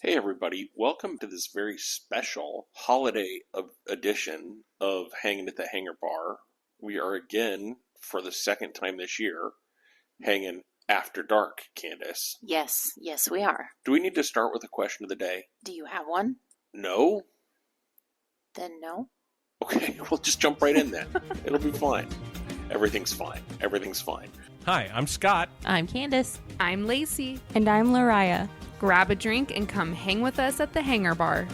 Hey everybody, welcome to this very special holiday edition of Hanging at the Hangar Bar. We are again, for the second time this year, hanging after dark, Candice. Yes, we are. Do we need to start with a question of the day? Do you have one? No? Then no. Okay, we'll just jump right in then. It'll be fine. Everything's fine. Everything's fine. Hi, I'm Scott. I'm Candice. I'm Lacey. And I'm Lariah. Grab a drink and come hang with us at the Hangar Bar.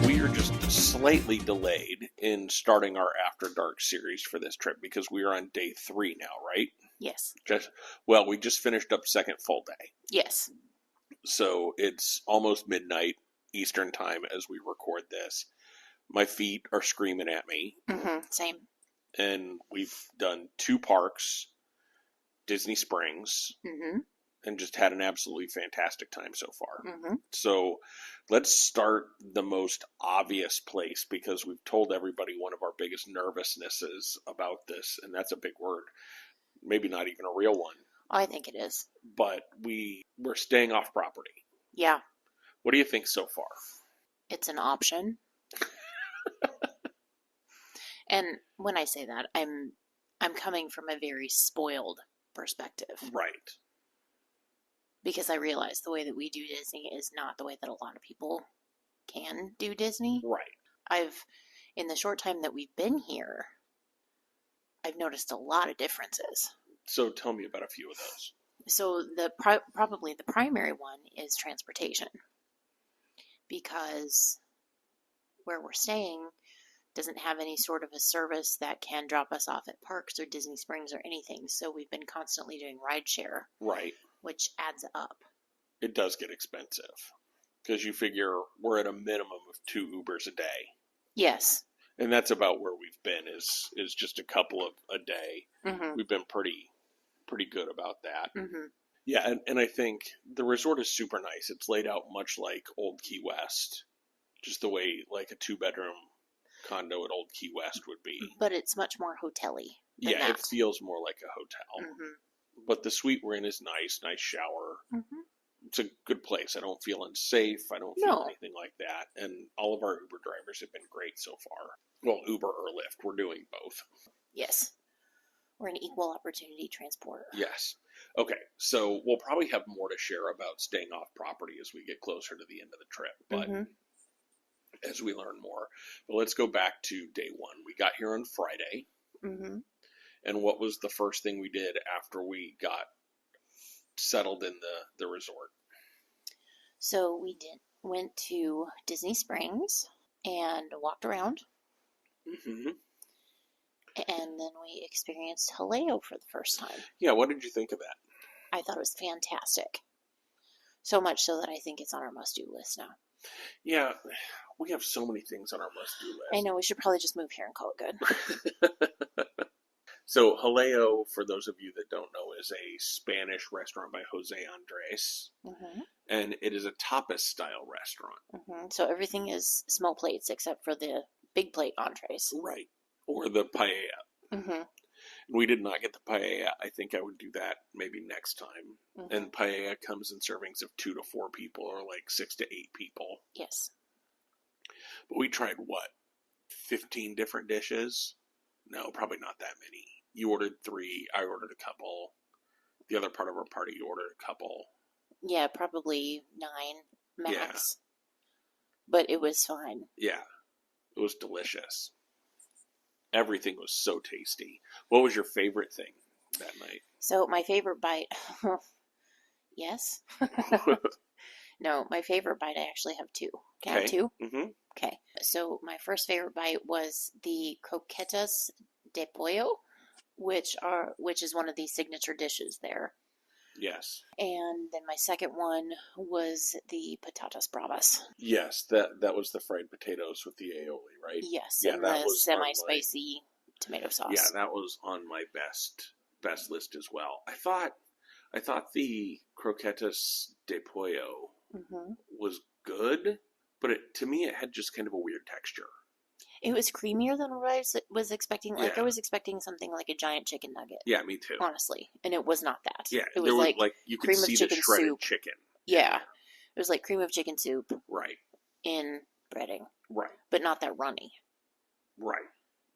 We are just slightly delayed in starting our After Dark series for this trip because we are on day 3 now, right? Yes. We just finished up second full day. Yes. So it's almost midnight Eastern time as we record this. My feet are screaming at me. Same. And we've done 2 parks, Disney Springs, and just had an absolutely fantastic time so far. So let's start the most obvious place because we've told everybody one of our biggest nervousnesses about this, and that's a big word. Maybe not even a real one. I think it is. But we're staying off property. Yeah. What do you think so far? It's an option. And when I say that, I'm coming from a very spoiled perspective. Right. Because I realize the way that we do Disney is not the way that a lot of people can do Disney. Right. In the short time that we've been here, I've noticed a lot of differences. So tell me about a few of those. So probably the primary one is transportation. Because where we're staying doesn't have any sort of a service that can drop us off at parks or Disney Springs or anything. So we've been constantly doing rideshare. Right. Which adds up. It does get expensive. Because you figure we're at a minimum of 2 Ubers a day. Yes. And that's about where we've been is just a couple of a day. We've been pretty good about that. Yeah, and I think the resort is super nice. It's laid out much like Old Key West. Just the way like a 2-bedroom condo at Old Key West would be. But it's much more hotel-y. Yeah, that. It feels more like a hotel. But the suite we're in is nice shower. It's a good place. I don't feel unsafe. I don't feel anything like that. And all of our Uber drivers have been great so far. Well, Uber or Lyft. We're doing both. Yes. We're an equal opportunity transporter. Yes. Okay, so we'll probably have more to share about staying off property as we get closer to the end of the trip. But as we learn more. But let's go back to day 1. We got here on Friday. And what was the first thing we did after we got settled in the resort? So we went to Disney Springs and walked around. And then we experienced Haleo for the first time. Yeah, what did you think of that? I thought it was fantastic. So much so that I think it's on our must-do list now. Yeah, we have so many things on our must-do list. I know, we should probably just move here and call it good. So, Haleo, for those of you that don't know, is a Spanish restaurant by Jose Andres. And it is a tapas-style restaurant. So everything is small plates except for the big plate entrees. Right. Or the paella. We did not get the paella. I think I would do that maybe next time. And paella comes in servings of 2 to 4 people or like 6 to 8 people. Yes. But we tried, 15 different dishes? No, probably not that many. You ordered 3, I ordered a couple. The other part of our party ordered a couple. Yeah, probably 9 max. Yeah. But it was fine. Yeah, it was delicious. Everything was so tasty. What was your favorite thing that night? So my favorite bite... Yes? No, my favorite bite, I actually have 2. Can I have 2? Okay. So my first favorite bite was the croquetas de pollo, which is one of the signature dishes there. Yes. And then my second one was the patatas bravas. Yes, that was the fried potatoes with the aioli, right? Yes, yeah, and that the was semi-spicy tomato sauce. Yeah, that was on my best list as well. I thought the croquetas de pollo was good, but to me it had just kind of a weird texture. It was creamier than what I was expecting. Like, Yeah. I was expecting something like a giant chicken nugget. Yeah, me too. Honestly. And it was not that. Yeah, it was like you could cream of see the chicken shredded soup. chicken. Yeah. It was like cream of chicken soup. Right. In breading. Right. But not that runny. Right.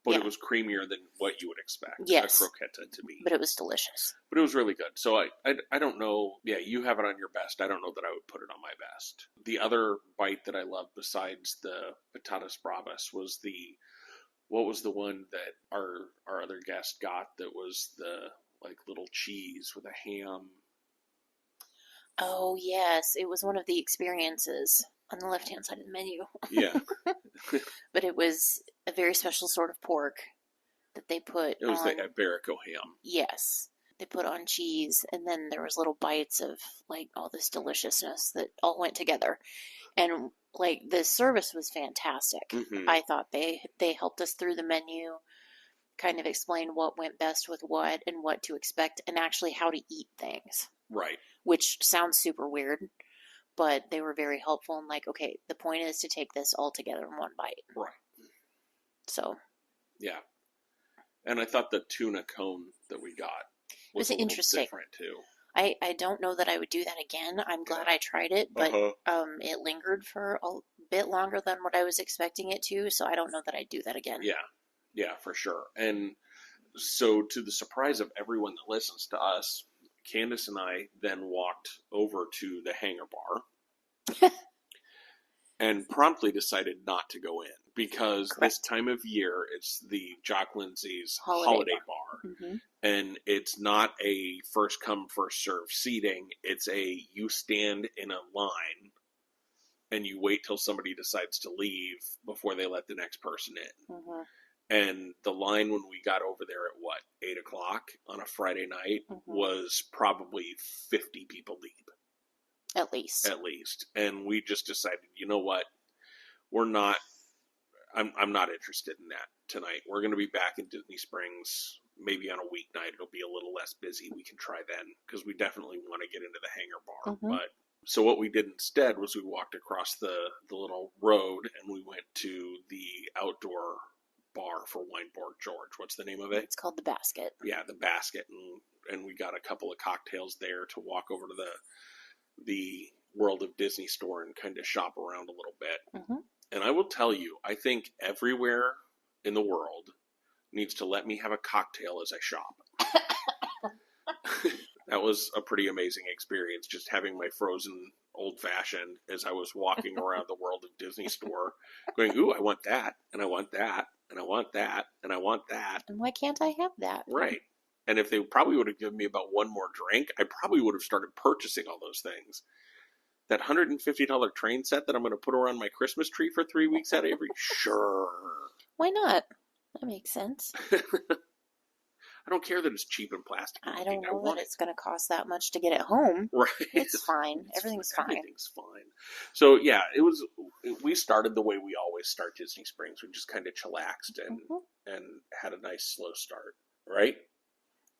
But it was creamier than what you would expect a croqueta to be. But it was delicious. But it was really good. So I don't know. Yeah, you have it on your best. I don't know that I would put it on my best. The other bite that I loved besides the patatas bravas was what was the one that our other guest got that was the like little cheese with a ham? Oh, yes. It was one of the experiences on the left-hand side of the menu. Yeah. But it was a very special sort of pork that they put It was on... the Iberico ham. Yes. They put on cheese, and then there was little bites of, like, all this deliciousness that all went together. And, like, the service was fantastic. Mm-hmm. I thought they helped us through the menu, kind of explained what went best with what and what to expect, and actually how to eat things. Right. Which sounds super weird, but they were very helpful and like, okay, the point is to take this all together in one bite. Right. So. Yeah. And I thought the tuna cone that we got was interesting. Different too. I don't know that I would do that again. I'm glad I tried it, but it lingered for a bit longer than what I was expecting it to, so I don't know that I'd do that again. Yeah. Yeah, for sure. And so to the surprise of everyone that listens to us, Candice and I then walked over to the hangar bar and promptly decided not to go in because this time of year it's the Jock Lindsay's holiday bar. Mm-hmm. And it's not a first come, first serve seating. It's you stand in a line and you wait till somebody decides to leave before they let the next person in. Mm-hmm. And the line when we got over there at 8 o'clock on a Friday night was probably 50 people deep. At least. And we just decided, you know what? I'm not interested in that tonight. We're going to be back in Disney Springs maybe on a weeknight. It'll be a little less busy. We can try then because we definitely want to get into the hangar bar. Mm-hmm. But so what we did instead was we walked across the little road and we went to the outdoor bar for Wineborg George. What's the name of it? It's called The Basket. Yeah, The Basket. And we got a couple of cocktails there to walk over to the World of Disney store and kind of shop around a little bit. Mm-hmm. And I will tell you, I think everywhere in the world needs to let me have a cocktail as I shop. That was a pretty amazing experience, just having my frozen old-fashioned as I was walking around the World of Disney store, going, ooh, I want that, and I want that, and I want that, and I want that. And why can't I have that? Right. And if they probably would have given me about one more drink, I probably would have started purchasing all those things. That $150 train set that I'm going to put around my Christmas tree for 3 weeks out of every... Sure. Why not? That makes sense. I don't care that it's cheap and plastic. I don't know that it's going to cost that much to get it home. Right. It's fine. Everything's fine. Everything's fine. So, yeah, we started the way we always start Disney Springs. We just kind of chillaxed and had a nice slow start, right?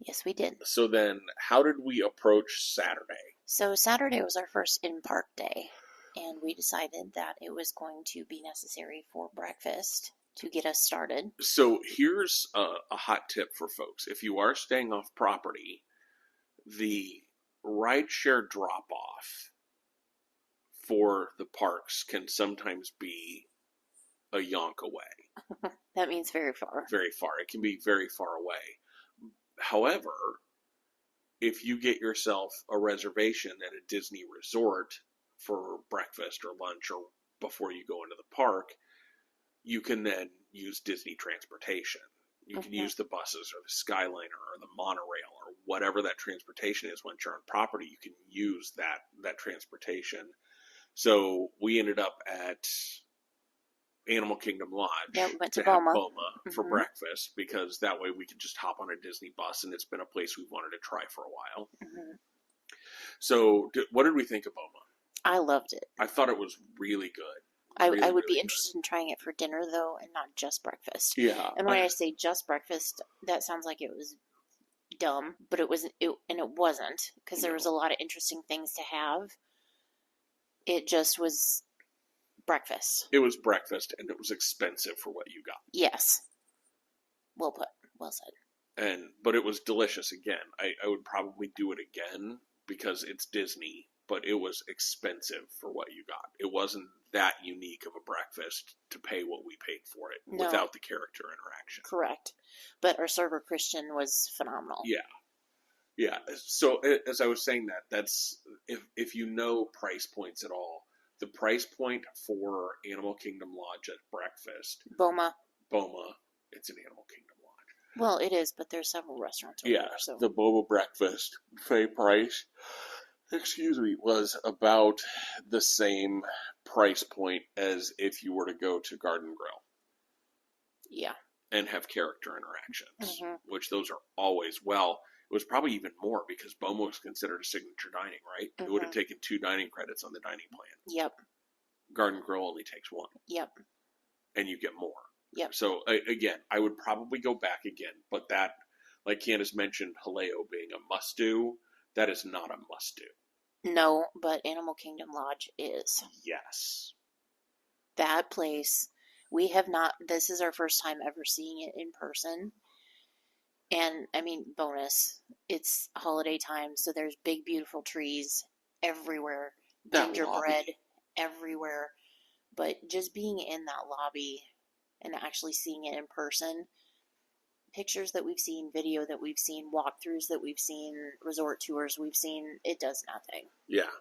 Yes, we did. So then, how did we approach Saturday? So Saturday was our first in-park day, and we decided that it was going to be necessary for breakfast to get us started. So here's a hot tip for folks. If you are staying off property, the rideshare drop-off for the parks can sometimes be a yonk away. That means very far. Very far. It can be very far away. However, if you get yourself a reservation at a Disney resort for breakfast or lunch or before you go into the park, you can then use Disney transportation. You can use the buses or the Skyliner or the monorail or whatever that transportation is. Once you're on property, you can use that transportation. So we ended up at Animal Kingdom Lodge. Yeah, we went to Boma for breakfast because that way we could just hop on a Disney bus, and it's been a place we've wanted to try for a while. Mm-hmm. So what did we think of Boma? I loved it. I thought it was really good. I would be interested in trying it for dinner, though, and not just breakfast. Yeah. And when I say just breakfast, that sounds like it was dumb, but it wasn't, and it wasn't, because there was a lot of interesting things to have. It just was Breakfast. It was breakfast, and it was expensive for what you got. Yes. Well put. Well said. But it was delicious again. I would probably do it again because it's Disney, but it was expensive for what you got. It wasn't that unique of a breakfast to pay what we paid for it without the character interaction. Correct. But our server Christian was phenomenal. Yeah. Yeah. So as I was saying that's if you know price points at all, the price point for Animal Kingdom Lodge at breakfast. Boma, it's an Animal Kingdom Lodge. Well, it is, but there's several restaurants over there. So. The Boma breakfast buffet price, was about the same price point as if you were to go to Garden Grill. Yeah. And have character interactions, which those are always, it was probably even more because Boma was considered a signature dining, right? It would have taken 2 dining credits on the dining plan. Yep. Garden Grill only takes 1. Yep. And you get more. Yep. So, again, I would probably go back again, but that, like Candice mentioned, Haleo being a must-do, that is not a must-do. No, but Animal Kingdom Lodge is. Yes. That place, this is our first time ever seeing it in person. And, I mean, bonus, it's holiday time, so there's big, beautiful trees everywhere. Gingerbread everywhere. But just being in that lobby and actually seeing it in person, pictures that we've seen, video that we've seen, walkthroughs that we've seen, resort tours we've seen, it does nothing. Yeah.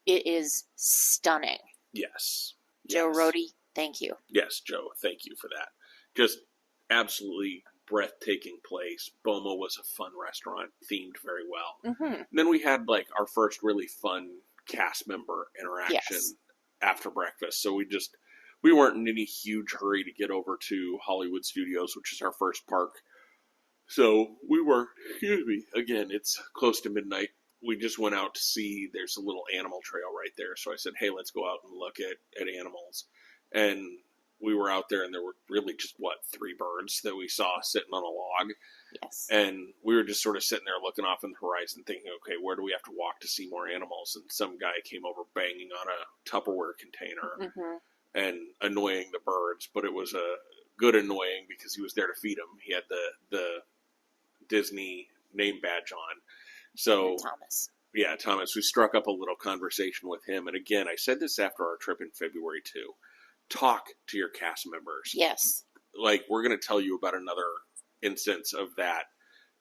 It is stunning. Yes. Joe Rohde, thank you. Yes, Joe, thank you for that. Just absolutely breathtaking place. Boma was a fun restaurant, themed very well. And then we had our first really fun cast member interaction after breakfast. So we weren't in any huge hurry to get over to Hollywood Studios, which is our first park. So we were, again, it's close to midnight. We just went out to see, there's a little animal trail right there. So I said, hey, let's go out and look at animals. And we were out there and there were really just, 3 birds that we saw sitting on a log. Yes. And we were just sort of sitting there looking off in the horizon thinking, okay, where do we have to walk to see more animals? And some guy came over banging on a Tupperware container and annoying the birds. But it was a good annoying because he was there to feed them. He had the Disney name badge on. So Thomas. Yeah, Thomas. We struck up a little conversation with him. And again, I said this after our trip in February too. Talk to your cast members. Yes. We're going to tell you about another instance of that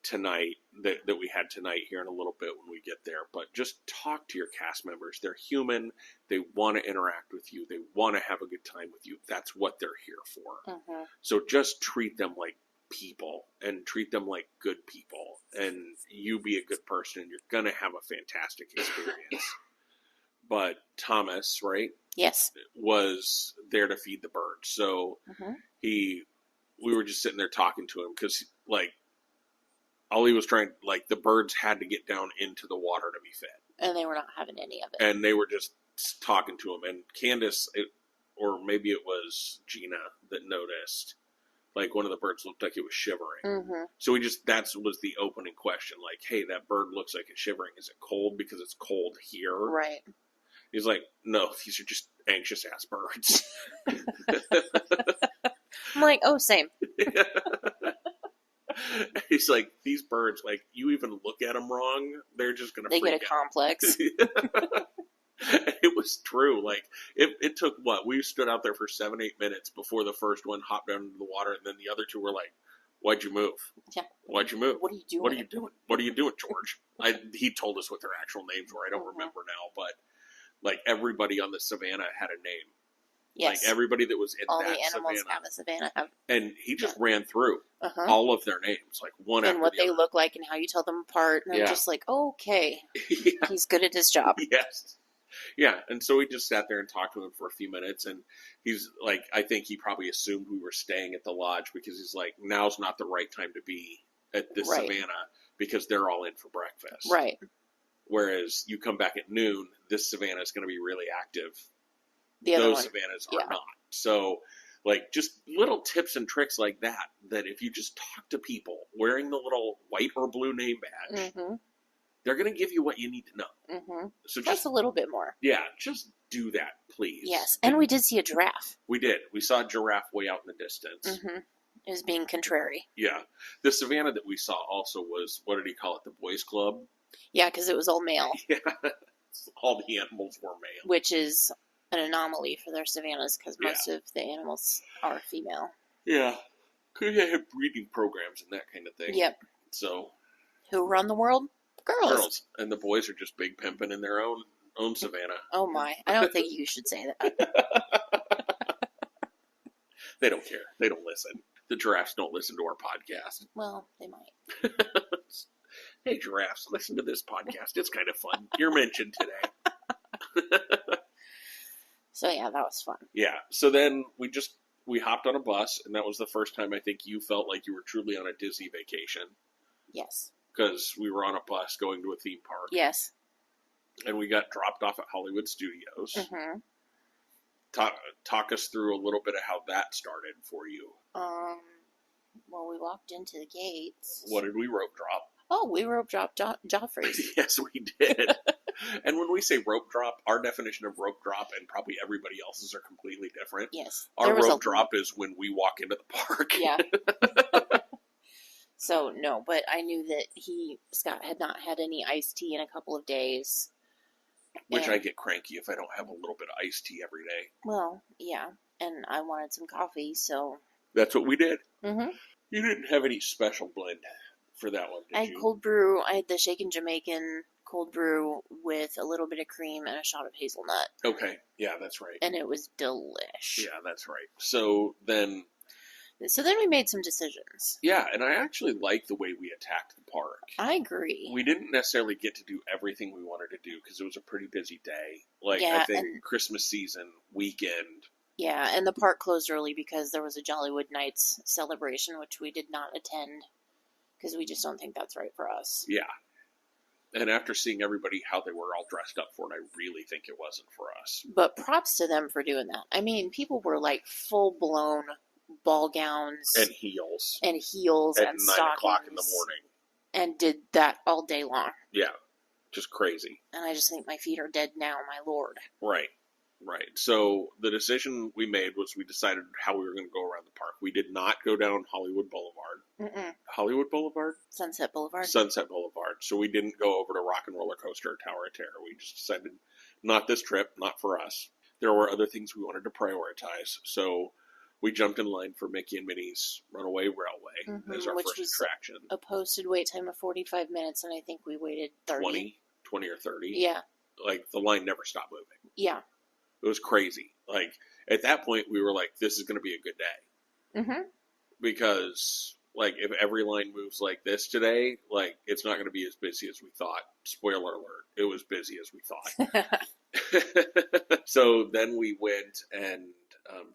tonight, that we had tonight here in a little bit when we get there. But just talk to your cast members. They're human. They want to interact with you. They want to have a good time with you. That's what they're here for. So just treat them like people and treat them like good people. And you be a good person and you're going to have a fantastic experience. But Thomas, right? Yes. Was there to feed the birds. So we were just sitting there talking to him because, all he was trying, the birds had to get down into the water to be fed. And they were not having any of it. And they were just talking to him. And Candice, or maybe it was Gina that noticed, one of the birds looked like it was shivering. So that was the opening question. Hey, that bird looks like it's shivering. Is it cold because it's cold here? Right. He's like, no, these are just anxious-ass birds. I'm like, oh, same. He's like, these birds, you even look at them wrong, they're just going to freak out. They get a complex. It was true. It took, we stood out there for 7-8 minutes before the first one hopped down into the water, and then the other 2 were like, why'd you move? Yeah. Why'd you move? What are you doing? What are you doing? What are you doing, George? He told us what their actual names were. I don't remember now, but everybody on the savannah had a name. Yes. Everybody that was in all that the animals savannah. have a savannah. And he just ran through all of their names, one after the other. And what they look like and how you tell them apart. And I'm just like, okay, he's good at his job. Yes. Yeah, and so we just sat there and talked to him for a few minutes, and he's like, I think he probably assumed we were staying at the lodge because he's like, now's not the right time to be at this savannah because they're all in for breakfast. Right. Whereas you come back at noon, this savannah is going to be really active. Those savannas are not. So, just little tips and tricks like that if you just talk to people wearing the little white or blue name badge, They're going to give you what you need to know. Mm-hmm. So just a little bit more. Yeah, just do that, please. Yes, and we did see a giraffe. We did. We saw a giraffe way out in the distance. Mm-hmm. It was being contrary. Yeah. The savannah that we saw also was, what did he call it, the boys' club? Yeah, because it was all male. Yeah. All the animals were male. Which is an anomaly for their savannas, because most of the animals are female. Yeah. Could have breeding programs and that kind of thing. Yep. So. Who run the world? Girls. And the boys are just big pimping in their own savannah. Oh my. I don't think you should say that. They don't care. They don't listen. The giraffes don't listen to our podcast. Well, they might. Hey, giraffes, listen to this podcast. It's kind of fun. You're mentioned today. So, yeah, that was fun. Yeah. So then we hopped on a bus, and that was the first time I think you felt like you were truly on a Disney vacation. Yes. Because we were on a bus going to a theme park. Yes. And we got dropped off at Hollywood Studios. Mm-hmm. Talk us through a little bit of how that started for you. Well, we walked into the gates. What did we rope drop? Oh, we rope dropped Joffrey's. Yes, we did. And when we say rope drop, our definition of rope drop and probably everybody else's are completely different. Yes. Our rope drop is when we walk into the park. Yeah. So, no, but I knew that Scott had not had any iced tea in a couple of days. Which I get cranky if I don't have a little bit of iced tea every day. Well, yeah. And I wanted some coffee, so. That's what we did. Mm-hmm. You didn't have any special blend for that one, did you? I had cold brew. I had the shaken Jamaican cold brew with a little bit of cream and a shot of hazelnut. Okay. Yeah, that's right. And it was delish. Yeah, that's right. So then we made some decisions. Yeah, and I actually like the way we attacked the park. I agree. We didn't necessarily get to do everything we wanted to do because it was a pretty busy day. I think Christmas season, weekend. Yeah, and the park closed early because there was a Jollywood Nights celebration, which we did not attend because we just don't think that's right for us. Yeah. And after seeing everybody, how they were all dressed up for it, I really think it wasn't for us. But props to them for doing that. I mean, people were like full-blown ball gowns. And heels. At and 9 o'clock in the morning. And did that all day long. Yeah. Just crazy. And I just think my feet are dead now, my lord. Right. So the decision we made was we decided how we were going to go around the park. We did not go down Hollywood Boulevard. Mm-mm. Hollywood Boulevard? Sunset Boulevard. Sunset Boulevard. So we didn't go over to Rock and Roller Coaster or Tower of Terror. We just decided, not this trip, not for us. There were other things we wanted to prioritize. So we jumped in line for Mickey and Minnie's Runaway Railway as our first attraction. A posted wait time of 45 minutes, and I think we waited 30. 20 or 30. Yeah. Like, the line never stopped moving. Yeah. It was crazy. Like, at that point, we were like, this is going to be a good day. Mm-hmm. Because, like, if every line moves like this today, like, it's not going to be as busy as we thought. Spoiler alert. It was busy as we thought. So then we went, and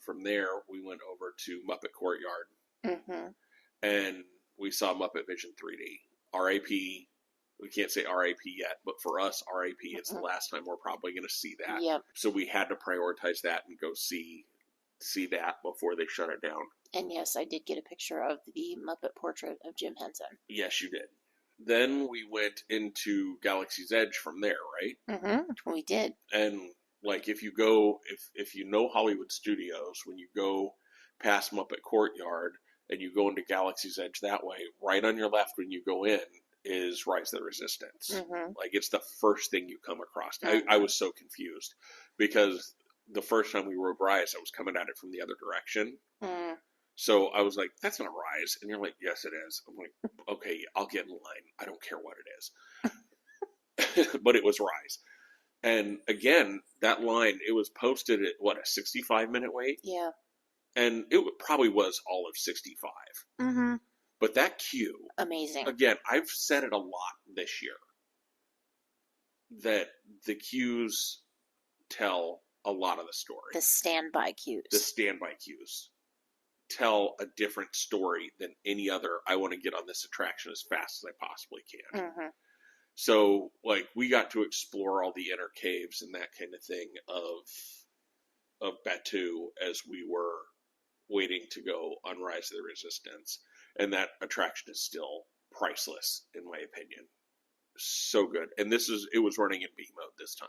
from there, we went over to Muppet Courtyard. Mm-hmm. And we saw Muppet Vision 3D. R.I.P. We can't say R.I.P. yet, but for us, R.I.P. It's the last time we're probably going to see that. Yep. So we had to prioritize that and go see that before they shut it down. And yes, I did get a picture of the Muppet portrait of Jim Henson. Yes, you did. Then we went into Galaxy's Edge from there, right? Mm-hmm. We did. And like if you go, if you know Hollywood Studios, when you go past Muppet Courtyard and you go into Galaxy's Edge that way, right on your left when you go in is Rise of the Resistance. Mm-hmm. Like it's the first thing you come across. Mm-hmm. I was so confused because the first time we rode Rise, I was coming at it from the other direction. Mm. So I was like, that's not Rise. And you're like, yes, it is. I'm like, okay, I'll get in line. I don't care what it is. But it was Rise. And again, that line, it was posted at, what, a 65-minute wait? Yeah. And it probably was all of 65. Mm-hmm. But that queue. Amazing. Again, I've said it a lot this year. That the queues tell a lot of the story. The standby queues. The standby queues tell a different story than any other. I want to get on this attraction as fast as I possibly can. Mm-hmm. So, like, we got to explore all the inner caves and that kind of thing of Batuu as we were waiting to go on Rise of the Resistance. And that attraction is still priceless, in my opinion. So good. And it was running in B mode this time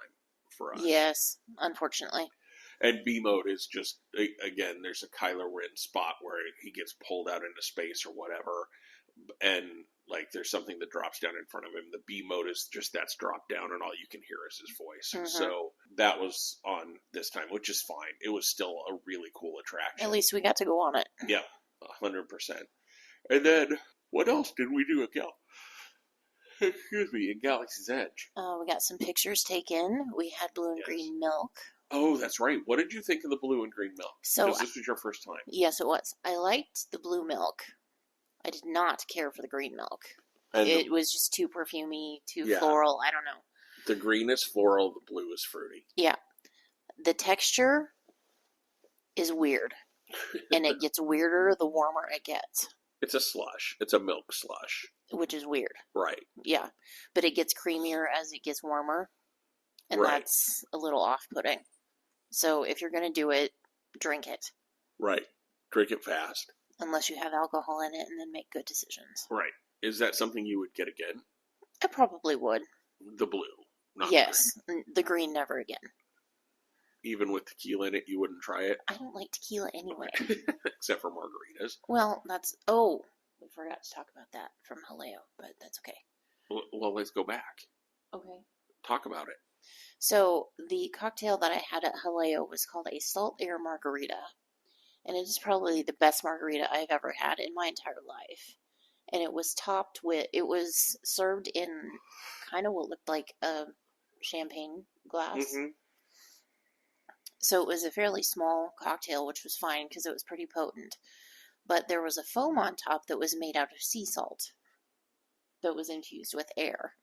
for us. Yes, unfortunately. And B mode is just, again, there's a Kylo Ren spot where he gets pulled out into space or whatever, and like there's something that drops down in front of him. The B mode is just that's dropped down, and all you can hear is his voice. Mm-hmm. So that was on this time, which is fine. It was still a really cool attraction. At least we got to go on it. Yeah, 100%. And then what else did we do in Galaxy's Edge? We got some pictures taken. We had blue and green milk. Oh, that's right. What did you think of the blue and green milk? Because this was your first time. Yes, it was. I liked the blue milk. I did not care for the green milk. And it was just too perfumey, too floral. I don't know. The green is floral. The blue is fruity. Yeah. The texture is weird. And it gets weirder the warmer it gets. It's a slush. It's a milk slush. Which is weird. Right. Yeah. But it gets creamier as it gets warmer. And that's a little off-putting. So if you're going to do it, drink it. Right. Drink it fast. Unless you have alcohol in it, and then make good decisions. Right. Is that something you would get again? I probably would. The blue, not yes. the green. The green, never again. Even with tequila in it, you wouldn't try it? I don't like tequila anyway. Except for margaritas. Well, we forgot to talk about that from Haleo, but that's okay. Well, let's go back. Okay. Talk about it. So, the cocktail that I had at Haleo was called a salt air margarita. And it is probably the best margarita I've ever had in my entire life. And it was served in kind of what looked like a champagne glass. Mm-hmm. So it was a fairly small cocktail, which was fine because it was pretty potent. But there was a foam on top that was made out of sea salt that was infused with air.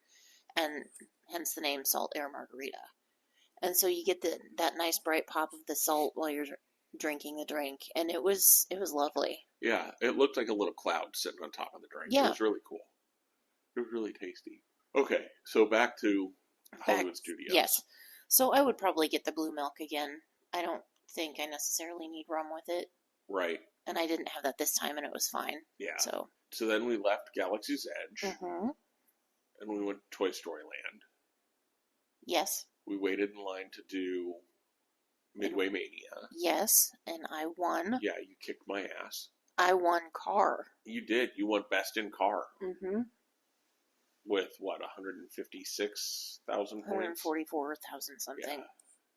And hence the name Salt Air Margarita. And so you get that nice bright pop of the salt while you're drinking the drink, and it was lovely. Yeah, it looked like a little cloud sitting on top of the drink. Yeah. It was really cool. It was really tasty. Okay, so back to Hollywood Studios. Yes. So I would probably get the blue milk again. I don't think I necessarily need rum with it. Right. And I didn't have that this time, and it was fine. Yeah. So then we left Galaxy's Edge, mm-hmm. and we went to Toy Story Land. Yes. We waited in line to do Midway Mania. Yes, and I won. Yeah, you kicked my ass. I won car. You did. You won Best in Car. Mm-hmm. With, 156,000 points? 144,000 something. Yeah.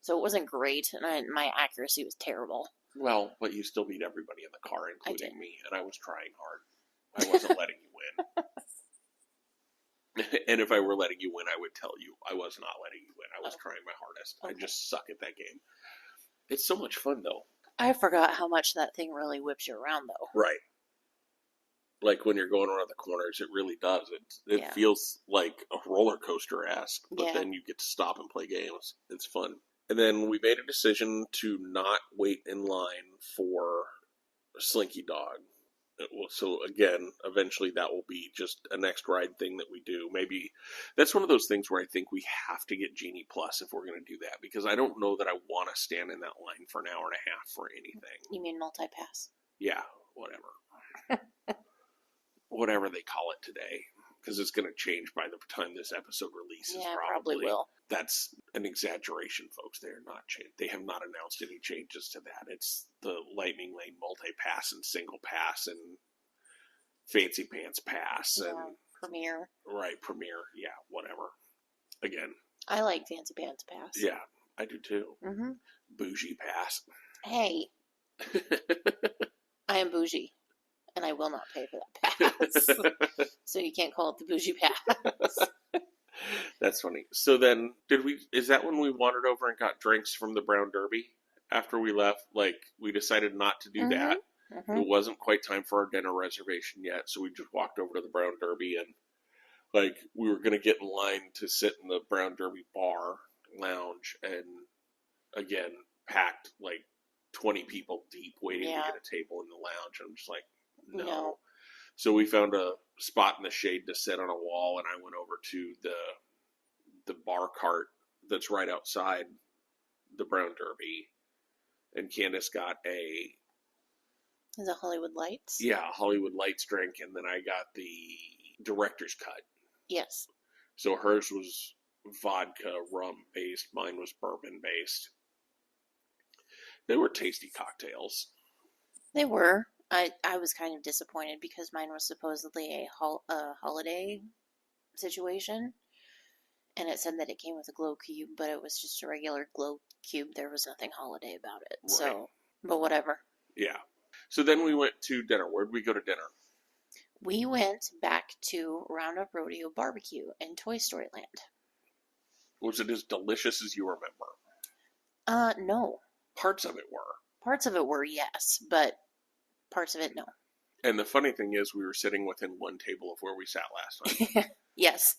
So it wasn't great, and my accuracy was terrible. Well, but you still beat everybody in the car, including me, and I was trying hard. I wasn't letting you win. And if I were letting you win, I would tell you I was not letting you win. I was trying my hardest. Okay. I just suck at that game. It's so much fun, though. I forgot how much that thing really whips you around, though. Right. Like when you're going around the corners, it really does. It feels like a roller coaster-esque, but then you get to stop and play games. It's fun. And then we made a decision to not wait in line for Slinky Dog. So again, eventually that will be just a next ride thing that we do. Maybe that's one of those things where I think we have to get Genie Plus if we're going to do that, because I don't know that I want to stand in that line for an hour and a half for anything. You mean multi-pass? Yeah, whatever. Whatever they call it today, because it's going to change by the time this episode releases. Yeah, probably will. That's an exaggeration, folks. They are not They have not announced any changes to that. It's the Lightning Lane multi-pass and single pass and Fancy Pants pass and Premier. Right, Premier. Yeah, whatever. Again, I like Fancy Pants pass. Yeah, I do too. Mm-hmm. Bougie pass. Hey, I am bougie. And I will not pay for that pass. So you can't call it the bougie pass. That's funny. So then, is that when we wandered over and got drinks from the Brown Derby? After we left, we decided not to do that. Mm-hmm. It wasn't quite time for our dinner reservation yet, so we just walked over to the Brown Derby and, we were going to get in line to sit in the Brown Derby bar lounge and, again, packed, 20 people deep waiting to get a table in the lounge. I'm just like, no. So we found a spot in the shade to sit on a wall, and I went over to the bar cart that's right outside the Brown Derby, and Candice got Is it Hollywood Lights? Yeah, Hollywood Lights drink, and then I got the director's cut. Yes. So hers was vodka, rum based. Mine was bourbon based. They were tasty cocktails. They were. I was kind of disappointed because mine was supposedly a holiday situation. And it said that it came with a glow cube, but it was just a regular glow cube. There was nothing holiday about it. Right. So, but whatever. Yeah. So then we went to dinner. Where'd we go to dinner? We went back to Roundup Rodeo Barbecue in Toy Story Land. Was it as delicious as you remember? No. Parts of it were. Parts of it were, yes, but parts of it, no. And the funny thing is, we were sitting within one table of where we sat last night. Yes.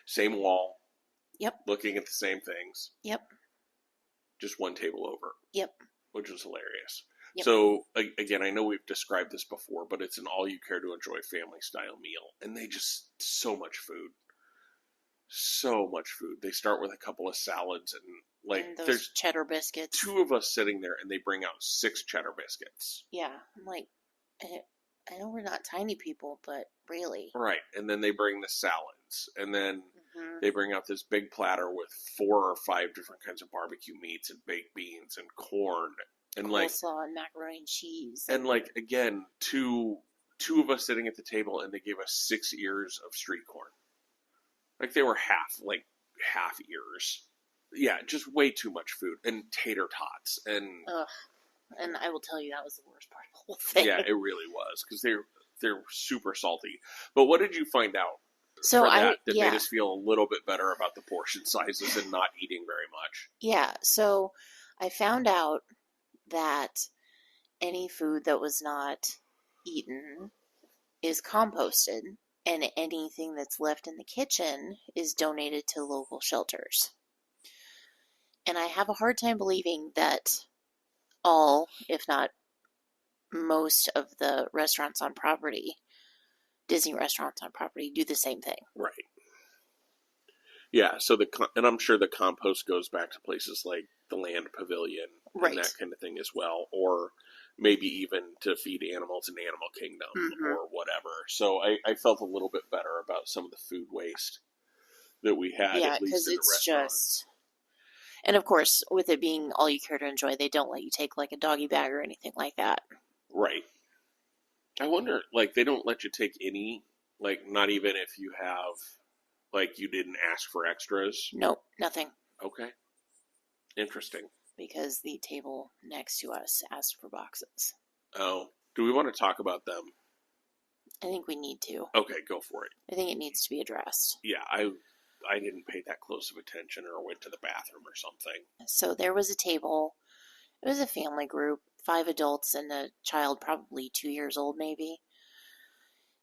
Same wall. Yep. Looking at the same things. Yep. Just one table over. Yep. Which was hilarious. Yep. So, again, I know we've described this before, but it's an all-you-care-to-enjoy family-style meal. And they just, so much food. So much food. They start with a couple of salads and those there's cheddar biscuits. 2 of us sitting there and they bring out 6 cheddar biscuits. Yeah. I'm like, I know we're not tiny people, but really. Right. And then they bring the salads. And then they bring out this big platter with 4 or 5 different kinds of barbecue meats and baked beans and corn. And coleslaw and macaroni and cheese. And again, two of us sitting at the table and they gave us 6 ears of street corn. They were half ears. Yeah, just way too much food. And tater tots. And ugh. And I will tell you, that was the worst part of the whole thing. Yeah, it really was. Because they're super salty. But what did you find out that made us feel a little bit better about the portion sizes and not eating very much? Yeah, so I found out that any food that was not eaten is composted. And anything that's left in the kitchen is donated to local shelters. And I have a hard time believing that all, if not most of the restaurants on property, Disney restaurants on property, do the same thing. Right. Yeah, so and I'm sure the compost goes back to places like the Land Pavilion and that kind of thing as well, or maybe even to feed animals in Animal Kingdom or whatever. So I felt a little bit better about some of the food waste that we had, at least in the restaurant. And of course, with it being all you care to enjoy, they don't let you take a doggy bag or anything like that. Right. I wonder, they don't let you take any, not even if you have, you didn't ask for extras? Nope, nothing. Okay. Interesting. Because the table next to us asked for boxes. Oh. Do we want to talk about them? I think we need to. Okay, go for it. I think it needs to be addressed. Yeah, I didn't pay that close of attention or went to the bathroom or something. So there was a table. It was a family group, 5 adults and a child probably 2 years old maybe.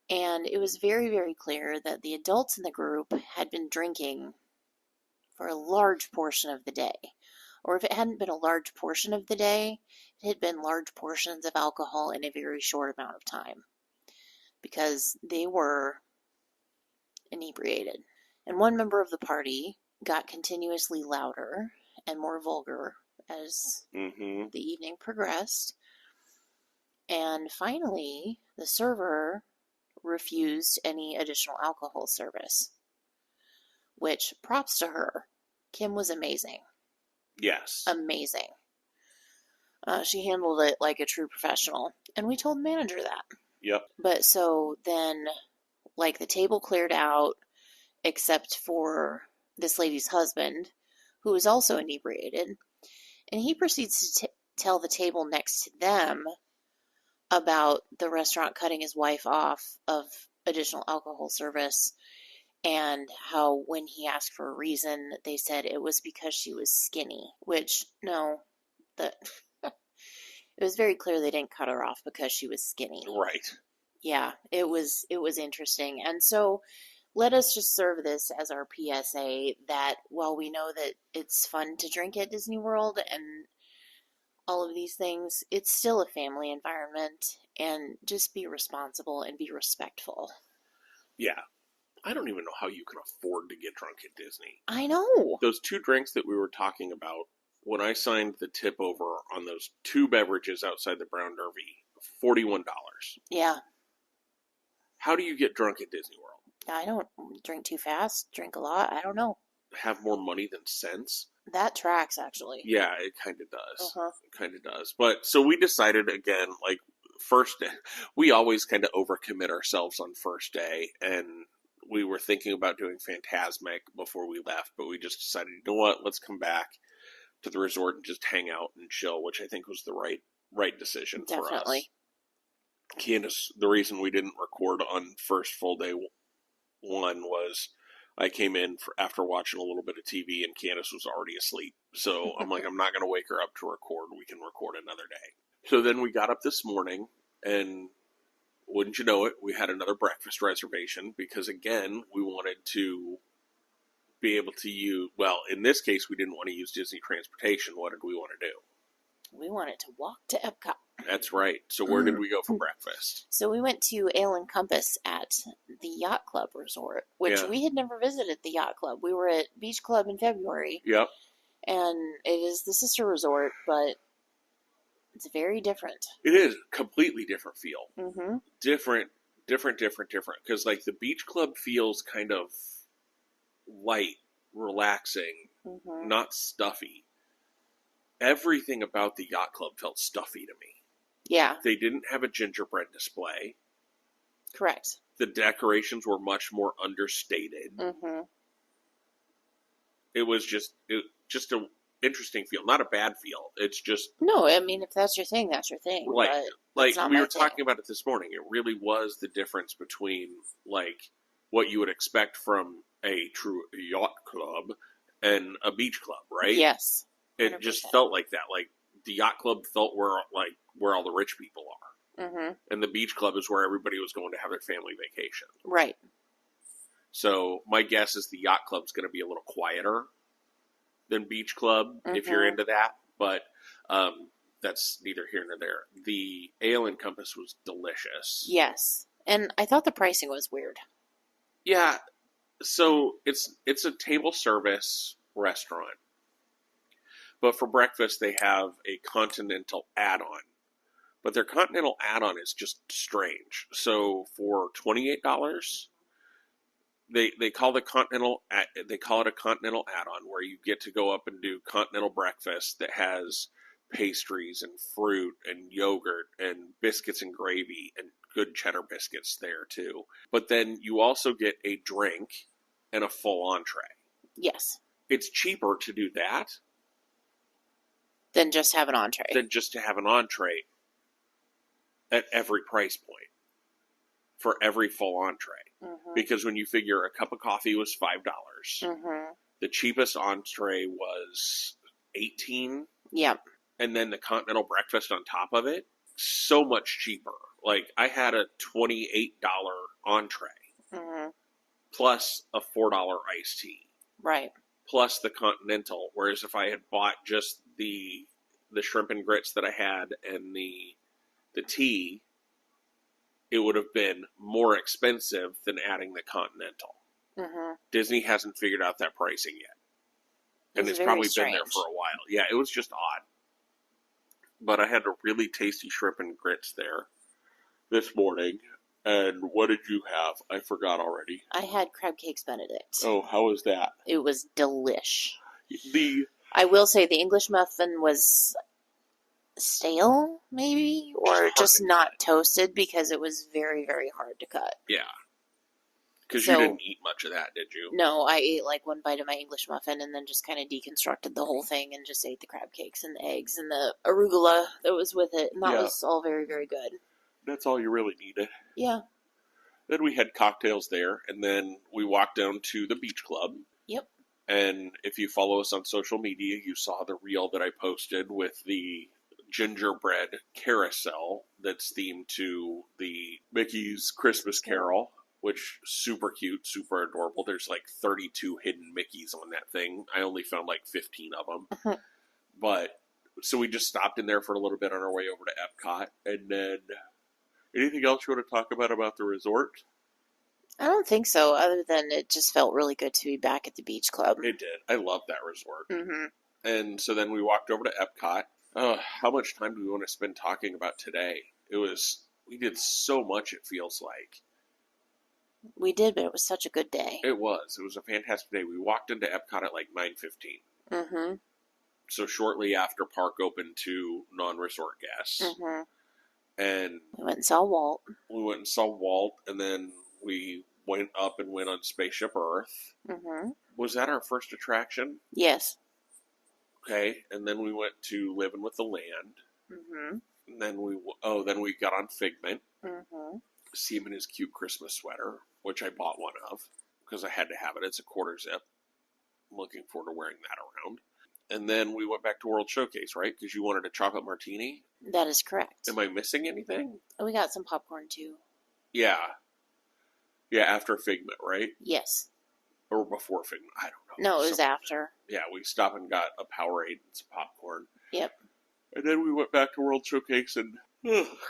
And it was very, very clear that the adults in the group had been drinking for a large portion of the day. Or if it hadn't been a large portion of the day, it had been large portions of alcohol in a very short amount of time. Because they were inebriated. And one member of the party got continuously louder and more vulgar as the evening progressed. And finally, the server refused any additional alcohol service. Which, props to her. Kim was amazing. Yes. Amazing. She handled it like a true professional. And we told the manager that. Yep. But so then, the table cleared out, except for this lady's husband, who was also inebriated. And he proceeds to tell the table next to them about the restaurant cutting his wife off of additional alcohol service. And how when he asked for a reason, they said it was because she was skinny. Which, no, it was very clear they didn't cut her off because she was skinny. Right. Yeah, it was interesting. And so let us just serve this as our PSA that while we know that it's fun to drink at Disney World and all of these things, it's still a family environment, and just be responsible and be respectful. Yeah. I don't even know how you can afford to get drunk at Disney. I know. Those 2 drinks that we were talking about, when I signed the tip over on those 2 beverages outside the Brown Derby, $41. Yeah. How do you get drunk at Disney World? I don't drink too fast, drink a lot. I don't know. Have more money than sense. That tracks, actually. Yeah, it kind of does. It kind of does. But so we decided again, like first day, we always kind of overcommit ourselves on first day, and we were thinking about doing Fantasmic before we left, but we just decided, you know what, let's come back to the resort and just hang out and chill, which I think was the right decision for us. Definitely. Candice, the reason we didn't record on first full day one was I came in after watching a little bit of TV and Candice was already asleep. So I'm like, I'm not going to wake her up to record. We can record another day. So then we got up this morning and wouldn't you know it, we had another breakfast reservation because again, we wanted to be able to use, well, in this case, we didn't want to use Disney transportation. What did we want to do? We wanted to walk to Epcot. That's right. So where did we go for breakfast? So we went to Ale and Compass at the Yacht Club Resort, which we had never visited the Yacht Club. We were at Beach Club in February. Yep. And it is the sister resort, but it's very different. It is a completely different feel. Mm-hmm. Different. Because like the Beach Club feels kind of light, relaxing, not stuffy. Everything about the Yacht Club felt stuffy to me. Yeah. They didn't have a gingerbread display. Correct. The decorations were much more understated. Mm-hmm. It was just an interesting feel, not a bad feel. It's just no. I mean, if that's your thing, that's your thing. Like we were talking about it this morning. It really was the difference between like what you would expect from a true yacht club and a beach club, right? Yes. 100%. It just felt like that. Like the yacht club felt where all the rich people are, and the beach club is where everybody was going to have their family vacation. Right. So my guess is the yacht club's going to be a little quieter than beach club if you're into that. But that's neither here nor there. The Ale and Compass was delicious. Yes, and I thought the pricing was weird. Yeah. So it's a table service restaurant. But for breakfast, they have a continental add-on. But their continental add-on is just strange. So for $28, they call it a continental add-on, where you get to go up and do continental breakfast that has pastries and fruit and yogurt and biscuits and gravy and good cheddar biscuits there too. But then you also get a drink and a full entree. Yes. It's cheaper to do that than just have an entree. Than just to have an entree at every price point for every full entree. Because when you figure a cup of coffee was $5, the cheapest entree was $18. Yep. And then the continental breakfast on top of it, so much cheaper. Like I had a $28 entree plus a $4 iced tea. Right. Plus the continental. Whereas if I had bought just the shrimp and grits that I had and the tea, it would have been more expensive than adding the continental. Disney hasn't figured out that pricing yet. And it's probably been there for a while. Yeah, it was just odd. But I had a really tasty shrimp and grits there this morning. And what did you have? I forgot already. I had crab cakes Benedict. Oh, how was that? It was delish. I will say the English muffin was stale, maybe, or just not toasted because it was very, very hard to cut. Yeah. Because you didn't eat much of that, did you? No, I ate like one bite of my English muffin and then just kind of deconstructed the whole thing and just ate the crab cakes and the eggs and the arugula that was with it. And that was all very, very good. That's all you really needed. Yeah. Then we had cocktails there, and then we walked down to the beach club. Yep. And if you follow us on social media, you saw the reel that I posted with the gingerbread carousel that's themed to the Mickey's Christmas Carol, which super cute, super adorable. There's like 32 hidden Mickeys on that thing. I only found like 15 of them. But, so we just stopped in there for a little bit on our way over to Epcot. And then, anything else you want to talk about the resort? I don't think so, other than it just felt really good to be back at the beach club. It did. I love that resort. And so then we walked over to Epcot. How much time do we want to spend talking about today? We did so much, it feels like. We did, but it was such a good day. It was. It was a fantastic day. We walked into Epcot at like 9:15. Mm-hmm. So shortly after park opened to non-resort guests. Mm-hmm. And we went and saw Walt. And then we went up and went on Spaceship Earth. Mm-hmm. Was that our first attraction? Yes. Okay, and then we went to Living with the Land. Mm-hmm. And then we got on Figment. Mm-hmm. See him in his cute Christmas sweater, which I bought one of because I had to have it. It's a quarter zip. I'm looking forward to wearing that around. And then we went back to World Showcase, right? Because you wanted a chocolate martini. That is correct. Am I missing anything? We got some popcorn too. Yeah. Yeah, after Figment, right? Yes. Or before Figment. I don't know. No, it was after. Yeah, we stopped and got a Powerade and some popcorn. Yep. And then we went back to World Showcase and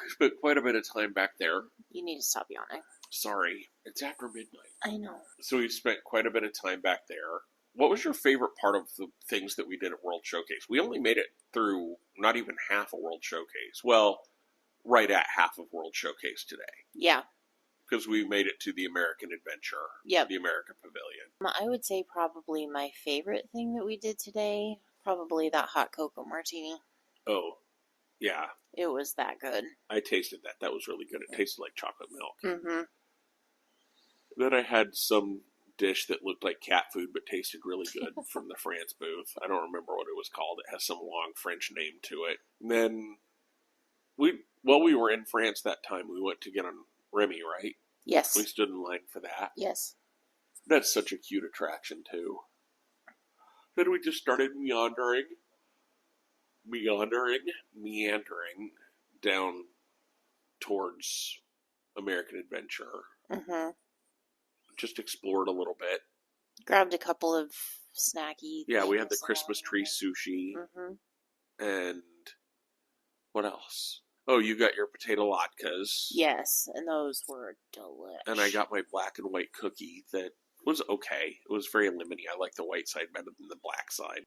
spent quite a bit of time back there. You need to stop yawning. Sorry. It's after midnight. I know. So we spent quite a bit of time back there. What was your favorite part of the things that we did at World Showcase? We only made it through not even half of World Showcase. Well, right at half of World Showcase today. Yeah. Because we made it to the American Adventure. Yep. The American Pavilion. I would say probably my favorite thing that we did today, probably that hot cocoa martini. Oh, yeah. It was that good. I tasted that. That was really good. It tasted like chocolate milk. Mm-hmm. Then I had some dish that looked like cat food but tasted really good from the France booth. I don't remember what it was called. It has some long French name to it. And then while we were in France that time, we went to get on Remy, right? Yes. We stood in line for that. Yes. That's such a cute attraction too. Then we just started meandering down towards American Adventure. Mm-hmm. Just explored a little bit. Grabbed a couple of snacky. Yeah, we had the Christmas tree sushi. Mm-hmm. And what else? Oh, you got your potato latkes. Yes, and those were delicious. And I got my black and white cookie that was okay. It was very lemony. I like the white side better than the black side.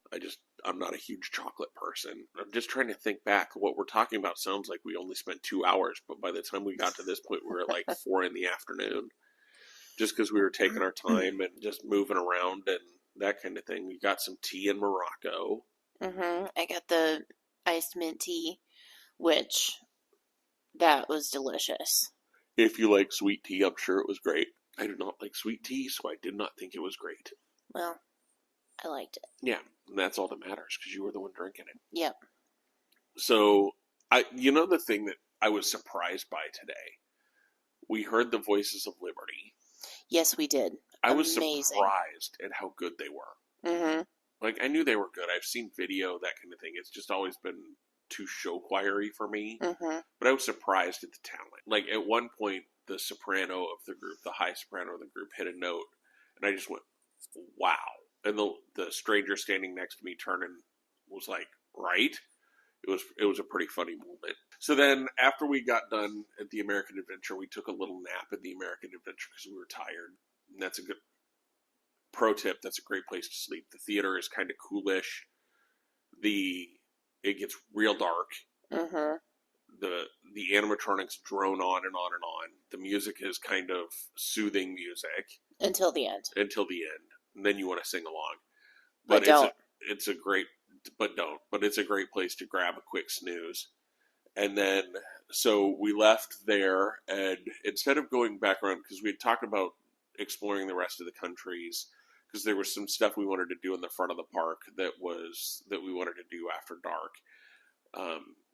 I'm not a huge chocolate person. I'm just trying to think back. What we're talking about sounds like we only spent 2 hours, but by the time we got to this point, we were at like 4 in the afternoon. Just because we were taking our time and just moving around and that kind of thing. We got some tea in Morocco. Mm-hmm. I got the iced mint tea, which that was delicious. If you like sweet tea, I'm sure it was great. I do not like sweet tea, so I did not think it was great. Well, I liked it. Yeah, and that's all that matters because you were the one drinking it. Yep. So, the thing that I was surprised by today, we heard the Voices of Liberty. Yes, we did. I was Amazing. surprised at how good they were. Mm-hmm. Like, I knew they were good. I've seen video, that kind of thing. It's just always been too show choir-y for me. Mm-hmm. But I was surprised at the talent. Like, at one point, the soprano of the group, the high soprano of the group, hit a note, and I just went, wow. And the stranger standing next to me turned and was like, right? It was a pretty funny moment. So then, after we got done at the American Adventure, we took a little nap at the American Adventure because we were tired. And that's a good pro tip. That's a great place to sleep. The theater is kind of coolish. It gets real dark. Mm-hmm. The animatronics drone on and on and on. The music is kind of soothing music until the end. And then you want to sing along. But don't. It's a great place to grab a quick snooze. And then, so we left there, and instead of going back around, because we had talked about exploring the rest of the countries, because there was some stuff we wanted to do in the front of the park that we wanted to do after dark.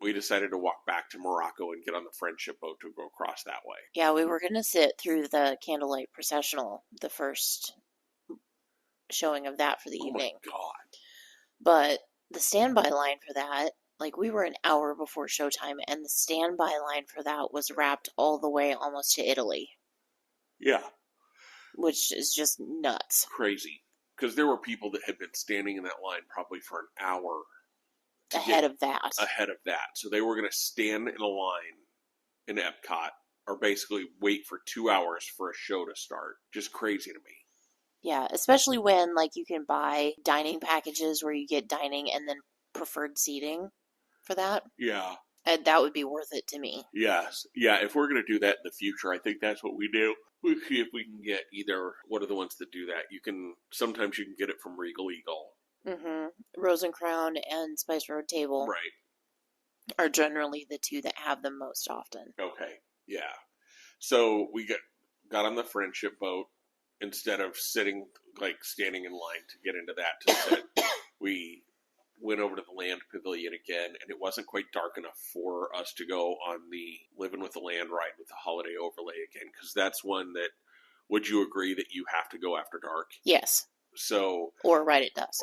We decided to walk back to Morocco and get on the friendship boat to go across that way. Yeah, we were going to sit through the candlelight processional, the first showing of that for the evening. Oh my God. But the standby line for that, like, we were an hour before showtime, and the standby line for that was wrapped all the way almost to Italy. Yeah. Which is just nuts. Crazy. Because there were people that had been standing in that line probably for an hour. Ahead of that. So they were going to stand in a line in Epcot, or basically wait for 2 hours for a show to start. Just crazy to me. Yeah, especially when, like, you can buy dining packages where you get dining and then preferred seating for that. Yeah. And that would be worth it to me. Yes. Yeah, if we're going to do that in the future, I think that's what we do. We'll see if we can get either. What are the ones that do that? Sometimes you can get it from Regal Eagle. Mm-hmm. Rose and Crown and Spice Road Table. Right. Are generally the two that have them most often. Okay. Yeah. So we got on the friendship boat instead of standing in line to get into that to sit. We went over to the land pavilion again, and it wasn't quite dark enough for us to go on the Living with the Land ride with the holiday overlay again, because that's one that, would you agree that you have to go after dark? Yes. So, or right at dusk.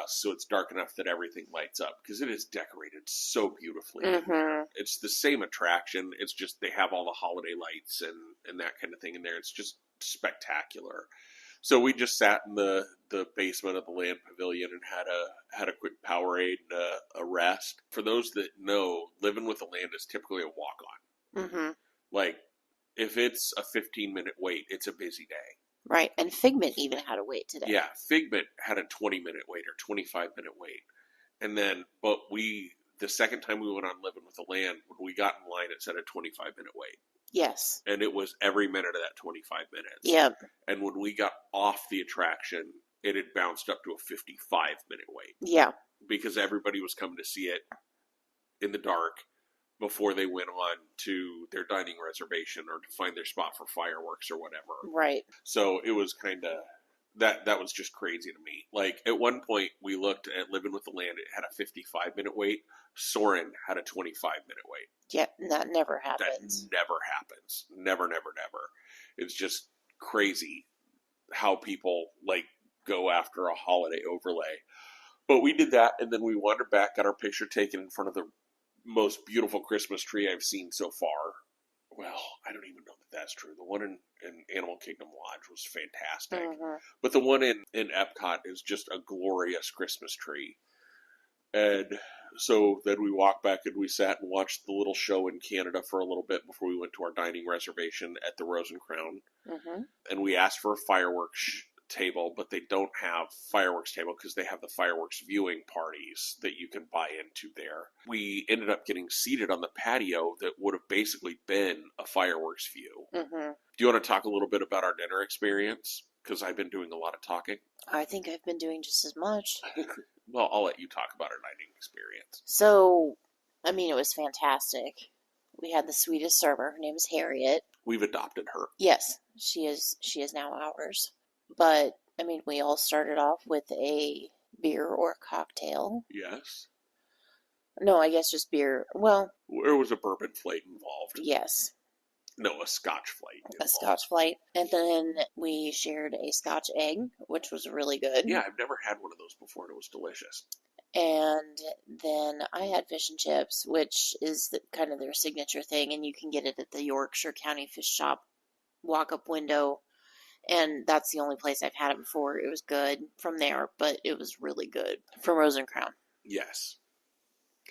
So it's dark enough that everything lights up, because it is decorated so beautifully. Mm-hmm. It's the same attraction. It's just they have all the holiday lights and that kind of thing in there. It's just spectacular. So we just sat in the basement of the land pavilion and had a quick Powerade and a rest. For those that know, Living with the Land is typically a walk-on. Mm-hmm. Like, if it's a 15-minute wait, it's a busy day. Right, and Figment even had a wait today. Yeah, Figment had a 20-minute wait or 25-minute wait. And then, the second time we went on Living with the Land, when we got in line, it said a 25-minute wait. Yes. And it was every minute of that 25 minutes. Yep. And when we got off the attraction, it had bounced up to a 55-minute wait. Yeah. Because everybody was coming to see it in the dark before they went on to their dining reservation or to find their spot for fireworks or whatever. Right. So it was kind of, that was just crazy to me. Like, at one point, we looked at Living with the Land. It had a 55-minute wait. Soarin' had a 25-minute wait. Yeah, that never happens. That never happens. Never, never, never. It's just crazy how people, go after a holiday overlay. But we did that, and then we wandered back, got our picture taken in front of the most beautiful Christmas tree I've seen so far. Well, I don't even know that that's true. The one in Animal Kingdom Lodge was fantastic. Mm-hmm. But the one in Epcot is just a glorious Christmas tree. And so then we walked back and we sat and watched the little show in Canada for a little bit before we went to our dining reservation at the Rose and Crown. Mm-hmm. And we asked for a fireworks table, but they don't have fireworks table because they have the fireworks viewing parties that you can buy into there. We ended up getting seated on the patio that would have basically been a fireworks view. Mm-hmm. Do you want to talk a little bit about our dinner experience? Because I've been doing a lot of talking. I think I've been doing just as much. Well, I'll let you talk about our dining experience. So, it was fantastic. We had the sweetest server. Her name is Harriet. We've adopted her. Yes, she is now ours. But, we all started off with a beer or cocktail. Yes. No, I guess just beer. Well, there was a bourbon flight involved. Yes. No, a Scotch flight involved. A Scotch flight. And then we shared a Scotch egg, which was really good. Yeah, I've never had one of those before, and it was delicious. And then I had fish and chips, which is kind of their signature thing, and you can get it at the Yorkshire County Fish Shop walk-up window. And that's the only place I've had it before. It was good from there, but it was really good from Rose and Crown. Yes.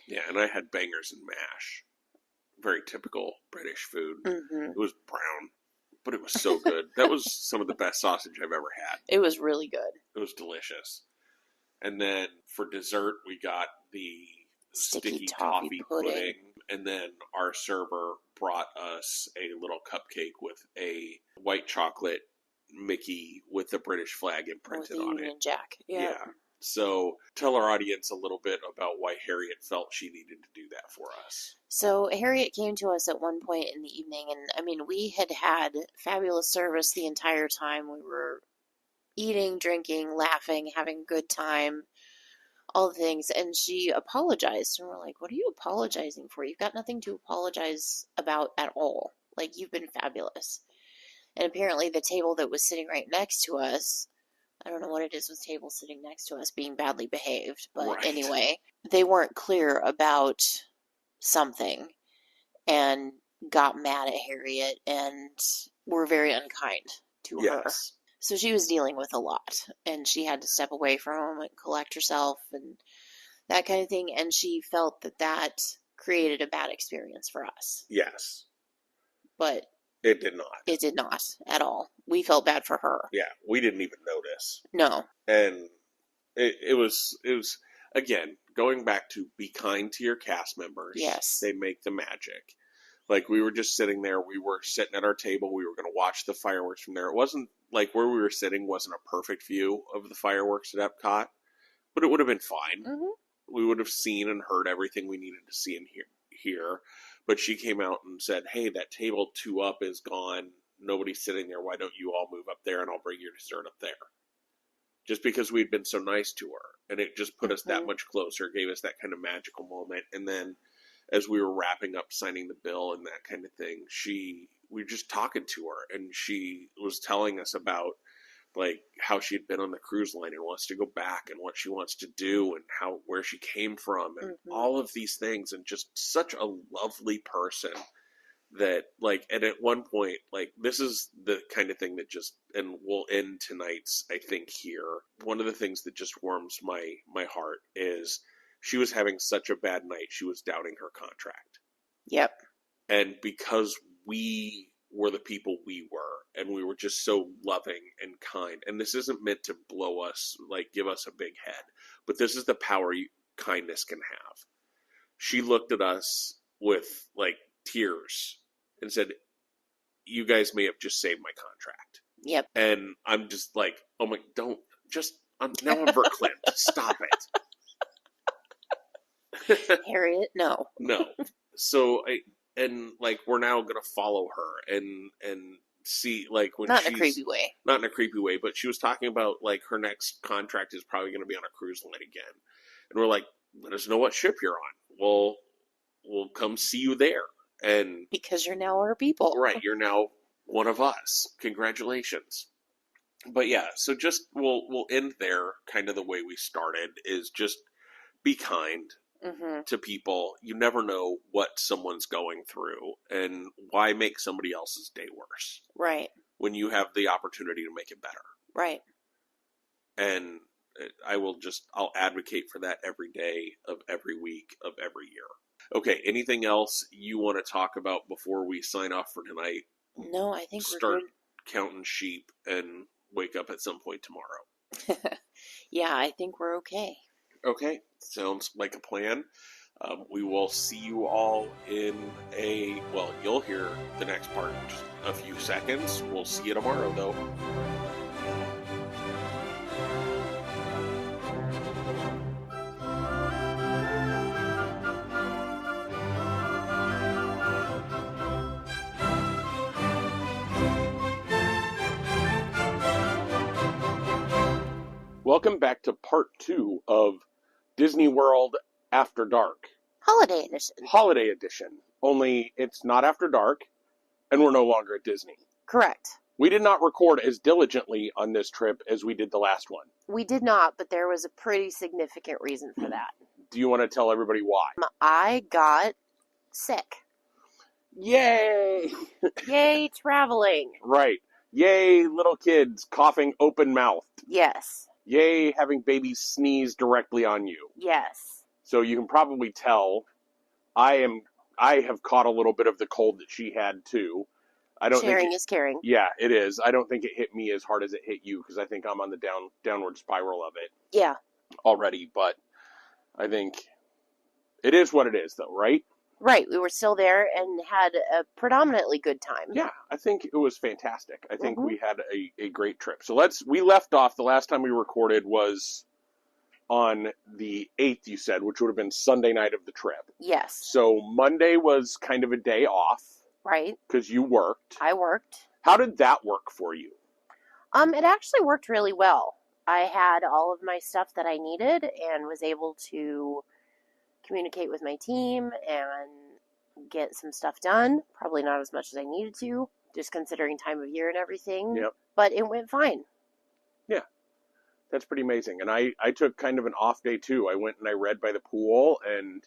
Yeah, and I had bangers and mash. Very typical British food. Mm-hmm. It was brown, but it was so good. That was some of the best sausage I've ever had. It was really good. It was delicious. And then for dessert, we got the sticky toffee pudding. And then our server brought us a little cupcake with a white chocolate Mickey with the British flag imprinted on it. Union Jack. Yeah. So tell our audience a little bit about why Harriet felt she needed to do that for us. So Harriet came to us at one point in the evening, and we had fabulous service the entire time. We were eating, drinking, laughing, having a good time, all the things. And she apologized, and we're like, "What are you apologizing for? You've got nothing to apologize about at all. You've been fabulous." And apparently the table that was sitting right next to us, I don't know what it is with tables sitting next to us being badly behaved, but right. Anyway, they weren't clear about something and got mad at Harriet and were very unkind to her. So she was dealing with a lot, and she had to step away from them and collect herself and that kind of thing, and she felt that created a bad experience for us. Yes. But it did not. It did not at all. We felt bad for her. Yeah, we didn't even notice. No. And it was again, going back to be kind to your cast members. Yes. They make the magic. Like, we were just sitting there. We were sitting at our table. We were going to watch the fireworks from there. It wasn't, like, where we were sitting wasn't a perfect view of the fireworks at Epcot, but it would have been fine. Mm-hmm. We would have seen and heard everything we needed to see and hear. But she came out and said, hey, that table 2 up is gone. Nobody's sitting there. Why don't you all move up there and I'll bring your dessert up there? Just because we'd been so nice to her. And it just put us that much closer, gave us that kind of magical moment. And then as we were wrapping up signing the bill and that kind of thing, we were just talking to her, and she was telling us about like how she had been on the cruise line and wants to go back and what she wants to do and where she came from and all of these things, and just such a lovely person that, like, and at one point, like, this is the kind of thing that just, and we'll end tonight's, I think, here. One of the things that just warms my heart is she was having such a bad night, she was doubting her contract. Yep. And because we were the people we were, and we were just so loving and kind, and this isn't meant to blow us, like, give us a big head, but this is the power kindness can have. She looked at us with, like, tears and said, you guys may have just saved my contract. Yep. And I'm just like, oh my, don't, just, now I'm verklempt. Stop it. Harriet, no. No. So, we're now going to follow her and see, like, when Not in a creepy way. Not in a creepy way, but she was talking about, like, her next contract is probably going to be on a cruise line again. And we're like, let us know what ship you're on. We'll come see you there. And because you're now our people. Right, you're now one of us. Congratulations. But yeah, so just we'll end there, kind of the way we started, is just be kind to people. You never know what someone's going through, and why make somebody else's day worse? Right. When you have the opportunity to make it better. Right. And I'll advocate for that every day of every week of every year. Okay, anything else you want to talk about before we sign off for tonight? No, I think we're start good. Counting sheep and wake up at some point tomorrow. Yeah, I think we're okay. Okay, sounds like a plan. We will see you all in you'll hear the next part in just a few seconds. We'll see you tomorrow, though. Welcome back to part 2 of Disney World After Dark. Holiday edition. Only it's not after dark, and we're no longer at Disney. Correct. We did not record as diligently on this trip as we did the last one. We did not, but there was a pretty significant reason for that. Do you want to tell everybody why? I got sick. Yay! Yay, traveling. Right. Yay, little kids coughing open-mouthed. Yes. Yay, having babies sneeze directly on you. Yes. So you can probably tell I have caught a little bit of the cold that she had too. Sharing is caring. Yeah, it is. I don't think it hit me as hard as it hit you, because I think I'm on the downward spiral of it. Yeah. Already, but I think it is what it is, though, right? Right. We were still there and had a predominantly good time. Yeah, I think it was fantastic. I think we had a great trip. So we left off, the last time we recorded was on the 8th, you said, which would have been Sunday night of the trip. Yes. So Monday was kind of a day off. Right. Because you worked. I worked. How did that work for you? It actually worked really well. I had all of my stuff that I needed and was able to communicate with my team and get some stuff done. Probably not as much as I needed to, just considering time of year and everything. Yep. But it went fine. Yeah. That's pretty amazing. And I took kind of an off day too. I went and I read by the pool, and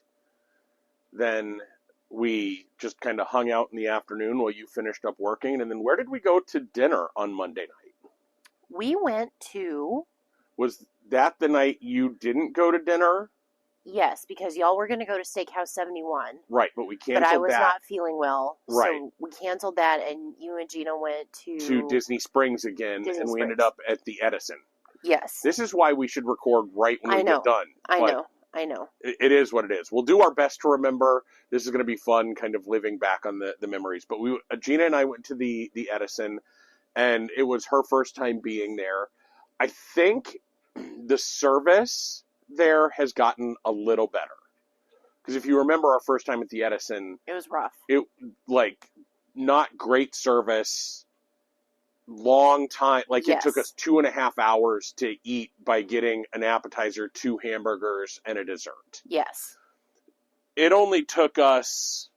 then we just kind of hung out in the afternoon while you finished up working. And then where did we go to dinner on Monday night? We went to... Was that the night you didn't go to dinner? Yes, because y'all were going to go to Steakhouse 71. Right, but we canceled that. But I was not feeling well, right. So we canceled that, and you and Gina went to Disney Springs again, and we ended up at the Edison. Yes. This is why we should record right when we get done. I I know. It is what it is. We'll do our best to remember. This is going to be fun, kind of living back on the memories. But Gina and I went to the Edison, and it was her first time being there. I think the service there has gotten a little better. Because if you remember our first time at the Edison, it was rough. It, like, not great service, long time. Like, It took us 2.5 hours to eat by getting an appetizer, 2 hamburgers, and a dessert. Yes. It only took us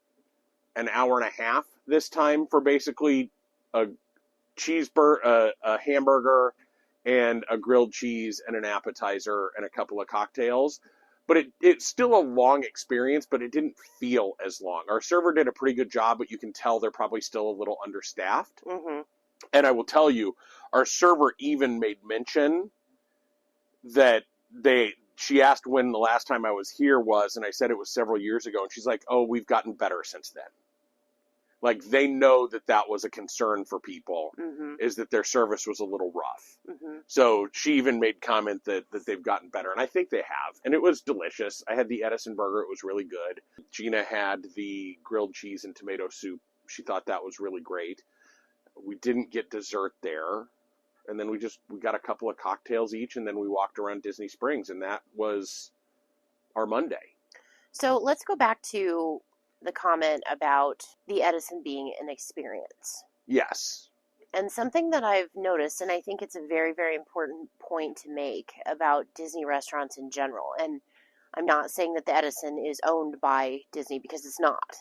an hour and a half this time for basically a cheeseburger, a hamburger, and a grilled cheese, and an appetizer, and a couple of cocktails. But it's still a long experience, but it didn't feel as long. Our server did a pretty good job, but you can tell they're probably still a little understaffed. Mm-hmm. And I will tell you, our server even made mention that she asked when the last time I was here was, and I said it was several years ago, and she's like, oh, we've gotten better since then. Like, they know that was a concern for people, is that their service was a little rough. Mm-hmm. So she even made comment that they've gotten better, and I think they have. And it was delicious. I had the Edison burger. It was really good. Gina had the grilled cheese and tomato soup. She thought that was really great. We didn't get dessert there. And then we got a couple of cocktails each, and then we walked around Disney Springs, and that was our Monday. So let's go back to the comment about the Edison being an experience. Yes. And something that I've noticed, and I think it's a very, very important point to make about Disney restaurants in general, and I'm not saying that the Edison is owned by Disney because it's not,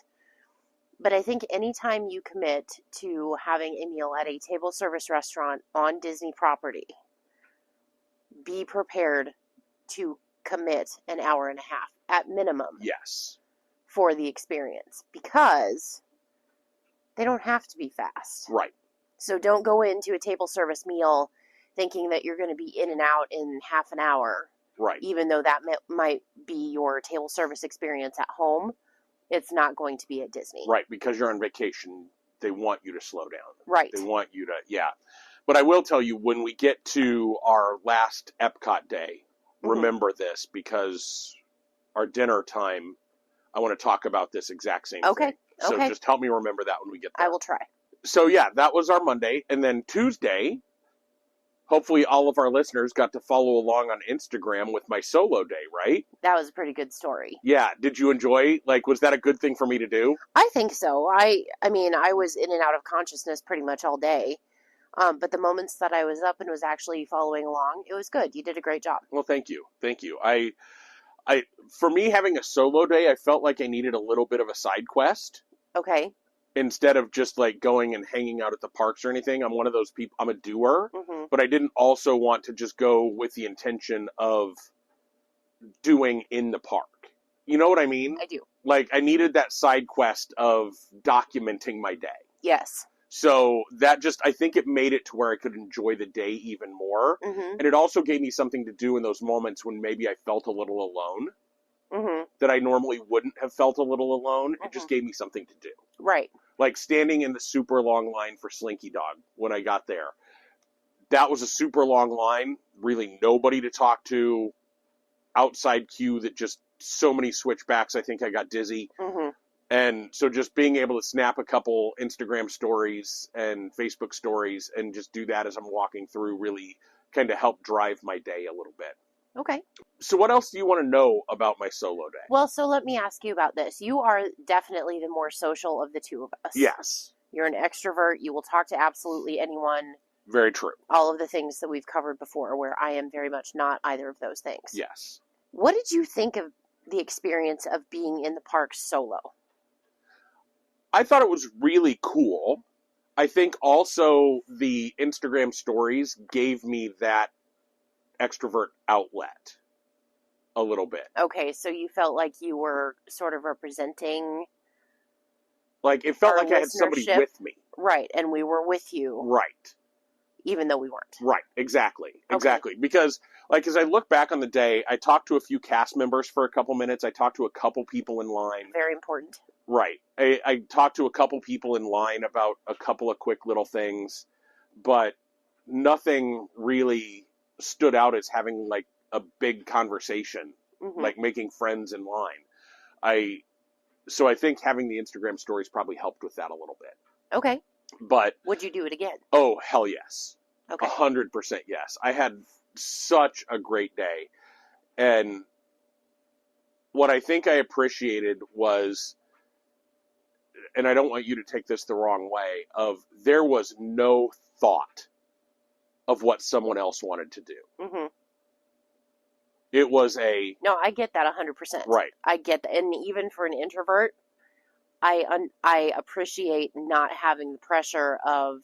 but I think anytime you commit to having a meal at a table service restaurant on Disney property, be prepared to commit an hour and a half at minimum. Yes. For the experience, because they don't have to be fast. Right. So don't go into a table service meal thinking that you're going to be in and out in half an hour. Right. Even though that might be your table service experience at home, it's not going to be at Disney. Right, because you're on vacation, they want you to slow down. Right. They want you to, yeah. But I will tell you, when we get to our last Epcot day, remember this, because our dinner time, I want to talk about this exact same thing. So just help me remember that when we get there. I will try. So yeah, that was our Monday. And then Tuesday, hopefully all of our listeners got to follow along on Instagram with my solo day, right? That was a pretty good story. Yeah. Did you enjoy, was that a good thing for me to do? I think so. I mean, I was in and out of consciousness pretty much all day. But the moments that I was up and was actually following along, it was good. You did a great job. Well, thank you. Thank you. For me, having a solo day, I felt like I needed a little bit of a side quest. Okay. Instead of just going and hanging out at the parks or anything. I'm one of those people, I'm a doer, but I didn't also want to just go with the intention of doing in the park. You know what I mean? I do. I needed that side quest of documenting my day. Yes. So that I think it made it to where I could enjoy the day even more. And it also gave me something to do in those moments when maybe I felt a little alone, that I normally wouldn't have felt a little alone. It just gave me something to do. Right. Like standing in the super long line for Slinky Dog when I got there. That was a super long line, really nobody to talk to, outside queue that just so many switchbacks, I think I got dizzy. And so just being able to snap a couple Instagram stories and Facebook stories and just do that as I'm walking through really kind of helped drive my day a little bit. Okay. So what else do you want to know about my solo day? Well, so let me ask you about this. You are definitely the more social of the two of us. Yes. You're an extrovert. You will talk to absolutely anyone. Very true. All of the things that we've covered before, where I am very much not either of those things. Yes. What did you think of the experience of being in the park solo? I thought it was really cool. I think also the Instagram stories gave me that extrovert outlet a little bit. Okay, so you felt like you were sort of representing... it felt like I had somebody with me. Right, and we were with you. Right. Even though we weren't. Right, exactly. Exactly. Okay. Because, as I look back on the day, I talked to a few cast members for a couple minutes. I talked to a couple people in line. Very important. Right. I talked to a couple people in line about a couple of quick little things, but nothing really stood out as having, a big conversation like making friends in line. So I think having the Instagram stories probably helped with that a little bit. Okay. But would you do it again? Oh, hell yes. Okay. 100% yes. I had such a great day. And what I think I appreciated was, and I don't want you to take this the wrong way, of there was no thought of what someone else wanted to do. Mm-hmm. It was No, I get that 100%. Right. I get that. And even for an introvert, I appreciate not having the pressure of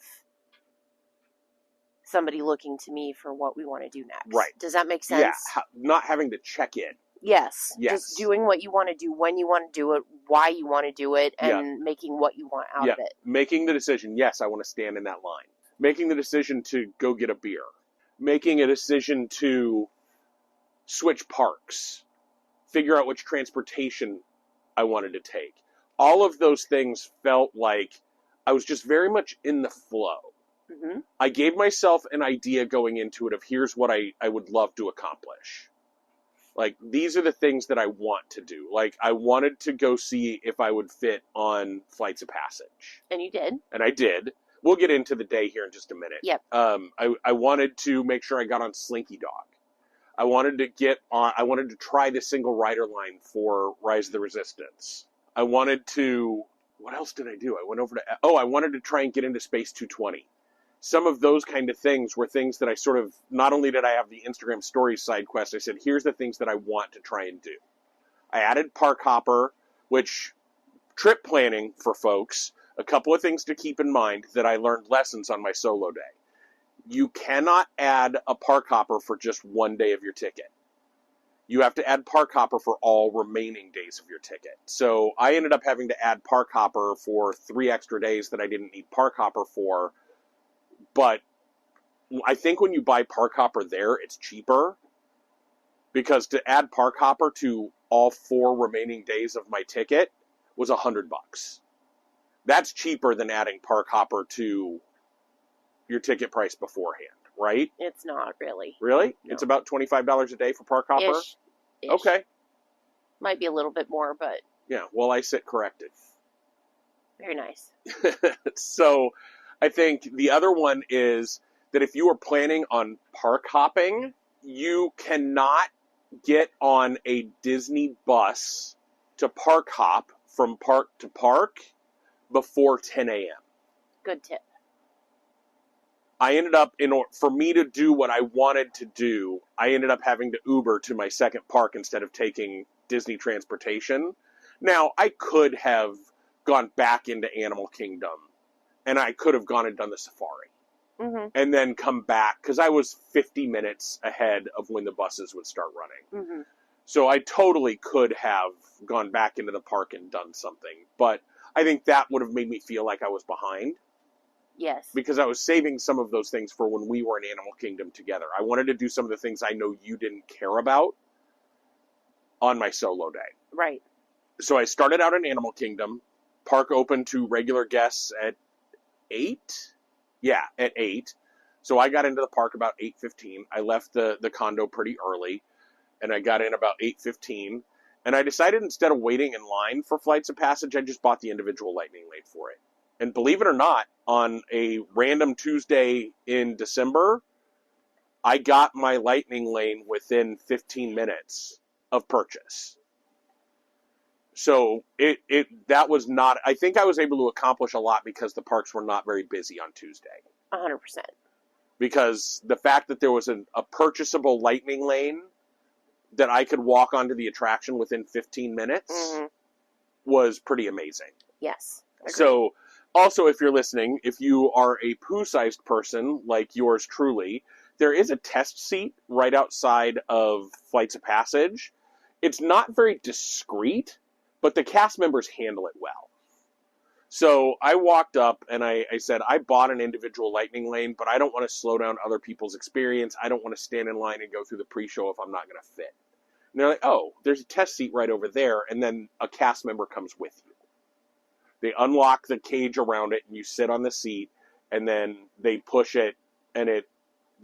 somebody looking to me for what we want to do next. Right. Does that make sense? Yeah. Not having to check in. Yes. Just doing what you want to do, when you want to do it, why you want to do it, and making what you want out of it. Making the decision, yes, I want to stand in that line. Making the decision to go get a beer. Making a decision to switch parks. Figure out which transportation I wanted to take. All of those things felt like I was just very much in the flow. Mm-hmm. I gave myself an idea going into it of here's what I would love to accomplish. Like, these are the things that I want to do. Like, I wanted to go see if I would fit on Flights of Passage. And you did. And I did. We'll get into the day here in just a minute. Yep. I wanted to make sure I got on Slinky Dog. I wanted to try the single rider line for Rise of the Resistance. I wanted to, what else did I do? I wanted to try and get into Space 220. Some of those kind of things were things that I sort of, not only did I have the Instagram stories side quest, I said, here's the things that I want to try and do. I added Park Hopper, which, trip planning for folks, a couple of things to keep in mind that I learned lessons on my solo day. You cannot add a Park Hopper for just one day of your ticket. You have to add Park Hopper for all remaining days of your ticket. So I ended up having to add Park Hopper for 3 extra days that I didn't need Park Hopper for. But I think when you buy Park Hopper there, it's cheaper. Because to add Park Hopper to all 4 remaining days of my ticket was $100. That's cheaper than adding Park Hopper to your ticket price beforehand, right? It's not really. Really? No. It's about $25 a day for Park Hopper? Ish. Okay. Might be a little bit more, but... Yeah, well, I sit corrected. Very nice. So, I think the other one is that if you are planning on park hopping, you cannot get on a Disney bus to park hop from park to park before 10 a.m. Good tip. I ended up, for me to do what I wanted to do, I ended up having to Uber to my second park instead of taking Disney transportation. Now, I could have gone back into Animal Kingdom, and I could have gone and done the safari. Mm-hmm. And then come back, because I was 50 minutes ahead of when the buses would start running. Mm-hmm. So I totally could have gone back into the park and done something. But I think that would have made me feel like I was behind. Yes. Because I was saving some of those things for when we were in Animal Kingdom together. I wanted to do some of the things I know you didn't care about on my solo day. Right. So I started out in Animal Kingdom. Park opened to regular guests at 8? Yeah, at 8. So I got into the park about 8:15. I left the condo pretty early, and I got in about 8:15. And I decided instead of waiting in line for Flights of Passage, I just bought the individual lightning lane for it. And believe it or not, on a random Tuesday in December, I got my lightning lane within 15 minutes of purchase. So that was not, I think I was able to accomplish a lot because the parks were not very busy on Tuesday. 100%. Because the fact that there was a purchasable lightning lane that I could walk onto the attraction within 15 minutes was pretty amazing. Yes. Agreed. So, also, if you're listening, if you are a poo-sized person like yours truly, there is a test seat right outside of Flights of Passage. It's not very discreet, but the cast members handle it well. So I walked up and I said, I bought an individual lightning lane, but I don't want to slow down other people's experience. I don't want to stand in line and go through the pre-show if I'm not going to fit. And they're like, oh, there's a test seat right over there, and then a cast member comes with you. They unlock the cage around it, and you sit on the seat, and then they push it, and it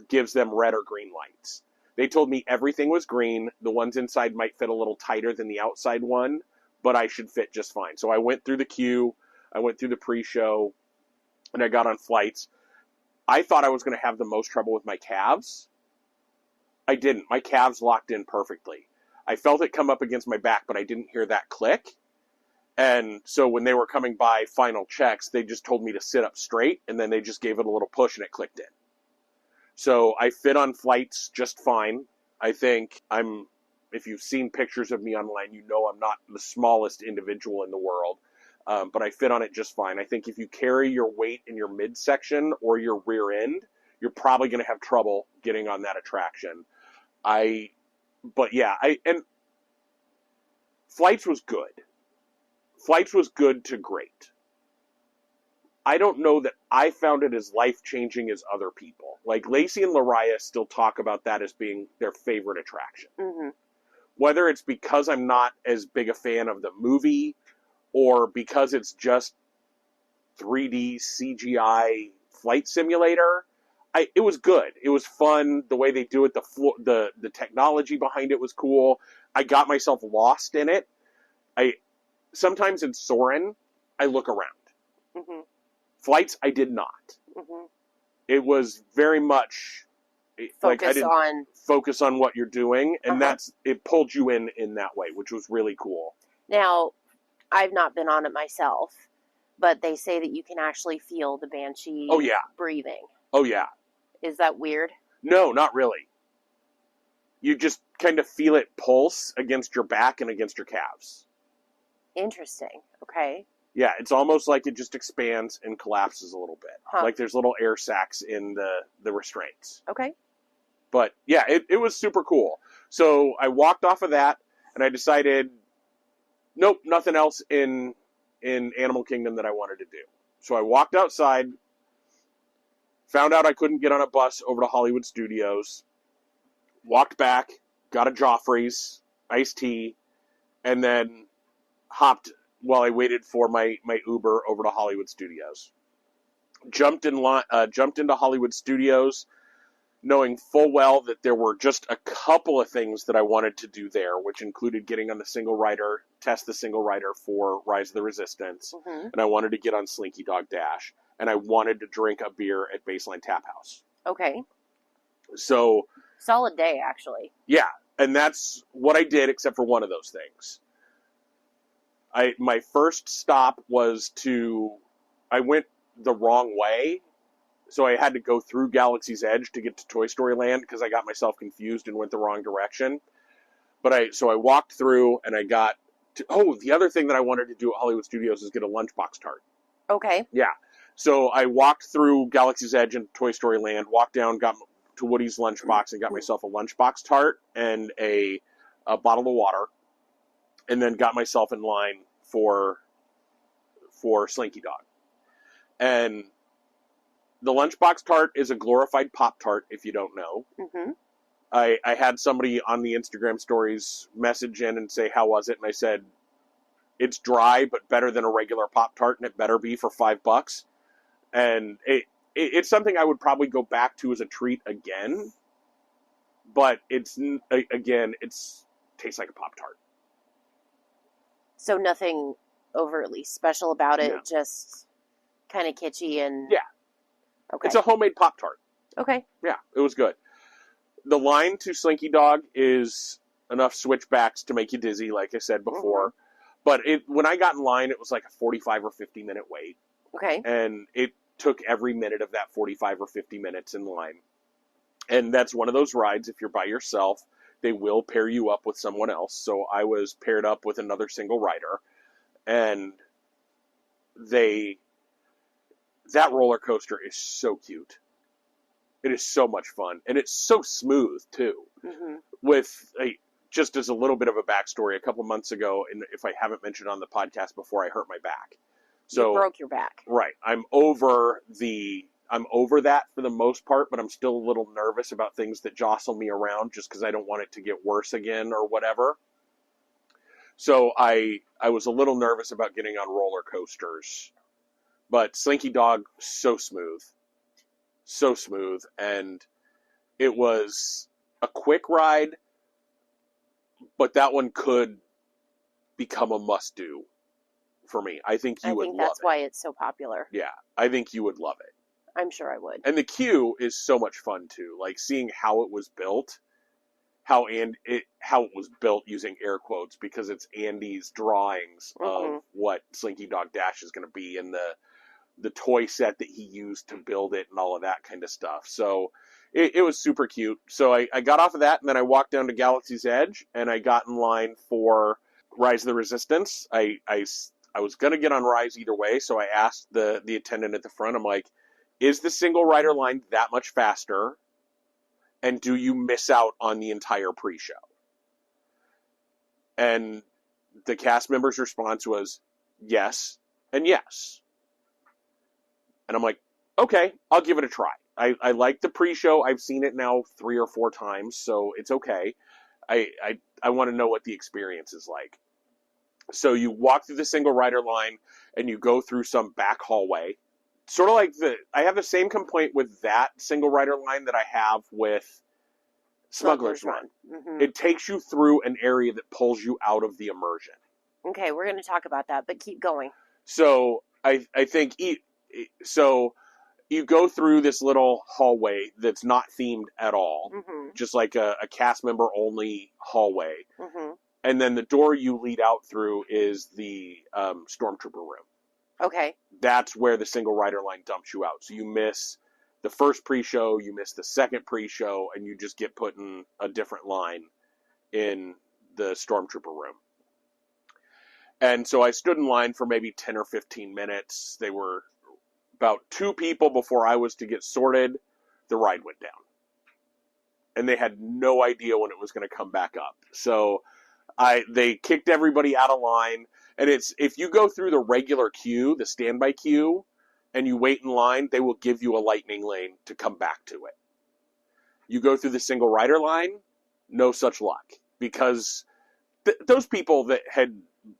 gives them red or green lights. They told me everything was green. The ones inside might fit a little tighter than the outside one, but I should fit just fine. So I went through the queue, I went through the pre-show, and I got on flights. I thought I was going to have the most trouble with my calves. I didn't. My calves locked in perfectly. I felt it come up against my back, but I didn't hear that click. And so when they were coming by final checks, they just told me to sit up straight, and then they just gave it a little push, and it clicked in. So I fit on flights just fine. I think if you've seen pictures of me online, you know I'm not the smallest individual in the world, but I fit on it just fine. I think if you carry your weight in your midsection or your rear end, you're probably going to have trouble getting on that attraction. And flights was good. Flights was good to great. I don't know that I found it as life-changing as other people. Like, Lacey and Lariah still talk about that as being their favorite attraction. Mm-hmm. Whether it's because I'm not as big a fan of the movie, or because it's just 3D CGI flight simulator, it was good. It was fun. The way they do it, the technology behind it was cool. I got myself lost in it. Sometimes in Soarin', I look around. Mm-hmm. Flights, I did not. Mm-hmm. It was very much focus on what you're doing, and it pulled you in that way, which was really cool. Now, I've not been on it myself, but they say that you can actually feel the Banshee breathing. Oh, yeah. Is that weird? No, not really. You just kind of feel it pulse against your back and against your calves. Interesting. Okay. Yeah, it's almost like it just expands and collapses a little bit. Huh. Like there's little air sacs in the restraints. Okay. But yeah, it was super cool. So I walked off of that, and I decided, nope, nothing else in Animal Kingdom that I wanted to do. So I walked outside, found out I couldn't get on a bus over to Hollywood Studios, walked back, got a Joffrey's iced tea, and then hopped while I waited for my Uber over to Hollywood Studios. Jumped into Hollywood Studios, knowing full well that there were just a couple of things that I wanted to do there, which included getting on the single rider, test the single rider for Rise of the Resistance, mm-hmm. and I wanted to get on Slinky Dog Dash, and I wanted to drink a beer at Baseline Tap House. Okay. So... solid day, actually. Yeah, and that's what I did, except for one of those things. My first stop was I went the wrong way, so I had to go through Galaxy's Edge to get to Toy Story Land because I got myself confused and went the wrong direction. So I walked through and I got the other thing that I wanted to do at Hollywood Studios is get a Lunchbox tart. Okay. Yeah. So I walked through Galaxy's Edge and Toy Story Land, walked down, got to Woody's Lunchbox and got myself a Lunchbox tart and a bottle of water. And then got myself in line for Slinky Dog. And the Lunchbox tart is a glorified Pop-Tart, if you don't know. Mm-hmm. I had somebody on the Instagram stories message in and say, how was it? And I said, it's dry, but better than a regular Pop-Tart, and it better be for $5. And it's something I would probably go back to as a treat again. But tastes like a Pop-Tart. So nothing overtly special about it, just kind of kitschy and... yeah. Okay. It's a homemade Pop-Tart. Okay. Yeah, it was good. The line to Slinky Dog is enough switchbacks to make you dizzy, like I said before. Mm-hmm. But when I got in line, it was like a 45 or 50 minute wait. Okay. And it took every minute of that 45 or 50 minutes in line. And that's one of those rides, if you're by yourself, they will pair you up with someone else. So I was paired up with another single rider. And that roller coaster is so cute. It is so much fun. And it's so smooth, too. Mm-hmm. Just as a little bit of a backstory, a couple months ago, and if I haven't mentioned on the podcast before, I hurt my back. So you broke your back. Right. I'm over that for the most part, but I'm still a little nervous about things that jostle me around just because I don't want it to get worse again or whatever. So I was a little nervous about getting on roller coasters. But Slinky Dog, so smooth. So smooth. And it was a quick ride, but that one could become a must-do for me. I think you would love it. I think that's why it's so popular. Yeah, I think you would love it. I'm sure I would. And the queue is so much fun, too. Like, seeing how it was built, how it was built using air quotes, because it's Andy's drawings of what Slinky Dog Dash is going to be, and the toy set that he used to build it and all of that kind of stuff. So it was super cute. So I got off of that, and then I walked down to Galaxy's Edge, and I got in line for Rise of the Resistance. I was going to get on Rise either way, so I asked the attendant at the front, I'm like, is the single rider line that much faster? And do you miss out on the entire pre-show? And the cast member's response was yes and yes. And I'm like, okay, I'll give it a try. I like the pre-show. I've seen it now 3 or 4 times, so it's okay. I want to know what the experience is like. So you walk through the single rider line, and you go through some back hallway. Sort of like I have the same complaint with that single rider line that I have with Smuggler's Run. Mm-hmm. It takes you through an area that pulls you out of the immersion. Okay, we're going to talk about that, but keep going. So I think so you go through this little hallway that's not themed at all, just like a cast member only hallway. And then the door you lead out through is the Stormtrooper room. Okay. That's where the single rider line dumps you out. So you miss the first pre-show, you miss the second pre-show, and you just get put in a different line in the Stormtrooper room. And so I stood in line for maybe 10 or 15 minutes. They were about 2 people before I was to get sorted. The ride went down. And they had no idea when it was going to come back up. So they kicked everybody out of line. And if you go through the regular queue, the standby queue, and you wait in line, they will give you a lightning lane to come back to it. You go through the single rider line, no such luck. Because those people that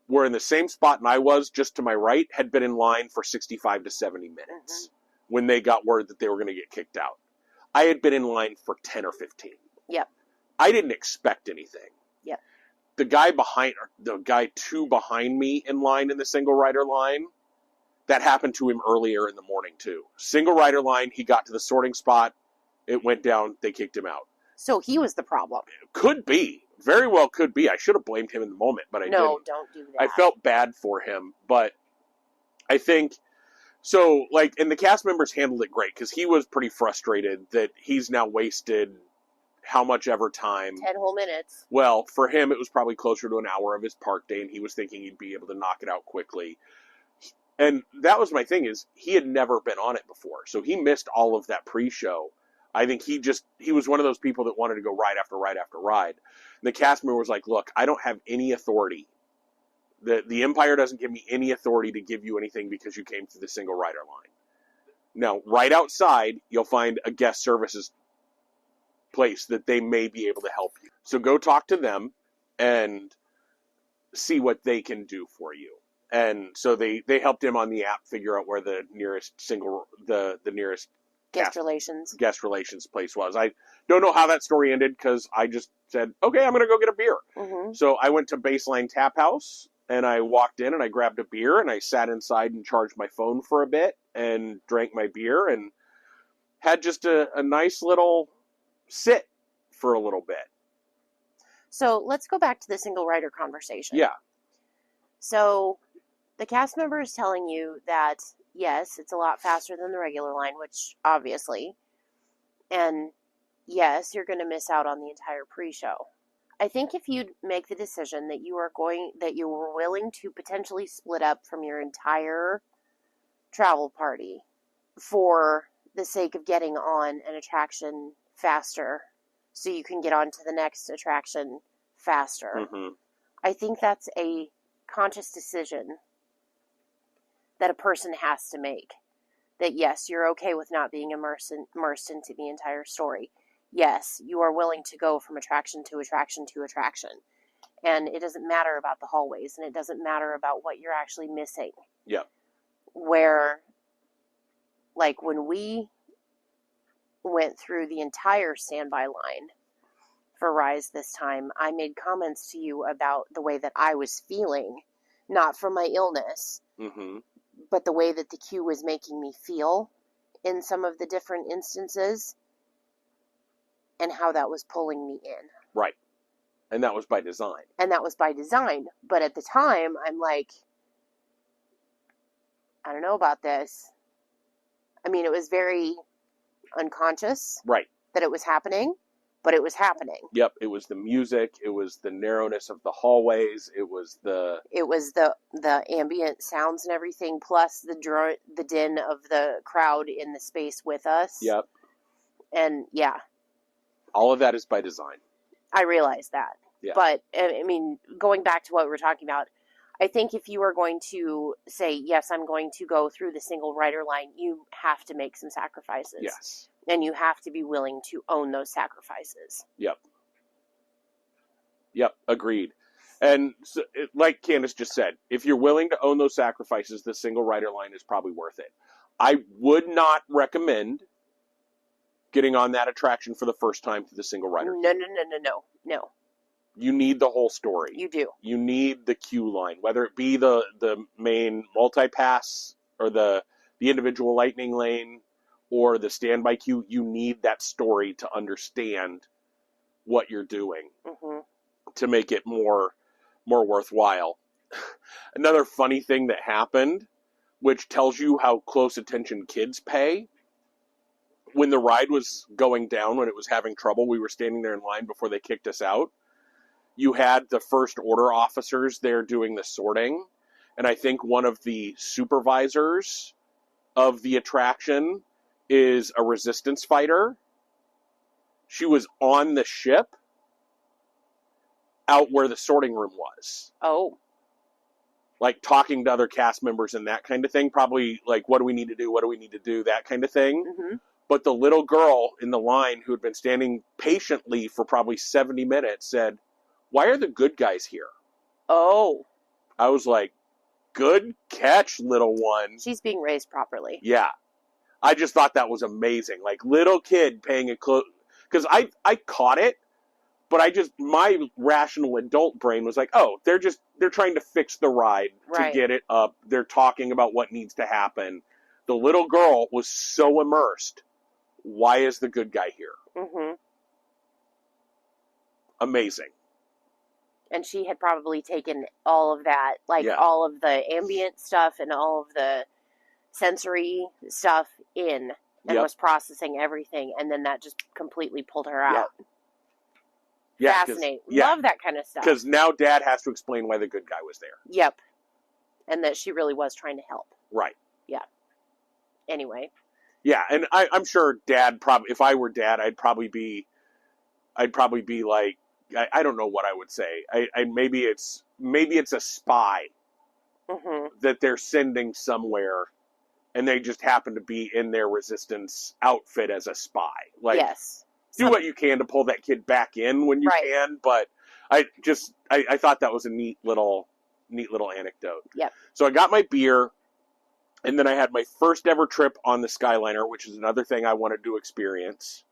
were in the same spot and I was, just to my right, had been in line for 65 to 70 minutes when they got word that they were going to get kicked out. I had been in line for 10 or 15. Yep. I didn't expect anything. Yep. The guy 2 behind me in line in the single rider line, that happened to him earlier in the morning too. Single rider line, he got to the sorting spot, it went down, they kicked him out. So he was the problem. Could be. Very well could be. I should have blamed him in the moment, but I didn't. No, don't do that. I felt bad for him, but I think... So, and the cast members handled it great, because he was pretty frustrated that he's now wasted how much ever time. 10 whole minutes. Well, for him, it was probably closer to an hour of his park day, and he was thinking he'd be able to knock it out quickly. And that was my thing, is he had never been on it before, so he missed all of that pre-show. I think he was one of those people that wanted to go ride after ride after ride. And the cast member was like, look, I don't have any authority. The Empire doesn't give me any authority to give you anything because you came through the single rider line. Now, right outside, you'll find a guest services place that they may be able to help you. So go talk to them and see what they can do for you. And so they helped him on the app figure out where the nearest the nearest guest relations place was. I don't know how that story ended, because I just said, okay, I'm going to go get a beer. So I went to Baseline Tap House, and I walked in and I grabbed a beer, and I sat inside and charged my phone for a bit and drank my beer and had just a nice little sit for a little bit. So let's go back to the single rider conversation. Yeah. So the cast member is telling you that, yes, it's a lot faster than the regular line, which obviously, and yes, you're going to miss out on the entire pre-show. I think if you'd make the decision that you were willing to potentially split up from your entire travel party for the sake of getting on an attraction faster so you can get on to the next attraction faster, I think that's a conscious decision that a person has to make. That yes, you're okay with not being immersed into the entire story. Yes, you are willing to go from attraction to attraction to attraction. And it doesn't matter about the hallways, and it doesn't matter about what you're actually missing. Yeah. Where, when we went through the entire standby line, for Rise this time, I made comments to you about the way that I was feeling, not from my illness, but the way that the queue was making me feel in some of the different instances, and how that was pulling me in. Right. And that was by design. But at the time, I'm like, I don't know about this. I mean, it was very unconscious. Right. That it was happening, but it was happening. Yep. It was the music. It was the narrowness of the hallways. It was the ambient sounds and everything, plus the din of the crowd in the space with us. Yep. And yeah. All of that is by design. I realize that. Yeah. But, I mean, going back to what we were talking about, I think if you are going to say, yes, I'm going to go through the single rider line, you have to make some sacrifices. Yes. And you have to be willing to own those sacrifices. Yep. Yep, agreed. And so, like Candice just said, if you're willing to own those sacrifices, the single rider line is probably worth it. I would not recommend getting on that attraction for the first time to the single rider. No. You need the whole story. You do. You need the queue line, whether it be the main multi-pass or the individual lightning lane or the standby queue. You need that story to understand what you're doing to make it more worthwhile. Another funny thing that happened, which tells you how close attention kids pay, when the ride was going down, when it was having trouble, we were standing there in line before they kicked us out. You had the first order officers there doing the sorting, and I think one of the supervisors of the attraction is a resistance fighter. She was on the ship out where the sorting room was. Oh. Like talking to other cast members and that kind of thing. Probably like, what do we need to do? What do we need to do? That kind of thing. But the little girl in the line who had been standing patiently for probably 70 minutes said, "Why are the good guys here?" Oh. I was like, good catch, little one. She's being raised properly. Yeah. I just thought that was amazing. Like, little kid paying a close... Because I caught it, but my rational adult brain was like, oh, they're trying to fix the ride to get it up. They're talking about what needs to happen. The little girl was so immersed. Why is the good guy here? Amazing. And she had probably taken all of that, all of the ambient stuff and all of the sensory stuff in and was processing everything. And then that just completely pulled her out. Yeah. Fascinating. Love that kind of stuff. Because now Dad has to explain why the good guy was there. Yep. And that she really was trying to help. Right. Yeah. Anyway. Yeah, and I'm sure Dad probably, if I were Dad, I'd probably be like, I don't know what I would say. Maybe it's a spy that they're sending somewhere, and they just happen to be in their resistance outfit as a spy. Like, yes, do what you can to pull that kid back in when you can. But I thought that was a neat little anecdote. Yep. So I got my beer, and then I had my first ever trip on the Skyliner, which is another thing I wanted to experience.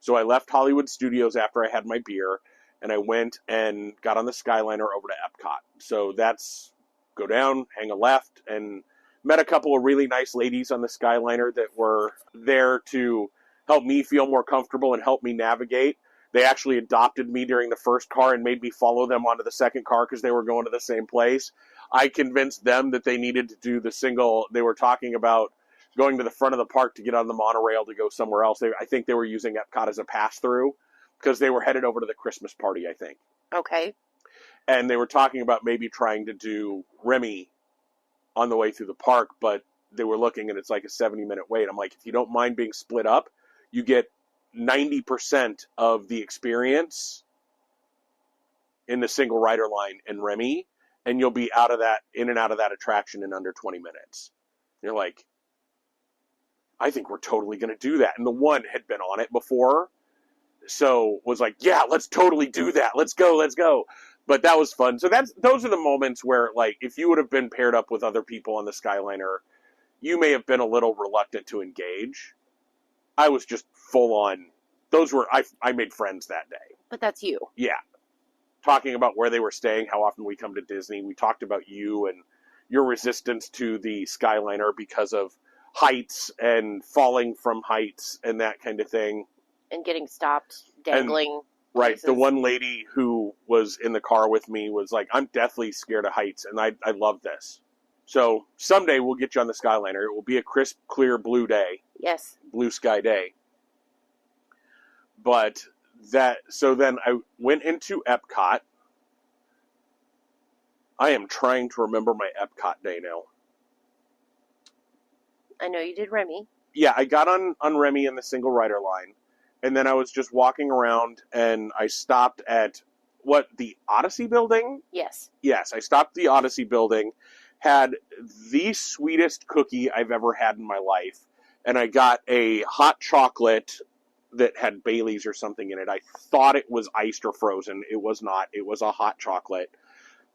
So I left Hollywood Studios after I had my beer, and I went and got on the Skyliner over to Epcot. So that's go down, hang a left, and met a couple of really nice ladies on the Skyliner that were there to help me feel more comfortable and help me navigate. They actually adopted me during the first car and made me follow them onto the second car because they were going to the same place. I convinced them that they needed to do the single. They were talking about going to the front of the park to get on the monorail to go somewhere else. I think they were using Epcot as a pass-through because they were headed over to the Christmas party, I think. Okay. And they were talking about maybe trying to do Remy on the way through the park, but they were looking and it's like a 70-minute wait. I'm like, if you don't mind being split up, you get 90% of the experience in the single rider line in Remy, and you'll be in and out of that attraction in under 20 minutes. You're like, I think we're totally going to do that. And the one had been on it before, so was like, yeah, let's totally do that. Let's go. But that was fun. So those are the moments where, like, if you would have been paired up with other people on the Skyliner, you may have been a little reluctant to engage. I was just full on. I made friends that day. But that's you. Yeah. Talking about where they were staying, how often we come to Disney. We talked about you and your resistance to the Skyliner because of heights and falling from heights and that kind of thing. And getting stopped, dangling. Right. The one lady who was in the car with me was like, I'm deathly scared of heights, and I love this. So someday we'll get you on the Skyliner. It will be a crisp, clear blue day. Yes. Blue sky day. But so then I went into Epcot. I am trying to remember my Epcot day now. I know you did Remy. Yeah, I got on Remy in the single rider line. And then I was just walking around, and I stopped at, the Odyssey building? Yes. Yes, I stopped at the Odyssey building, had the sweetest cookie I've ever had in my life, and I got a hot chocolate that had Bailey's or something in it. I thought it was iced or frozen. It was not. It was a hot chocolate.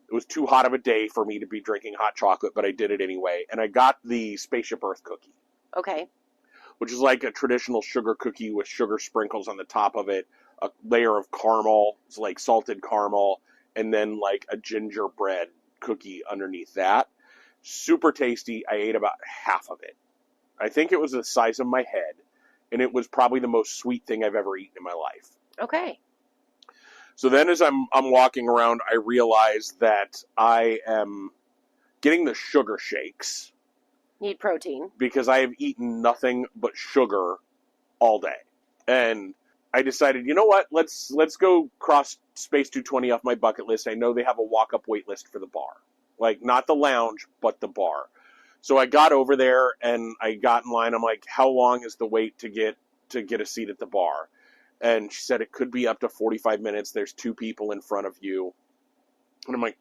It was too hot of a day for me to be drinking hot chocolate, but I did it anyway. And I got the Spaceship Earth cookie. Okay. Which is like a traditional sugar cookie with sugar sprinkles on the top of it, a layer of caramel, it's like salted caramel, and then like a gingerbread cookie underneath that. Super tasty. I ate about half of it. I think it was the size of my head, and it was probably the most sweet thing I've ever eaten in my life. Okay. So then as I'm walking around, I realize that I am getting the sugar shakes. Need protein. Because I have eaten nothing but sugar all day. And I decided, you know what, let's go cross Space 220 off my bucket list. I know they have a walk-up wait list for the bar. Like, not the lounge, but the bar. So I got over there, and I got in line. I'm like, how long is the wait to get a seat at the bar? And she said it could be up to 45 minutes. There's 2 people in front of you. And I'm like,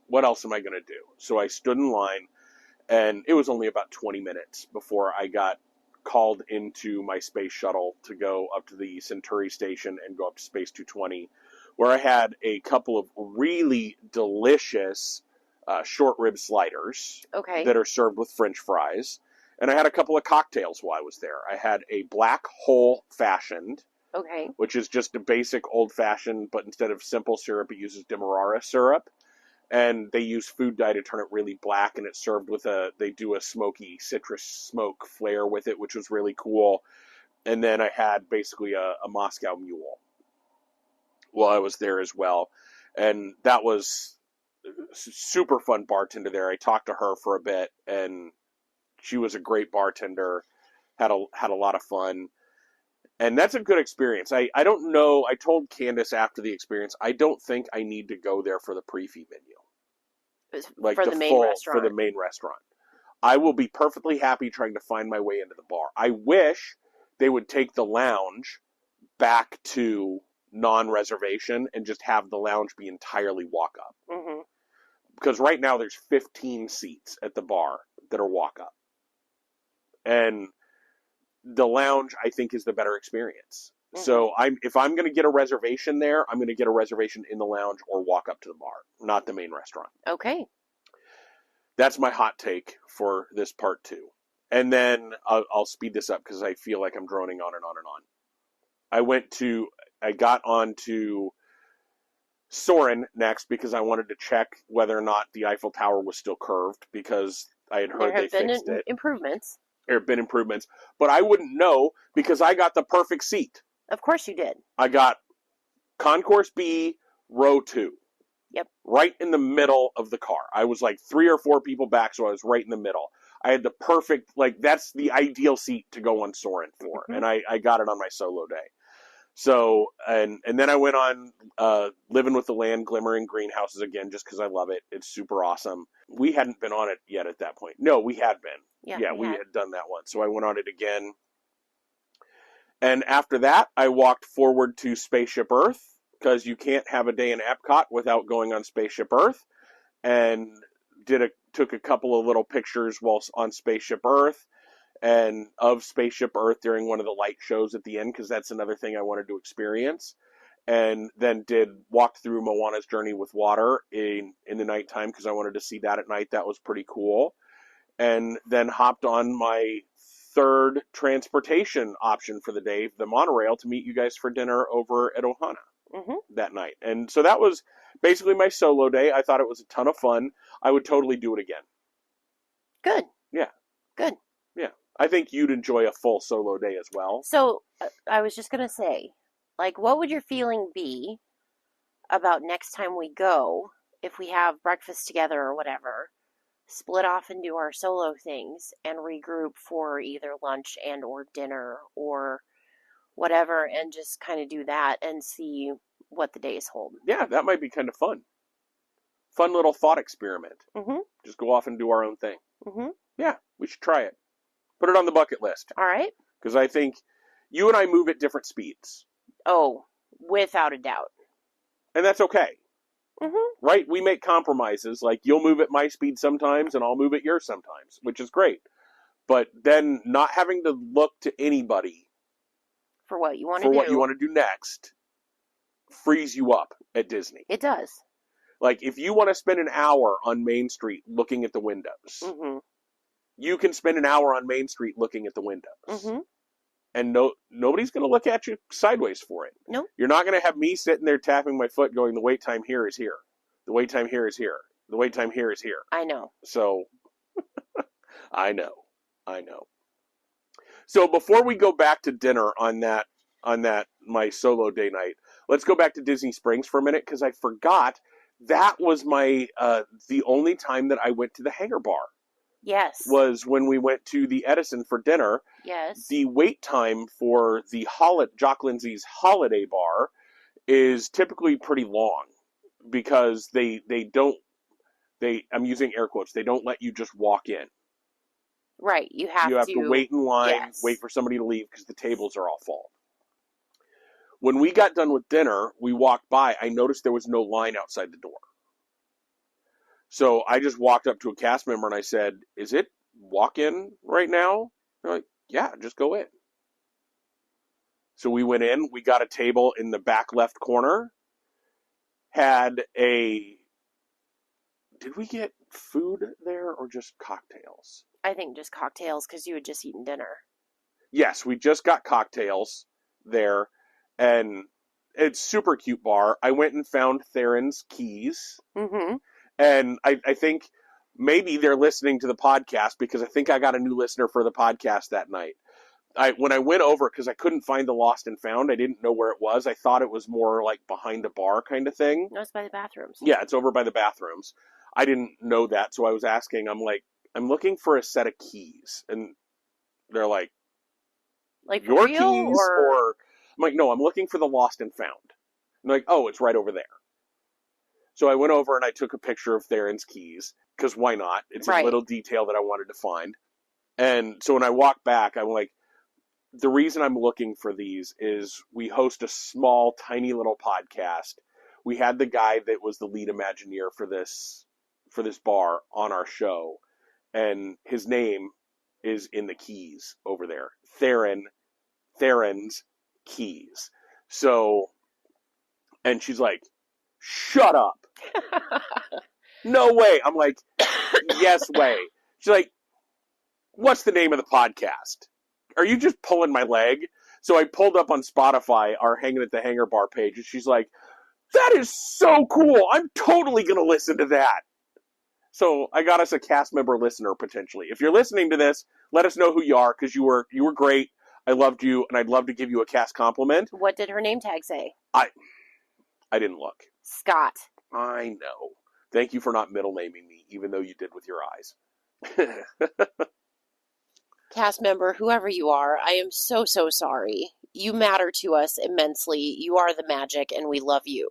what else am I going to do? So I stood in line. And it was only about 20 minutes before I got called into my space shuttle to go up to the Centauri station and go up to Space 220, where I had a couple of really delicious short rib sliders that are served with French fries. And I had a couple of cocktails while I was there. I had a black hole fashioned, which is just a basic old fashioned, but instead of simple syrup, it uses Demerara syrup. And they use food dye to turn it really black, and it's served with they do a smoky citrus smoke flair with it, which was really cool. And then I had basically a Moscow Mule while I was there as well. And that was super fun bartender there. I talked to her for a bit, and she was a great bartender, had a lot of fun. And that's a good experience. I don't know. I told Candice after the experience, I don't think I need to go there for the pre-fee menu. Like for the main restaurant. For the main restaurant. I will be perfectly happy trying to find my way into the bar. I wish they would take the lounge back to non-reservation and just have the lounge be entirely walk-up. Mm-hmm. Because right now there's 15 seats at the bar that are walk-up. And the lounge, I think, is the better experience. Mm-hmm. So if I'm going to get a reservation there, I'm going to get a reservation in the lounge or walk up to the bar, not the main restaurant. Okay. That's my hot take for this part 2. And then I'll speed this up because I feel like I'm droning on and on and on. I got on to Soarin' next because I wanted to check whether or not the Eiffel Tower was still curved because I had heard they fixed it. Improvements. There have been improvements, but I wouldn't know because I got the perfect seat. Of course you did. I got Concourse B, row 2. Yep. Right in the middle of the car. I was like 3 or 4 people back, so I was right in the middle. I had the perfect, that's the ideal seat to go on Soarin' for, mm-hmm. and I got it on my solo day. So, and then I went on Living with the Land, Glimmering Greenhouses again, just because I love it. It's super awesome. We hadn't been on it yet at that point. No, we had been. Yeah, we had done that one. So I went on it again. And after that, I walked forward to Spaceship Earth, because you can't have a day in Epcot without going on Spaceship Earth. And took a couple of little pictures while on Spaceship Earth. And of Spaceship Earth during one of the light shows at the end, because that's another thing I wanted to experience. And then walked through Moana's Journey with Water in the nighttime, because I wanted to see that at night. That was pretty cool. And then hopped on my third transportation option for the day, the monorail, to meet you guys for dinner over at Ohana. that night. And so that was basically my solo day. I thought it was a ton of fun. I would totally do it again. Good. Yeah. Good. Yeah. I think you'd enjoy a full solo day as well. So I was just going to say, like, what would your feeling be about next time we go, if we have breakfast together or whatever, split off and do our solo things and regroup for either lunch and or dinner or whatever, and just kind of do that and see what the days hold. Yeah, that might be kind of fun. Fun little thought experiment. Just go off and do our own thing. Yeah, we should try it. Put it on the bucket list. All right. Because I think you and I move at different speeds. Oh, without a doubt. And that's okay. Right? We make compromises. Like, you'll move at my speed sometimes, and I'll move at yours sometimes, which is great. But then not having to look to anybody for what you want to do next frees you up at Disney. It does. Like, if you want to spend an hour on Main Street looking at the windows, you can spend an hour on Main Street looking at the windows. And nobody's going to look at you sideways for it. Nope. You're not going to have me sitting there tapping my foot going, the wait time here is here. The wait time here is here. The wait time here is here. I know. So, I know. So before we go back to dinner on that my solo day night, let's go back to Disney Springs for a minute, because I forgot that was my the only time that I went to the Hangar Bar. Yes. Was when we went to the Edison for dinner. Yes. The wait time for the Jock Lindsay's Holiday Bar is typically pretty long, because I'm using air quotes, they don't let you just walk in. Right. You have to wait in line, wait for somebody to leave, because the tables are all full. When we got done with dinner, we walked by. I noticed there was no line outside the door. So I just walked up to a cast member and I said, "Is it walk-in right now?" They're like, "Yeah, just go in." So we went in. We got a table in the back left corner. Did we get food there or just cocktails? I think just cocktails, because you had just eaten dinner. Yes, we just got cocktails there. And it's super cute bar. I went and found Theron's keys. And I think maybe they're listening to the podcast, because I think I got a new listener for the podcast that night. When I went over, because I couldn't find the lost and found, I didn't know where it was. I thought it was more like behind a bar kind of thing. No, it's by the bathrooms. Yeah, it's over by the bathrooms. I didn't know that, so I was asking. I'm like, I'm looking for a set of keys. And they're like your keys? Or I'm like, no, I'm looking for the lost and found. I'm like, oh, it's right over there. So I went over and I took a picture of Theron's keys, because why not? It's a little detail that I wanted to find. And so when I walked back, I'm like, the reason I'm looking for these is we host a small, tiny little podcast. We had the guy that was the lead Imagineer for this bar on our show, and his name is in the keys over there. Theron's keys. So, and she's like, "Shut up." No way. I'm like, yes way. She's like, "What's the name of the podcast? Are you just pulling my leg?" So I pulled up on Spotify our Hanging at the Hangar Bar page, and she's like, "That is so cool. I'm totally going to listen to that." So I got us a cast member listener, potentially. If you're listening to this, let us know who you are, because you were great. I loved you, and I'd love to give you a cast compliment. What did her name tag say? I didn't look. Scott. I know. Thank you for not middle naming me, even though you did with your eyes. Cast member, whoever you are, I am so, so sorry. You matter to us immensely. You are the magic, and we love you.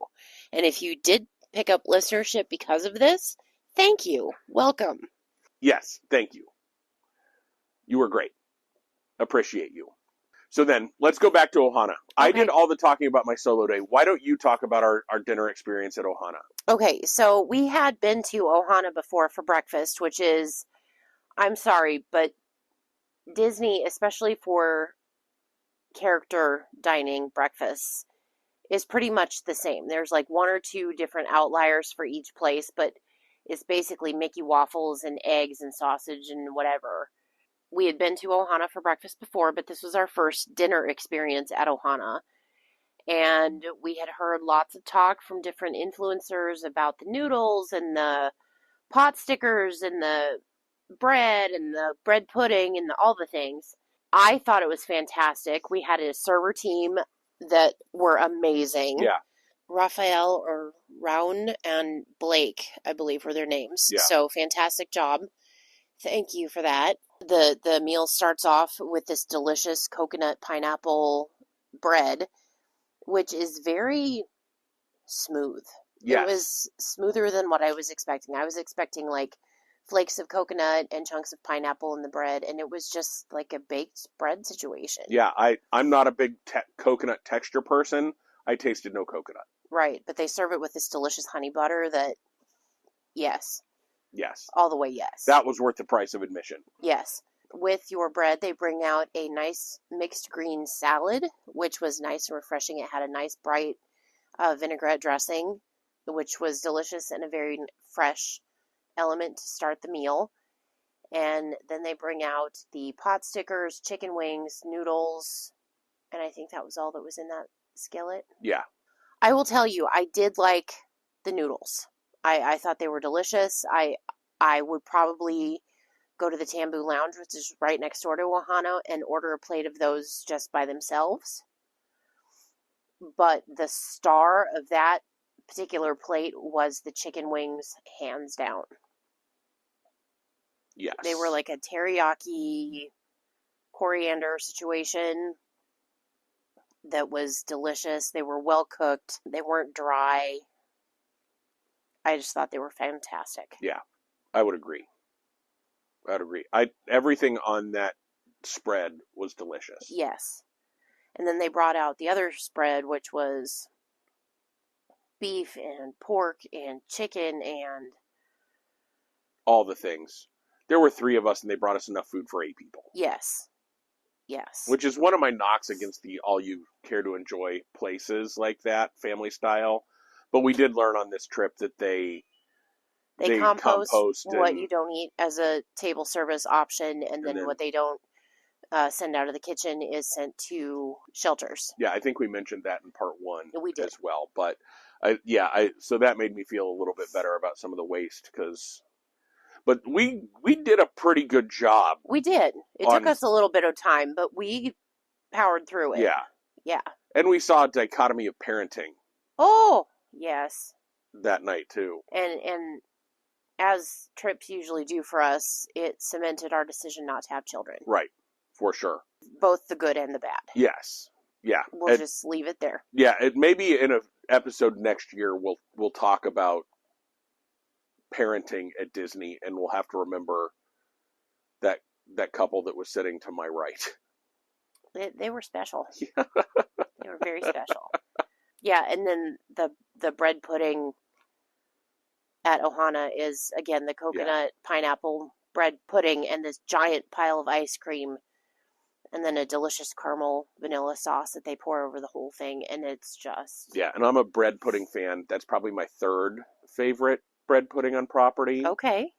And if you did pick up listenership because of this, thank you. Welcome. Yes, thank you. You were great. Appreciate you. So then, let's go back to Ohana. Okay. I did all the talking about my solo day. Why don't you talk about our dinner experience at Ohana? Okay, so we had been to Ohana before for breakfast, which is, I'm sorry, but Disney, especially for character dining breakfasts, is pretty much the same. There's like one or two different outliers for each place, but it's basically Mickey waffles and eggs and sausage and whatever. We had been to Ohana for breakfast before, but this was our first dinner experience at Ohana. And we had heard lots of talk from different influencers about the noodles and the pot stickers and the bread and the bread pudding and all the things. I thought it was fantastic. We had a server team that were amazing. Yeah. Raphael or Raun and Blake, I believe, were their names. Yeah. So fantastic job. Thank you for that. The meal starts off with this delicious coconut pineapple bread, which is very smooth. Yes. It was smoother than what I was expecting. I was expecting like flakes of coconut and chunks of pineapple in the bread, and it was just like a baked bread situation. Yeah, I'm not a big coconut texture person. I tasted no coconut. Right, but they serve it with this delicious honey butter that, yes. Yes. All the way yes. That was worth the price of admission. Yes. With your bread, they bring out a nice mixed green salad, which was nice and refreshing. It had a nice bright vinaigrette dressing, which was delicious and a very fresh element to start the meal. And then they bring out the pot stickers, chicken wings, noodles, and I think that was all that was in that skillet. Yeah. I will tell you, I did like the noodles. I thought they were delicious. I would probably go to the Tambu Lounge, which is right next door to Ohana, and order a plate of those just by themselves. But the star of that particular plate was the chicken wings, hands down. Yes. They were like a teriyaki coriander situation that was delicious. They were well cooked. They weren't dry. I just thought they were fantastic. Yeah, I would agree. Everything on that spread was delicious. Yes. And then they brought out the other spread, which was beef and pork and chicken and all the things. There were 3 of us, and they brought us enough food for 8 people. Yes. Yes. Which is one of my knocks against the all you care to enjoy places like that, family style. But we did learn on this trip that they compost what you don't eat as a table service option, and then what they don't send out of the kitchen is sent to shelters. Yeah, I think we mentioned that in part 1 we did. as well. But so that made me feel a little bit better about some of the waste but we did a pretty good job. We did. It took us a little bit of time, but we powered through it. Yeah. Yeah. And we saw a dichotomy of parenting. Oh, yes. That night too. And as trips usually do for us, it cemented our decision not to have children. Right. For sure. Both the good and the bad. Yes. Yeah. We'll just leave it there. Yeah, maybe in an episode next year we'll talk about parenting at Disney, and we'll have to remember that couple that was sitting to my right. They were special. Yeah. They were very special. Yeah, and then the bread pudding at Ohana is, again, the coconut pineapple bread pudding and this giant pile of ice cream, and then a delicious caramel vanilla sauce that they pour over the whole thing, and it's just... Yeah, and I'm a bread pudding fan. That's probably my 3rd favorite bread pudding on property. Okay.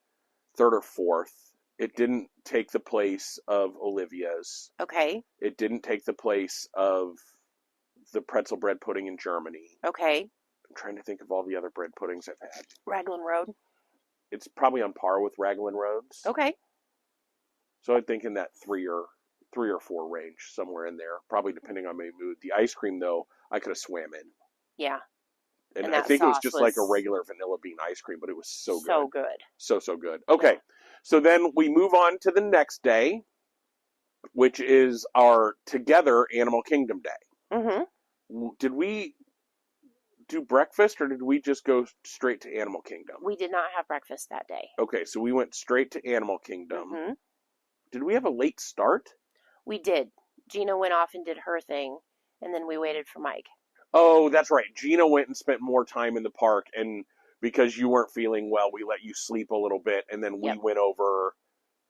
3rd or 4th. It didn't take the place of Olivia's. Okay. It didn't take the place of the pretzel bread pudding in Germany. Okay. I'm trying to think of all the other bread puddings I've had. Raglan Road. It's probably on par with Raglan Road's. Okay. So I'm thinking that 3 or 4 range, somewhere in there, probably depending on my mood. The ice cream, though, I could have swam in. Yeah. And I think it was just like a regular vanilla bean ice cream, but it was so good. So good. So good. Okay. Yeah. So then we move on to the next day, which is our Together Animal Kingdom Day. Mm-hmm. Did we do breakfast, or did we just go straight to Animal Kingdom? We did not have breakfast that day. Okay, so we went straight to Animal Kingdom. Mm-hmm. Did we have a late start? We did. Gina went off and did her thing, and then we waited for Mike. Oh, that's right. Gina went and spent more time in the park, and because you weren't feeling well, we let you sleep a little bit, and then we went over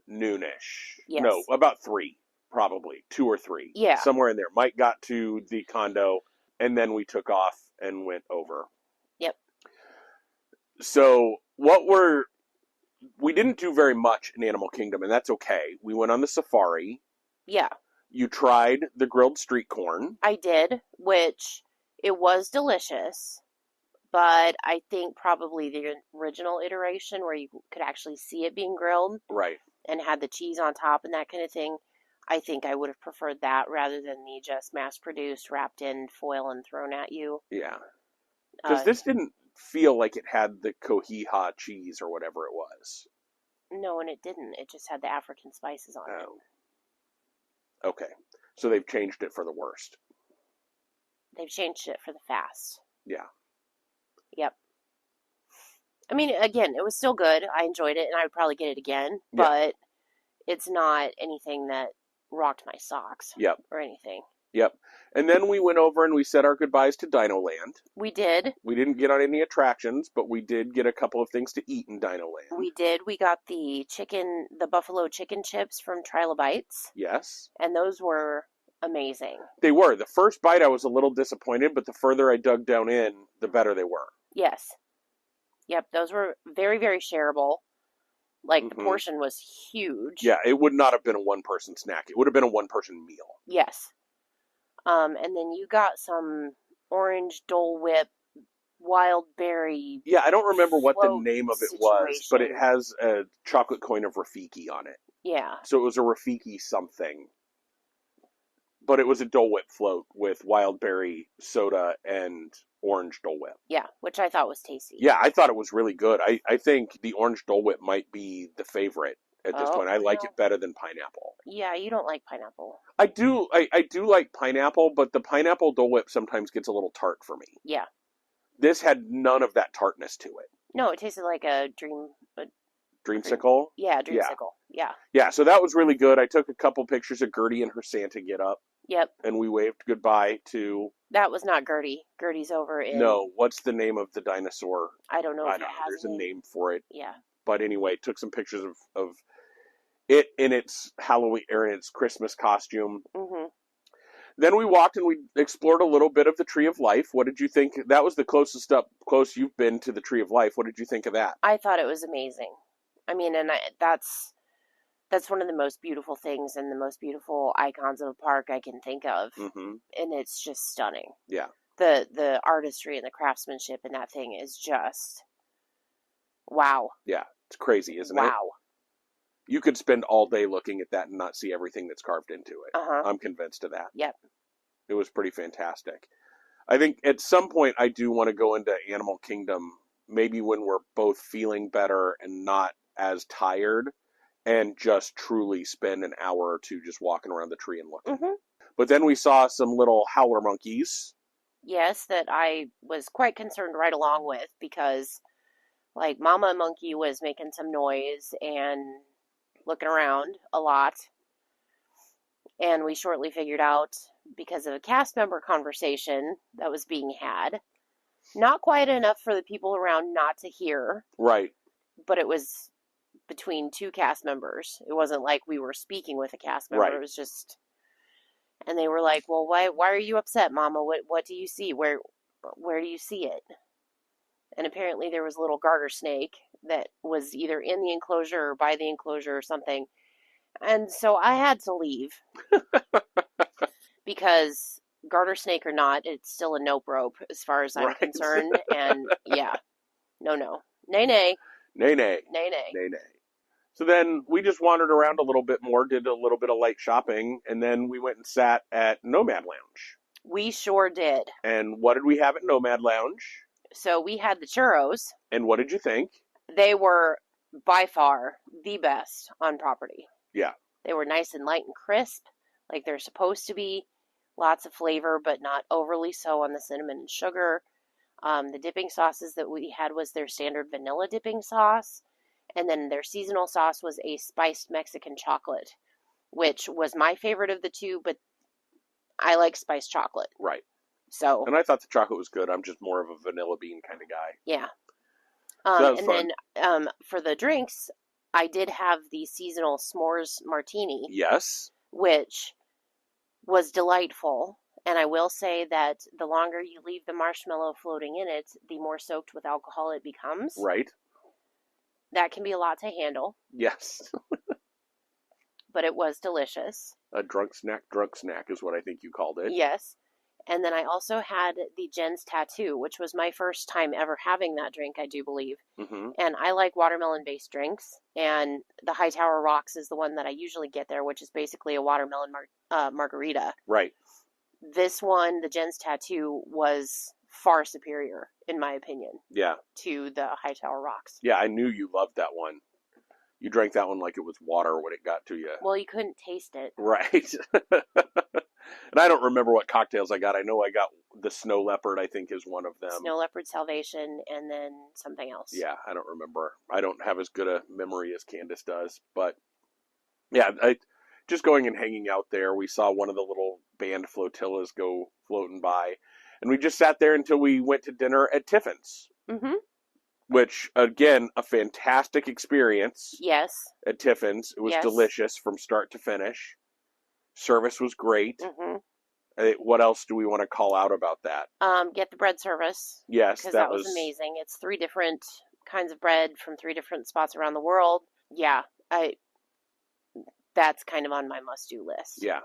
noonish. Yes. No, about 3, probably. 2 or 3. Yeah. Somewhere in there. Mike got to the condo, and then we took off and went over. Yep. So, we didn't do very much in Animal Kingdom, and that's okay. We went on the safari. Yeah. You tried the grilled street corn. I did, which It was delicious, but I think probably the original iteration where you could actually see it being grilled. Right. And had the cheese on top and that kind of thing, I think I would have preferred that rather than the just mass-produced, wrapped in foil and thrown at you. Yeah. Because this didn't feel like it had the Cohiha cheese or whatever it was. No, and it didn't. It just had the African spices on it. Okay. So they've changed it for the worst. They've changed it for the fast. Yeah. Yep. I mean, again, it was still good. I enjoyed it, and I would probably get it again. But it's not anything that rocked my socks. Yep. Or anything. Yep. And then we went over and we said our goodbyes to Dino Land. We did. We didn't get on any attractions, but we did get a couple of things to eat in Dino Land. We did. We got the buffalo chicken chips from Trilobites. Yes. And those were amazing. They were. The first bite I was a little disappointed, but the further I dug down in, the better they were. Yes. Yep, those were very, very shareable. Like, the portion was huge. Yeah, it would not have been a one-person snack. It would have been a one-person meal. Yes. And then you got some orange Dole Whip, wild berry. Yeah, I don't remember what the name of it was, but it situation. has a chocolate coin of Rafiki on it. Yeah. So it was a Rafiki something. But it was a Dole Whip float with wild berry soda and orange Dole Whip. Yeah, which I thought was tasty. Yeah, I thought it was really good. I think the orange Dole Whip might be the favorite at this point. I like it better than pineapple. Yeah, you don't like pineapple. I do like pineapple, but the pineapple Dole Whip sometimes gets a little tart for me. Yeah. This had none of that tartness to it. No, it tasted like a Dreamsicle? Yeah, dreamsicle. Yeah. Yeah, so that was really good. I took a couple pictures of Gertie and her Santa get up. Yep. And we waved goodbye to... That was not Gertie. Gertie's over in... No, what's the name of the dinosaur? I don't know if it has There's a name for it. Yeah. But anyway, took some pictures of it in its Halloween or in its Christmas costume. Mm-hmm. Then we walked and we explored a little bit of the Tree of Life. What did you think? That was the close you've been to the Tree of Life. What did you think of that? I thought it was amazing. I mean, and that's one of the most beautiful things and the most beautiful icons of a park I can think of. Mm-hmm. And it's just stunning. Yeah. The artistry and the craftsmanship in that thing is just wow. Yeah, it's crazy, isn't it? Wow. You could spend all day looking at that and not see everything that's carved into it. Uh-huh. I'm convinced of that. Yep. It was pretty fantastic. I think at some point I do want to go into Animal Kingdom, maybe when we're both feeling better and not as tired, and just truly spend an hour or two just walking around the tree and looking. Mm-hmm. But then we saw some little howler monkeys. Yes, that I was quite concerned right along with because, like, Mama Monkey was making some noise and looking around a lot. And we shortly figured out, because of a cast member conversation that was being had, not quite enough for the people around not to hear. Right. But it was between two cast members. It wasn't like we were speaking with a cast member. Right. It was just... And they were like, well, why are you upset, Mama? What do you see? Where do you see it? And apparently there was a little garter snake that was either in the enclosure or by the enclosure or something. And so I had to leave. Because garter snake or not, it's still a nope rope as far as I'm concerned. And yeah, no. Nay. Nay. So then we just wandered around a little bit more, did a little bit of light shopping, and then we went and sat at Nomad Lounge. We sure did. And what did we have at Nomad Lounge? So we had the churros. And what did you think? They were by far the best on property. Yeah. They were nice and light and crisp, like they're supposed to be. Lots of flavor, but not overly so on the cinnamon and sugar. The dipping sauces that we had was their standard vanilla dipping sauce. And then their seasonal sauce was a spiced Mexican chocolate, which was my favorite of the two, but I like spiced chocolate. Right. So. And I thought the chocolate was good. I'm just more of a vanilla bean kind of guy. Yeah. So and fun. Then for the drinks, I did have the seasonal s'mores martini. Yes. Which was delightful. And I will say that the longer you leave the marshmallow floating in it, the more soaked with alcohol it becomes. Right. That can be a lot to handle. Yes. But it was delicious. A drunk snack is what I think you called it. Yes. And then I also had the Jen's Tattoo, which was my first time ever having that drink, I do believe. Mm-hmm. And I like watermelon-based drinks. And the Hightower Rocks is the one that I usually get there, which is basically a watermelon margarita. Right. This one, the Jen's Tattoo, was far superior, in my opinion. Yeah. To the Hightower Rocks. Yeah, I knew you loved that one. You drank that one like it was water when it got to you. Well, you couldn't taste it. Right. And I don't remember what cocktails I got. I know I got the Snow Leopard, I think, is one of them. Snow Leopard Salvation, and then something else. Yeah, I don't remember. I don't have as good a memory as Candice does. But, yeah, just going and hanging out there, we saw one of the little band flotillas go floating by. And we just sat there until we went to dinner at Tiffin's. Mm-hmm. Which, again, a fantastic experience. Yes. At Tiffin's. It was delicious from start to finish. Service was great. Mm-hmm. What else do we want to call out about that? Get the bread service. Yes, because that was amazing. It's 3 different kinds of bread from 3 different spots around the world. Yeah, that's kind of on my must-do list. Yeah.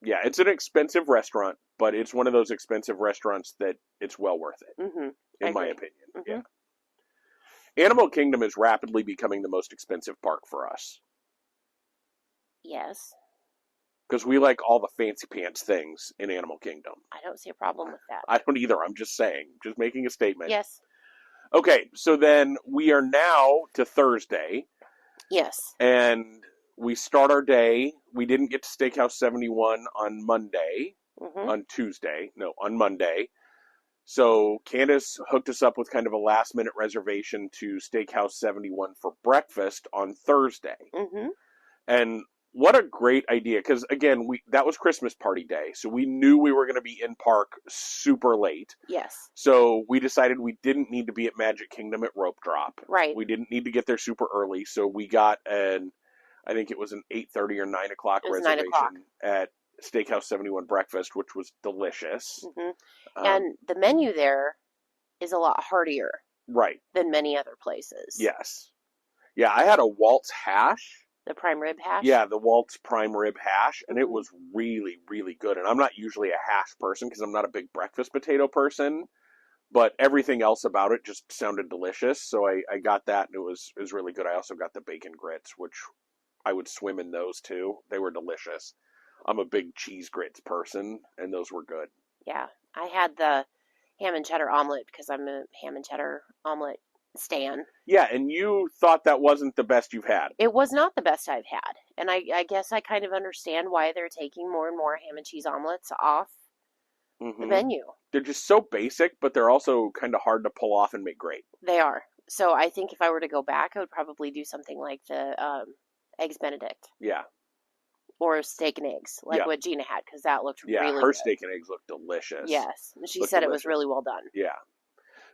Yeah, it's an expensive restaurant, but it's one of those expensive restaurants that it's well worth it, in my opinion. Mm-hmm. Yeah. Animal Kingdom is rapidly becoming the most expensive park for us. Yes. Because we like all the fancy pants things in Animal Kingdom. I don't see a problem with that. I don't either. I'm just saying. Just making a statement. Yes. Okay, so then we are now to Thursday. Yes. And we start our day. We didn't get to Steakhouse 71 on Monday. Mm-hmm. On Monday. So Candice hooked us up with kind of a last-minute reservation to Steakhouse 71 for breakfast on Thursday. Mm-hmm. And what a great idea, because, again, that was Christmas party day, so we knew we were going to be in park super late. Yes. So we decided we didn't need to be at Magic Kingdom at Rope Drop. Right. We didn't need to get there super early, so we got I think it was an 8:30 or 9 o'clock reservation 9:00. At Steakhouse 71 breakfast, which was delicious. Mm-hmm. And the menu there is a lot heartier. Right. Than many other places. Yes. Yeah, I had a Walt's hash. The prime rib hash? Yeah, the Walt's prime rib hash, and it was really, really good. And I'm not usually a hash person because I'm not a big breakfast potato person, but everything else about it just sounded delicious. So I got that, and it was really good. I also got the bacon grits, which I would swim in those too. They were delicious. I'm a big cheese grits person, and those were good. Yeah, I had the ham and cheddar omelet because I'm a ham and cheddar omelet stan. Yeah, and you thought that wasn't the best you've had. It was not the best I've had. And I guess I kind of understand why they're taking more and more ham and cheese omelets off the menu. They're just so basic, but they're also kind of hard to pull off and make great. They are. So I think if I were to go back, I would probably do something like the Eggs Benedict. Yeah. Or steak and eggs, like what Gina had, because that looked really good. Yeah, her steak and eggs looked delicious. Yes. She said it was really well done. Yeah.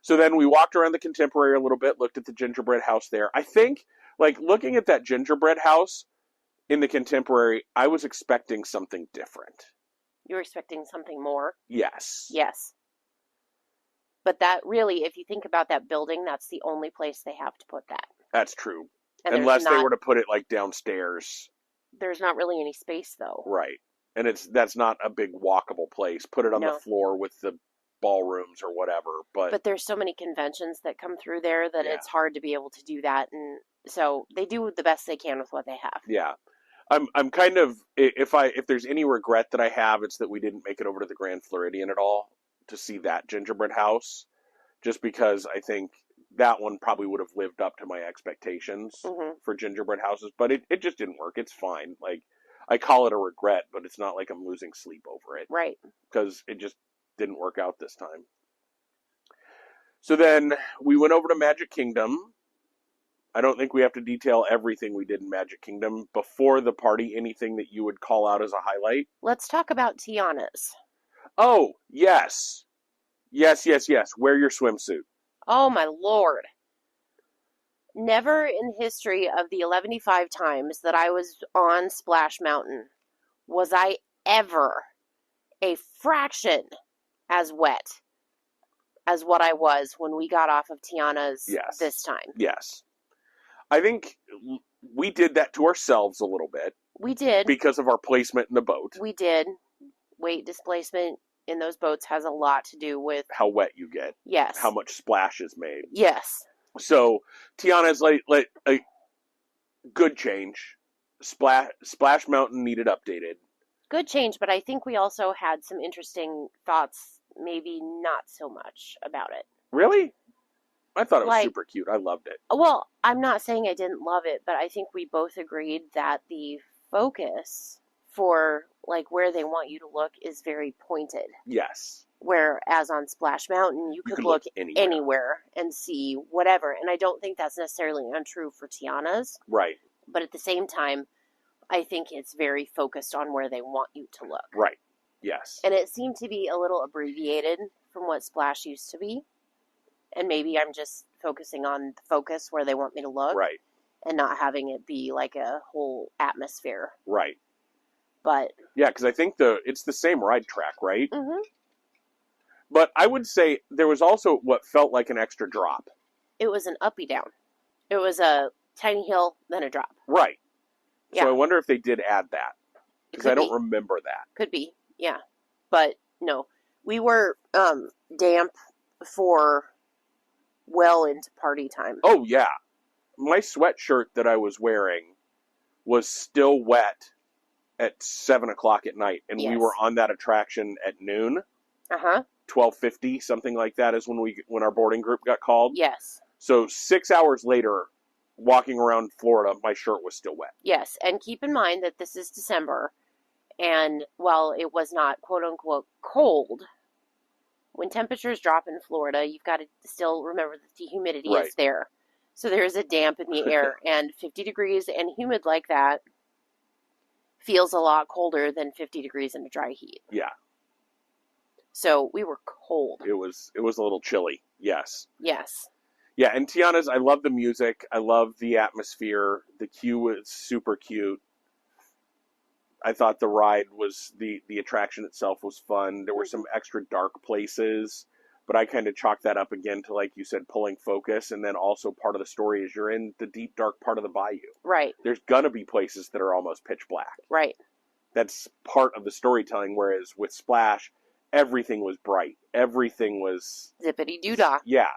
So then we walked around the Contemporary a little bit, looked at the gingerbread house there. I think, looking at that gingerbread house in the Contemporary, I was expecting something different. You were expecting something more? Yes. Yes. But that really, if you think about that building, that's the only place they have to put that. That's true. And unless they were to put it, downstairs. There's not really any space, though. Right. And that's not a big walkable place. Put it on the floor with the ballrooms or whatever. But there's so many conventions that come through there that it's hard to be able to do that. And so they do the best they can with what they have. Yeah. I'm kind of, if there's any regret that I have, it's that we didn't make it over to the Grand Floridian at all to see that gingerbread house. Just because I think that one probably would have lived up to my expectations for gingerbread houses, but it just didn't work. It's fine. I call it a regret, but it's not like I'm losing sleep over it. Right. Because it just didn't work out this time. So then we went over to Magic Kingdom. I don't think we have to detail everything we did in Magic Kingdom. Before the party, anything that you would call out as a highlight? Let's talk about Tiana's. Oh, yes. Yes. Wear your swimsuit. Oh, my Lord. Never in the history of the 115 times that I was on Splash Mountain was I ever a fraction as wet as what I was when we got off of Tiana's this time. Yes. I think we did that to ourselves a little bit. We did. Because of our placement in the boat. We did. Weight displacement in those boats has a lot to do with how wet you get. Yes. How much splash is made. Yes. So Tiana's like a good change. Splash Mountain needed updated. Good change, but I think we also had some interesting thoughts, maybe not so much about it. Really? I thought it was super cute. I loved it. Well, I'm not saying I didn't love it, but I think we both agreed that the focus for like where they want you to look is very pointed. Yes. Whereas on Splash Mountain, you could look anywhere and see whatever. And I don't think that's necessarily untrue for Tiana's. Right. But at the same time, I think it's very focused on where they want you to look. Right. Yes. And it seemed to be a little abbreviated from what Splash used to be. And maybe I'm just focusing on the focus where they want me to look. Right. And not having it be like a whole atmosphere. Right. But yeah, because I think it's the same ride track, right? Mm-hmm. But I would say there was also what felt like an extra drop. It was an uppy down. It was a tiny hill, then a drop. Right. Yeah. So I wonder if they did add that. Because I don't remember that. Could be, yeah. But no, we were damp for well into party time. Oh, yeah. My sweatshirt that I was wearing was still wet at 7 o'clock at night. And we were on that attraction at noon. Uh-huh. 12:50, something like that is when our boarding group got called. Yes. So 6 hours later, walking around Florida, my shirt was still wet. Yes, and keep in mind that this is December, and while it was not quote-unquote cold, when temperatures drop in Florida, you've got to still remember that the humidity is there. So there's a damp in the air, and 50 degrees and humid like that feels a lot colder than 50 degrees in a dry heat. Yeah. So we were cold. It was a little chilly. Yes. Yes. Yeah, and Tiana's, I love the music. I love the atmosphere. The queue was super cute. I thought the ride was, the attraction itself was fun. There were some extra dark places, but I kind of chalked that up again to, like you said, pulling focus. And then also part of the story is you're in the deep, dark part of the bayou. Right. There's going to be places that are almost pitch black. Right. That's part of the storytelling, whereas with Splash, everything was bright. Everything was zippity-doo-dah. Yeah,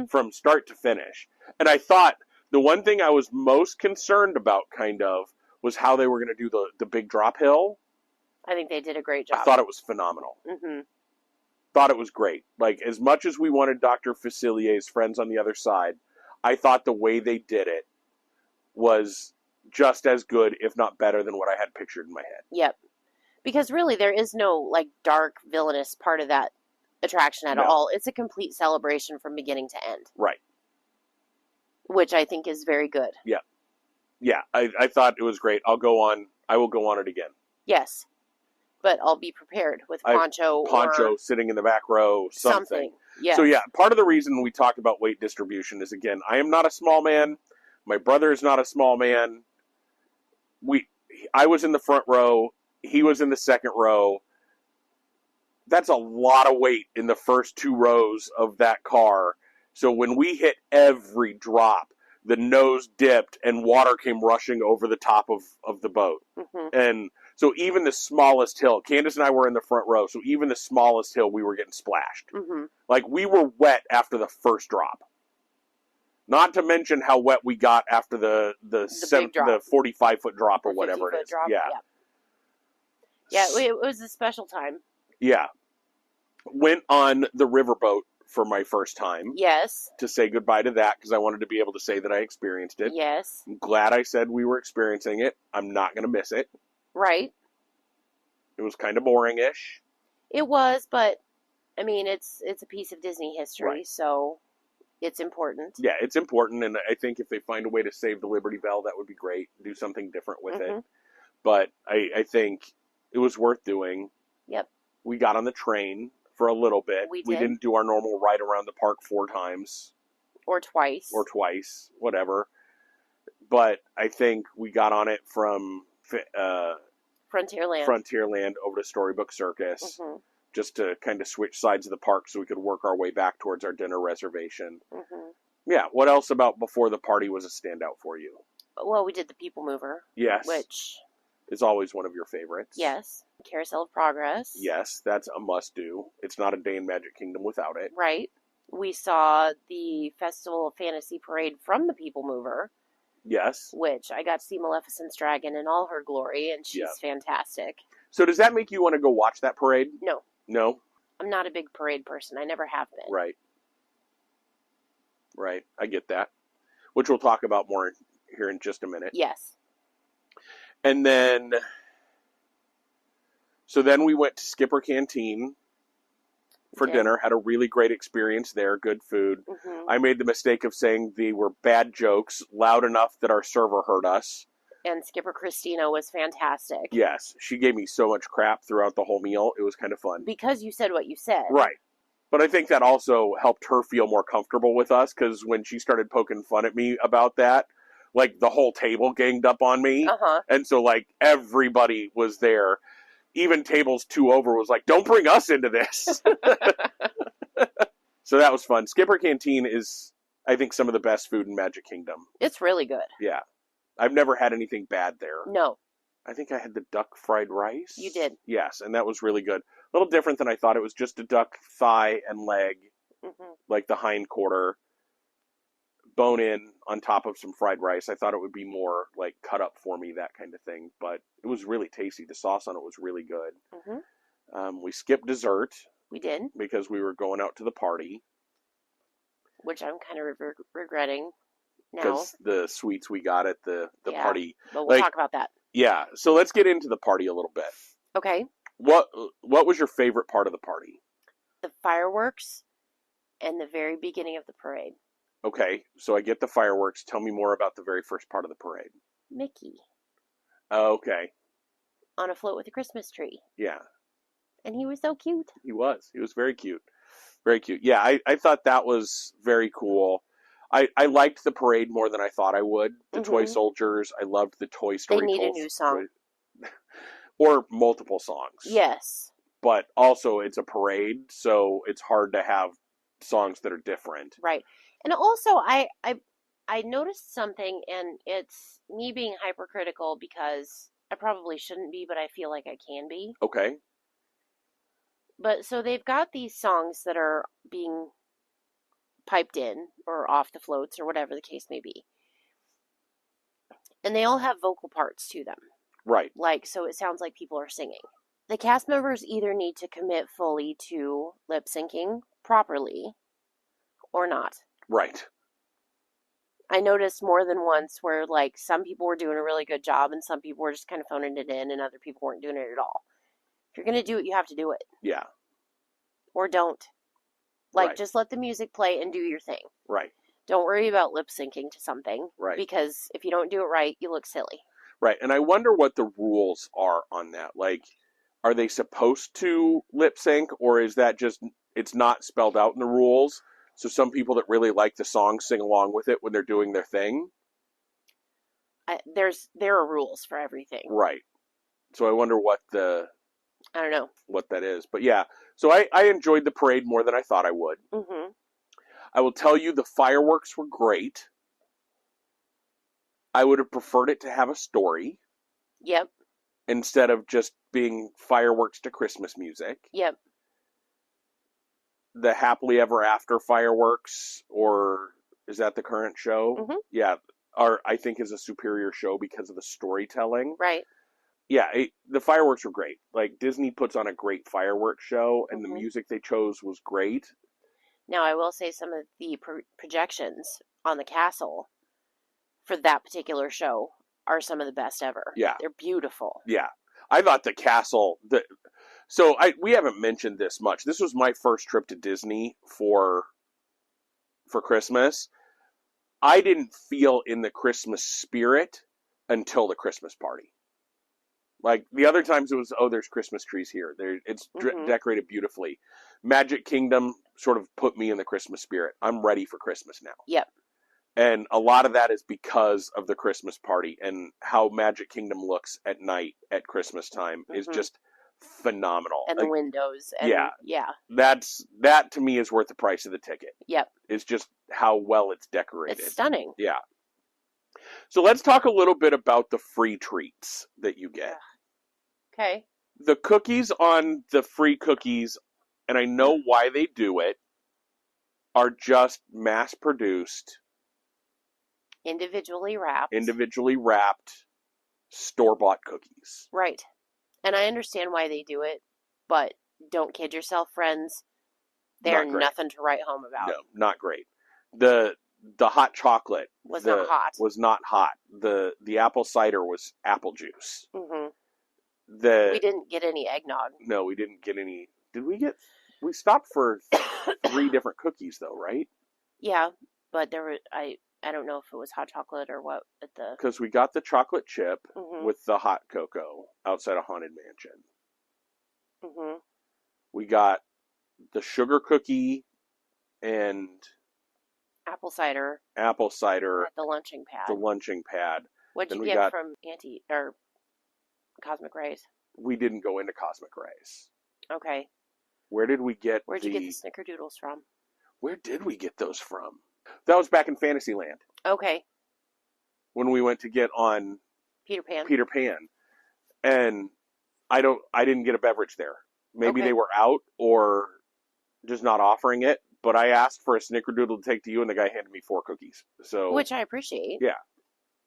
from start to finish. And I thought the one thing I was most concerned about, kind of, was how they were going to do the big drop hill. I think they did a great job. I thought it was phenomenal. Mm-hmm. Thought it was great. Like, as much as we wanted Dr. Facilier's friends on the other side, I thought the way they did it was just as good, if not better, than what I had pictured in my head. Yep. Because really, there is no, like, dark, villainous part of that attraction at all. It's a complete celebration from beginning to end. Right. Which I think is very good. Yeah. Yeah, I thought it was great. I will go on it again. Yes. But I'll be prepared with Poncho or sitting in the back row, something. Yes. So yeah, part of the reason we talked about weight distribution is, again, I am not a small man. My brother is not a small man. I was in the front row. He was in the second row. That's a lot of weight in the first two rows of that car. So when we hit every drop, the nose dipped and water came rushing over the top of the boat. Mm-hmm. And so even the smallest hill, Candice and I were in the front row, so even the smallest hill, we were getting splashed. Mm-hmm. Like, we were wet after the first drop. Not to mention how wet we got after the 45-foot drop or whatever it is. Drop, yeah, it was a special time. Yeah. Went on the riverboat for my first time. Yes. To say goodbye to that, because I wanted to be able to say that I experienced it. Yes. I'm glad I said we were experiencing it. I'm not going to miss it. Right. It was kind of boring-ish. It was, but, I mean, it's a piece of Disney history, so it's important. Yeah, it's important, and I think if they find a way to save the Liberty Bell, that would be great. Do something different with it. But I think it was worth doing. Yep. We got on the train for a little bit. We didn't do our normal ride around the park 4 times. Or twice. Whatever. But I think we got on it from Frontierland over to Storybook Circus, just to kind of switch sides of the park so we could work our way back towards our dinner reservation. Yeah, what else about Before the Party was a standout for you? Well, we did the People Mover. Yes. Which is always one of your favorites. Yes. Carousel of Progress. Yes, that's a must-do. It's not a day in Magic Kingdom without it. Right. We saw the Festival of Fantasy Parade from the People Mover. Yes. Which I got to see Maleficent's dragon in all her glory, and she's fantastic. So does that make you want to go watch that parade? No. No? I'm not a big parade person. I never have been. Right. Right. I get that. Which we'll talk about more here in just a minute. Yes. And then... So then we went to Skipper Canteen for dinner. Had a really great experience there. Good food. Mm-hmm. I made the mistake of saying they were bad jokes loud enough that our server heard us. And Skipper Christina was fantastic. Yes. She gave me so much crap throughout the whole meal. It was kind of fun. Because you said what you said. Right. But I think that also helped her feel more comfortable with us, because when she started poking fun at me about that, like, the whole table ganged up on me. Uh-huh. And so, like, everybody was there. Even tables 2 over was like, don't bring us into this. So that was fun. Skipper Canteen is, I think, some of the best food in Magic Kingdom. It's really good. Yeah. I've never had anything bad there. No. I think I had the duck fried rice. You did. Yes, and that was really good. A little different than I thought. It was just a duck thigh and leg, like the hind quarter, bone in on top of some fried rice. I thought it would be more like cut up for me, that kind of thing. But it was really tasty. The sauce on it was really good. Mm-hmm. We skipped dessert. We did. Because we were going out to the party. Which I'm kind of regretting now. Because the sweets we got at the party. But we'll talk about that. Yeah. So let's get into the party a little bit. Okay. What was your favorite part of the party? The fireworks and the very beginning of the parade. Okay, so I get the fireworks. Tell me more about the very first part of the parade. Mickey. Oh, okay. On a float with a Christmas tree. Yeah. And he was so cute. He was. He was very cute. Very cute. Yeah, I thought that was very cool. I liked the parade more than I thought I would. The Toy Soldiers. I loved the Toy Story. They need a new song. Or multiple songs. Yes. But also it's a parade, so it's hard to have songs that are different. Right. And also, I noticed something, and it's me being hypercritical because I probably shouldn't be, but I feel like I can be. Okay. But so they've got these songs that are being piped in or off the floats or whatever the case may be. And they all have vocal parts to them. Right. Like, so it sounds like people are singing. The cast members either need to commit fully to lip syncing properly or not. Right. I noticed more than once where, like, some people were doing a really good job and some people were just kind of phoning it in and other people weren't doing it at all. If you're going to do it, you have to do it. Yeah. Or don't. Like, right. Just let the music play and do your thing. Right. Don't worry about lip syncing to something. Right. Because if you don't do it right, you look silly. Right. And I wonder what the rules are on that. Like, are they supposed to lip sync, or is that just, it's not spelled out in the rules? So some people that really like the song sing along with it when they're doing their thing? There are rules for everything. Right. So I wonder what I don't know. What that is. But yeah, so I enjoyed the parade more than I thought I would. Mm-hmm. I will tell you the fireworks were great. I would have preferred it to have a story. Yep. Instead of just being fireworks to Christmas music. Yep. The Happily Ever After fireworks, or is that the current show? Mm-hmm. Yeah, I think is a superior show because of the storytelling. Right. Yeah, the fireworks were great. Like, Disney puts on a great fireworks show, and the music they chose was great. Now, I will say some of the projections on the castle for that particular show are some of the best ever. Yeah. They're beautiful. Yeah. I thought the castle... we haven't mentioned this much. This was my first trip to Disney for Christmas. I didn't feel in the Christmas spirit until the Christmas party. Like, the other times it was, there's Christmas trees here. It's decorated beautifully. Magic Kingdom sort of put me in the Christmas spirit. I'm ready for Christmas now. Yep. And a lot of that is because of the Christmas party, and how Magic Kingdom looks at night at Christmas time is just phenomenal. And the windows. And, yeah. That to me is worth the price of the ticket. Yep. It's just how well it's decorated. It's stunning. Yeah. So let's talk a little bit about the free treats that you get. Okay. The cookies on the free cookies, and I know why they do it, are just mass-produced, individually wrapped, store-bought cookies. Right. And I understand why they do it, but don't kid yourself, friends. They're nothing to write home about. No, not great. The hot chocolate was not hot. Was not hot. The apple cider was apple juice. Mm-hmm. We didn't get any eggnog. No, we didn't get any. Did we get? We stopped for 3 different cookies, though, right? Yeah, but there were I don't know if it was hot chocolate or what at the. Because we got the chocolate chip with the hot cocoa outside a Haunted Mansion. Mm-hmm. We got the sugar cookie and apple cider at the lunching pad. What'd you get from Auntie or Cosmic Rays? We didn't go into Cosmic Rays. Okay. Where'd you get the snickerdoodles from? Where did we get those from? That was back in Fantasyland. Okay. When we went to get on Peter Pan. And I didn't get a beverage there. Maybe they were out or just not offering it, but I asked for a snickerdoodle to take to you and the guy handed me 4 cookies. So which I appreciate. Yeah.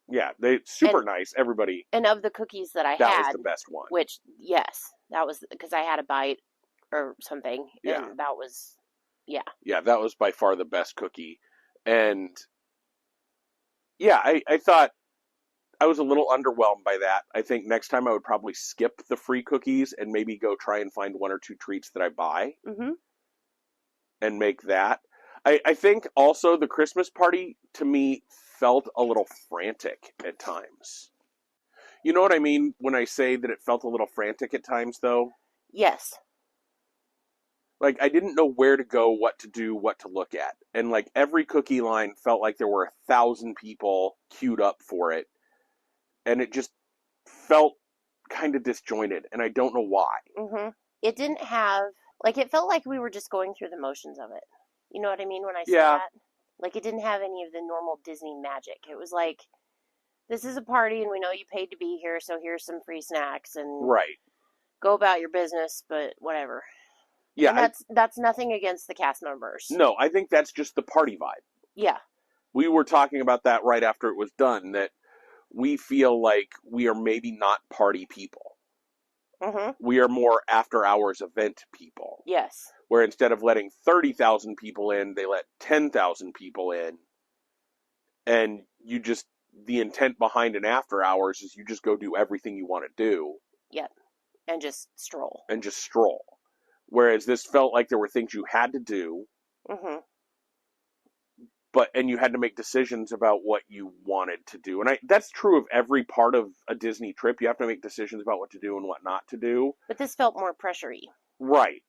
Yeah, they super nice, everybody. And of the cookies that that was the best one. Which yes, that was because I had a bite or something. Yeah. And that was Yeah, that was by far the best cookie. And yeah, I thought I was a little underwhelmed by that. I think next time I would probably skip the free cookies and maybe go try and find 1 or 2 treats that I buy and make that. I think also the Christmas party, to me, felt a little frantic at times. You know what I mean when I say that it felt a little frantic at times, though? Yes. Like, I didn't know where to go, what to do, what to look at. And, like, every cookie line felt like there were 1,000 people queued up for it. And it just felt kind of disjointed, and I don't know why. Mm-hmm. It didn't have, like, it felt like we were just going through the motions of it. You know what I mean when I say that? Like, it didn't have any of the normal Disney magic. It was like, this is a party, and we know you paid to be here, so here's some free snacks, and go about your business, but whatever. Yeah, and that's nothing against the cast members. No, I think that's just the party vibe. Yeah. We were talking about that right after it was done, that we feel like we are maybe not party people. Mm-hmm. We are more after-hours event people. Yes. Where instead of letting 30,000 people in, they let 10,000 people in. And you just, the intent behind an after-hours is you just go do everything you want to do. Yep. And just stroll. Whereas this felt like there were things you had to do. Mm-hmm. And you had to make decisions about what you wanted to do. And that's true of every part of a Disney trip. You have to make decisions about what to do and what not to do. But this felt more pressure-y. Right.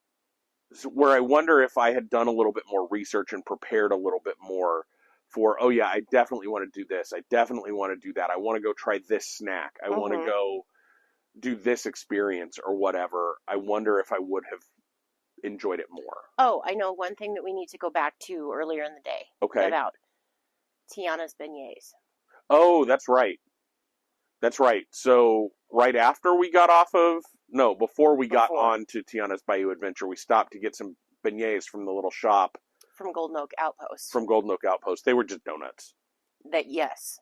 So where I wonder if I had done a little bit more research and prepared a little bit more for, oh yeah, I definitely want to do this. I definitely want to do that. I want to go try this snack. I want to go do this experience or whatever. I wonder if I would have enjoyed it more. Oh, I know one thing that we need to go back to earlier in the day. Okay. About Tiana's beignets. Oh, that's right. That's right. So right after we got before we got on to Tiana's Bayou Adventure, we stopped to get some beignets from the little shop. From Golden Oak Outpost. They were just donuts. Yes.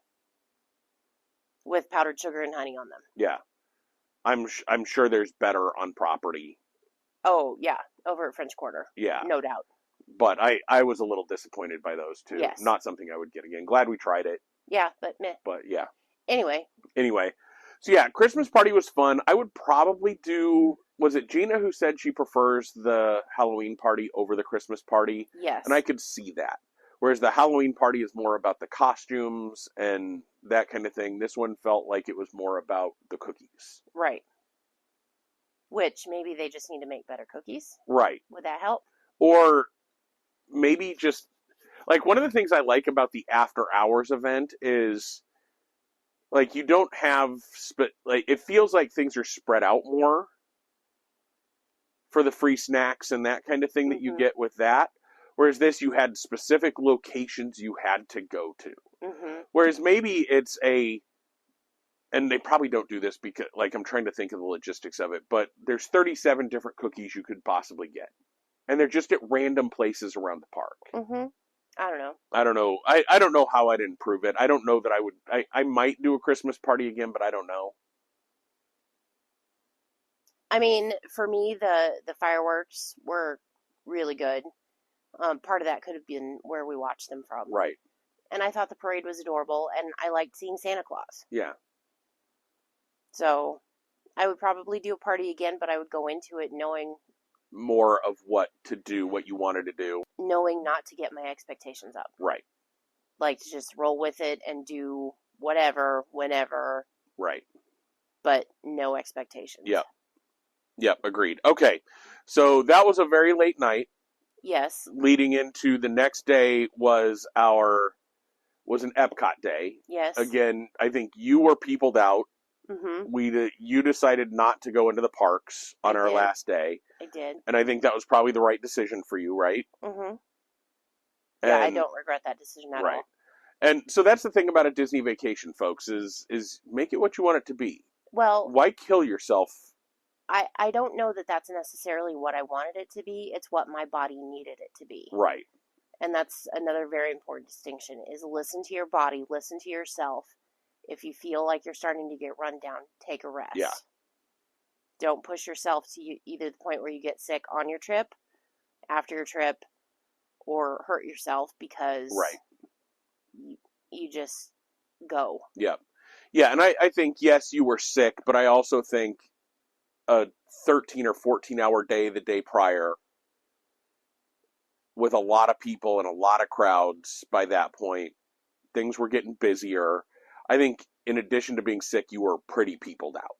With powdered sugar and honey on them. Yeah. I'm sure there's better on property. Oh, yeah. Over at French Quarter. Yeah. No doubt. But I was a little disappointed by those, too. Yes. Not something I would get again. Glad we tried it. Yeah, but meh. But, yeah. Anyway. So, yeah, Christmas party was fun. I would probably do... Was it Gina who said she prefers the Halloween party over the Christmas party? Yes. And I could see that. Whereas the Halloween party is more about the costumes and that kind of thing. This one felt like it was more about the cookies. Right. Which, maybe they just need to make better cookies. Right. Would that help? Or maybe just... Like, one of the things I like about the after-hours event is... Like, you don't have... it feels like things are spread out more for the free snacks and that kind of thing that you get with that. Whereas this, you had specific locations you had to go to. Mm-hmm. Whereas maybe it's and and they probably don't do this because, like, I'm trying to think of the logistics of it, but there's 37 different cookies you could possibly get. And they're just at random places around the park. Mm-hmm. I don't know. I don't know how I'd improve it. I don't know that I would. I might do a Christmas party again, but I don't know. I mean, for me, the fireworks were really good. Part of that could have been where we watched them from. Right. And I thought the parade was adorable, and I liked seeing Santa Claus. Yeah. So I would probably do a party again, but I would go into it knowing more of what to do, what you wanted to do. Knowing not to get my expectations up. Right. Like to just roll with it and do whatever, whenever. Right. But no expectations. Yep, agreed. Okay, so that was a very late night. Yes. Leading into the next day was an Epcot day. Yes. Again, I think you were peopled out. Mm-hmm. You decided not to go into the parks on our last day. I did. And I think that was probably the right decision for you, right? Mm-hmm. Yeah, I don't regret that decision at all. And so that's the thing about a Disney vacation, folks, is make it what you want it to be. Well, why kill yourself? I don't know that that's necessarily what I wanted it to be. It's what my body needed it to be. Right. And that's another very important distinction, is listen to your body, listen to yourself. If you feel like you're starting to get run down, take a rest. Yeah. Don't push yourself to either the point where you get sick on your trip, after your trip, or hurt yourself because you just go. Yeah. Yeah, and I think, yes, you were sick, but I also think a 13 or 14-hour day the day prior with a lot of people and a lot of crowds by that point, things were getting busier. I think in addition to being sick, you were pretty peopled out.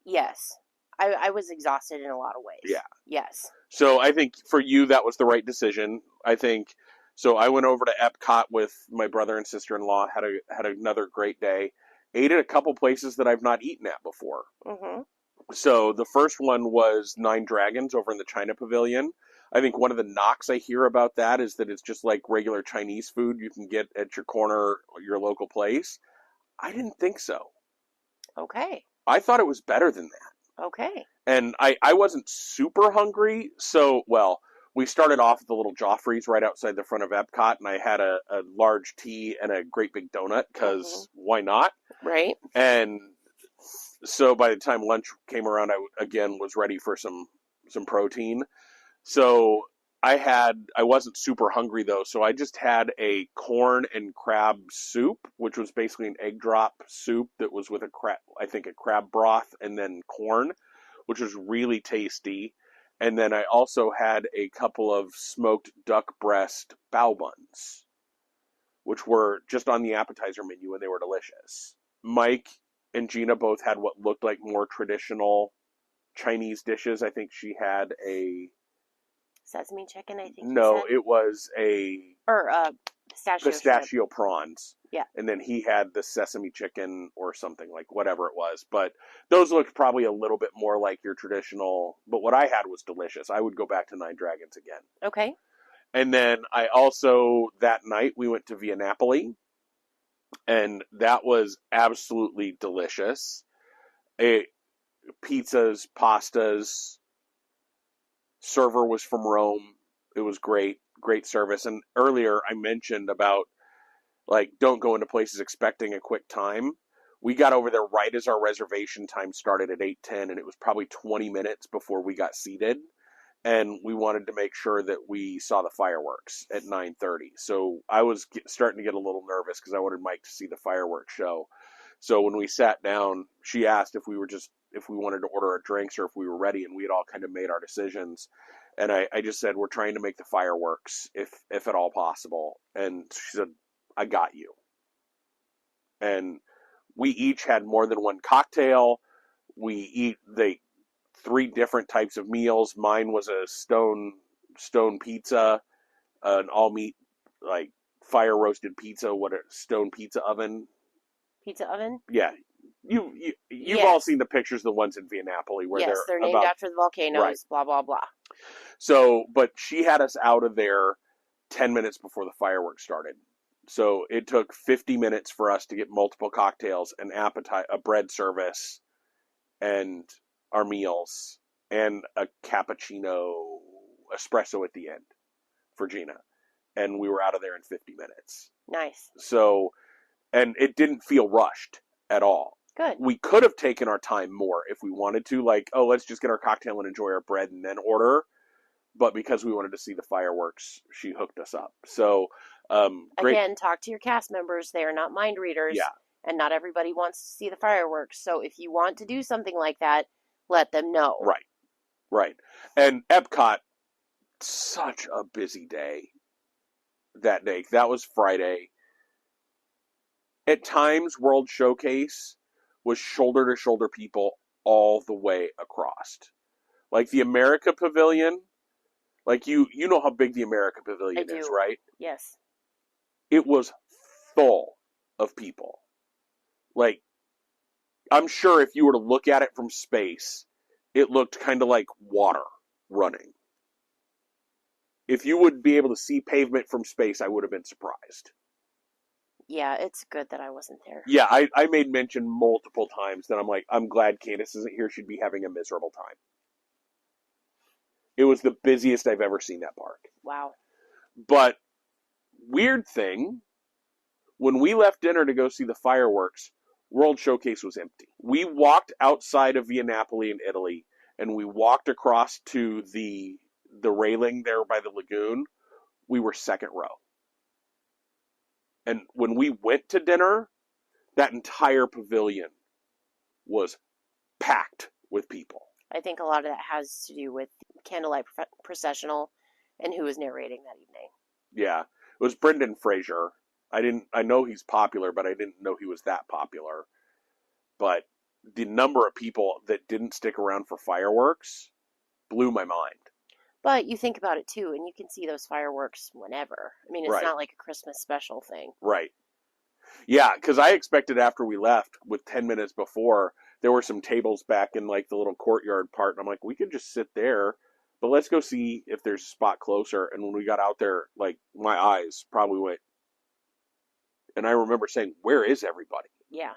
Yes. I was exhausted in a lot of ways. Yeah. Yes. So I think for you, that was the right decision. I think, so I went over to Epcot with my brother and sister-in-law, had another great day. Ate at a couple places that I've not eaten at before. Mm-hmm. So the first one was Nine Dragons over in the China Pavilion. I think one of the knocks I hear about that is that it's just like regular Chinese food you can get at your corner, your local place. I didn't think so. Okay. I thought it was better than that. Okay. And I wasn't super hungry, so, well, we started off at the little Joffrey's right outside the front of Epcot, and I had a large tea and a great big donut, because why not? Right. And so by the time lunch came around, I, again, was ready for some protein. So I wasn't super hungry, though, so I just had a corn and crab soup, which was basically an egg drop soup that was with a crab broth and then corn, which was really tasty. And then I also had a couple of smoked duck breast bao buns, which were just on the appetizer menu, and they were delicious. Mike and Gina both had what looked like more traditional Chinese dishes. I think she had a sesame chicken, I think. No, it was pistachio prawns. Yeah. And then he had the sesame chicken or something, like whatever it was. But those looked probably a little bit more like your traditional, but what I had was delicious. I would go back to Nine Dragons again. Okay. And then I also, that night, we went to Via Napoli, and that was absolutely delicious. Pizzas, pastas, server was from Rome. It was great service. And earlier I mentioned about, like, don't go into places expecting a quick time. We got over there right as our reservation time started at 8:10, and it was probably 20 minutes before we got seated. And we wanted to make sure that we saw the fireworks at 9:30. So I was starting to get a little nervous because I wanted Mike to see the fireworks show. So when we sat down, she asked if we wanted to order our drinks or if we were ready, and we had all kind of made our decisions. And I just said, we're trying to make the fireworks if at all possible. And she said, I got you. And we each had more than one cocktail. We eat 3 different types of meals. Mine was a stone pizza, an all meat, like fire roasted pizza, stone pizza oven. Pizza oven? Yeah. You've all seen the pictures, the ones in Via Napoli, where they're named after the volcanoes, right. Blah, blah, blah. So, but she had us out of there 10 minutes before the fireworks started. So it took 50 minutes for us to get multiple cocktails, an appetite, a bread service, and our meals, and a cappuccino espresso at the end for Gina. And we were out of there in 50 minutes. Nice. So, and it didn't feel rushed at all. Good. We could have taken our time more if we wanted to, like, oh, let's just get our cocktail and enjoy our bread and then order. But because we wanted to see the fireworks, she hooked us up. So, great. Again, talk to your cast members. They are not mind readers. Yeah. And not everybody wants to see the fireworks. So if you want to do something like that, let them know. Right. Right. And Epcot, such a busy day that day. That was Friday. At times, World Showcase was shoulder to shoulder people all the way across. Like the America Pavilion, like you know how big the America Pavilion is, right? Yes. It was full of people. Like, I'm sure if you were to look at it from space, it looked kind of like water running. If you would be able to see pavement from space, I would have been surprised. Yeah, it's good that I wasn't there. Yeah, I made mention multiple times that I'm like, I'm glad Candice isn't here. She'd be having a miserable time. It was the busiest I've ever seen that park. Wow. But, weird thing, when we left dinner to go see the fireworks, World Showcase was empty. We walked outside of Via Napoli in Italy, and we walked across to the railing there by the lagoon. We were second row. And when we went to dinner, that entire pavilion was packed with people. I think a lot of that has to do with Candlelight Processional and who was narrating that evening. Yeah. It was Brendan Fraser. I know he's popular, but I didn't know he was that popular. But the number of people that didn't stick around for fireworks blew my mind. But you think about it too, and you can see those fireworks whenever. I mean, it's not like a Christmas special thing. Right. Yeah, because I expected after we left, with 10 minutes before, there were some tables back in like the little courtyard part, and I'm like, we could just sit there, but let's go see if there's a spot closer. And when we got out there, like, my eyes probably went, and I remember saying, where is everybody? Yeah.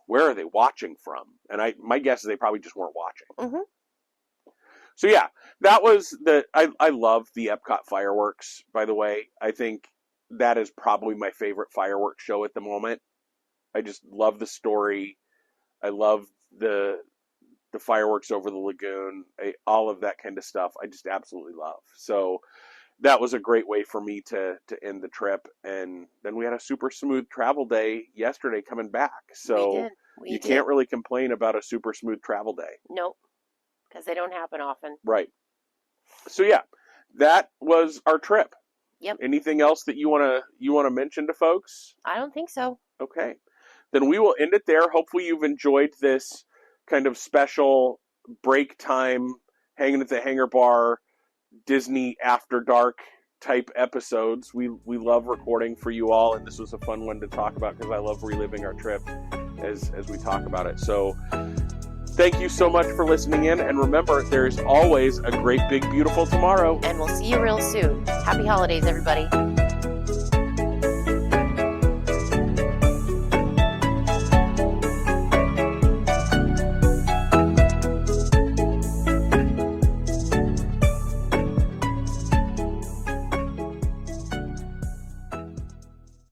Where are they watching from? And my guess is they probably just weren't watching. Mm-hmm. So yeah, that was I love the Epcot fireworks, by the way. I think that is probably my favorite fireworks show at the moment. I just love the story. I love the fireworks over the lagoon, all of that kind of stuff. I just absolutely love. So that was a great way for me to end the trip. And then we had a super smooth travel day yesterday coming back. So you can't really complain about a super smooth travel day. Nope. Because they don't happen often. Right. So yeah, that was our trip. Yep. Anything else that you wanna mention to folks? I don't think so. Okay. Then we will end it there. Hopefully you've enjoyed this kind of special break time, hanging at the hangar bar, Disney after dark type episodes. We love recording for you all, and this was a fun one to talk about because I love reliving our trip as we talk about it. So thank you so much for listening in, and remember, there's always a great, big, beautiful tomorrow. And we'll see you real soon. Happy holidays, everybody.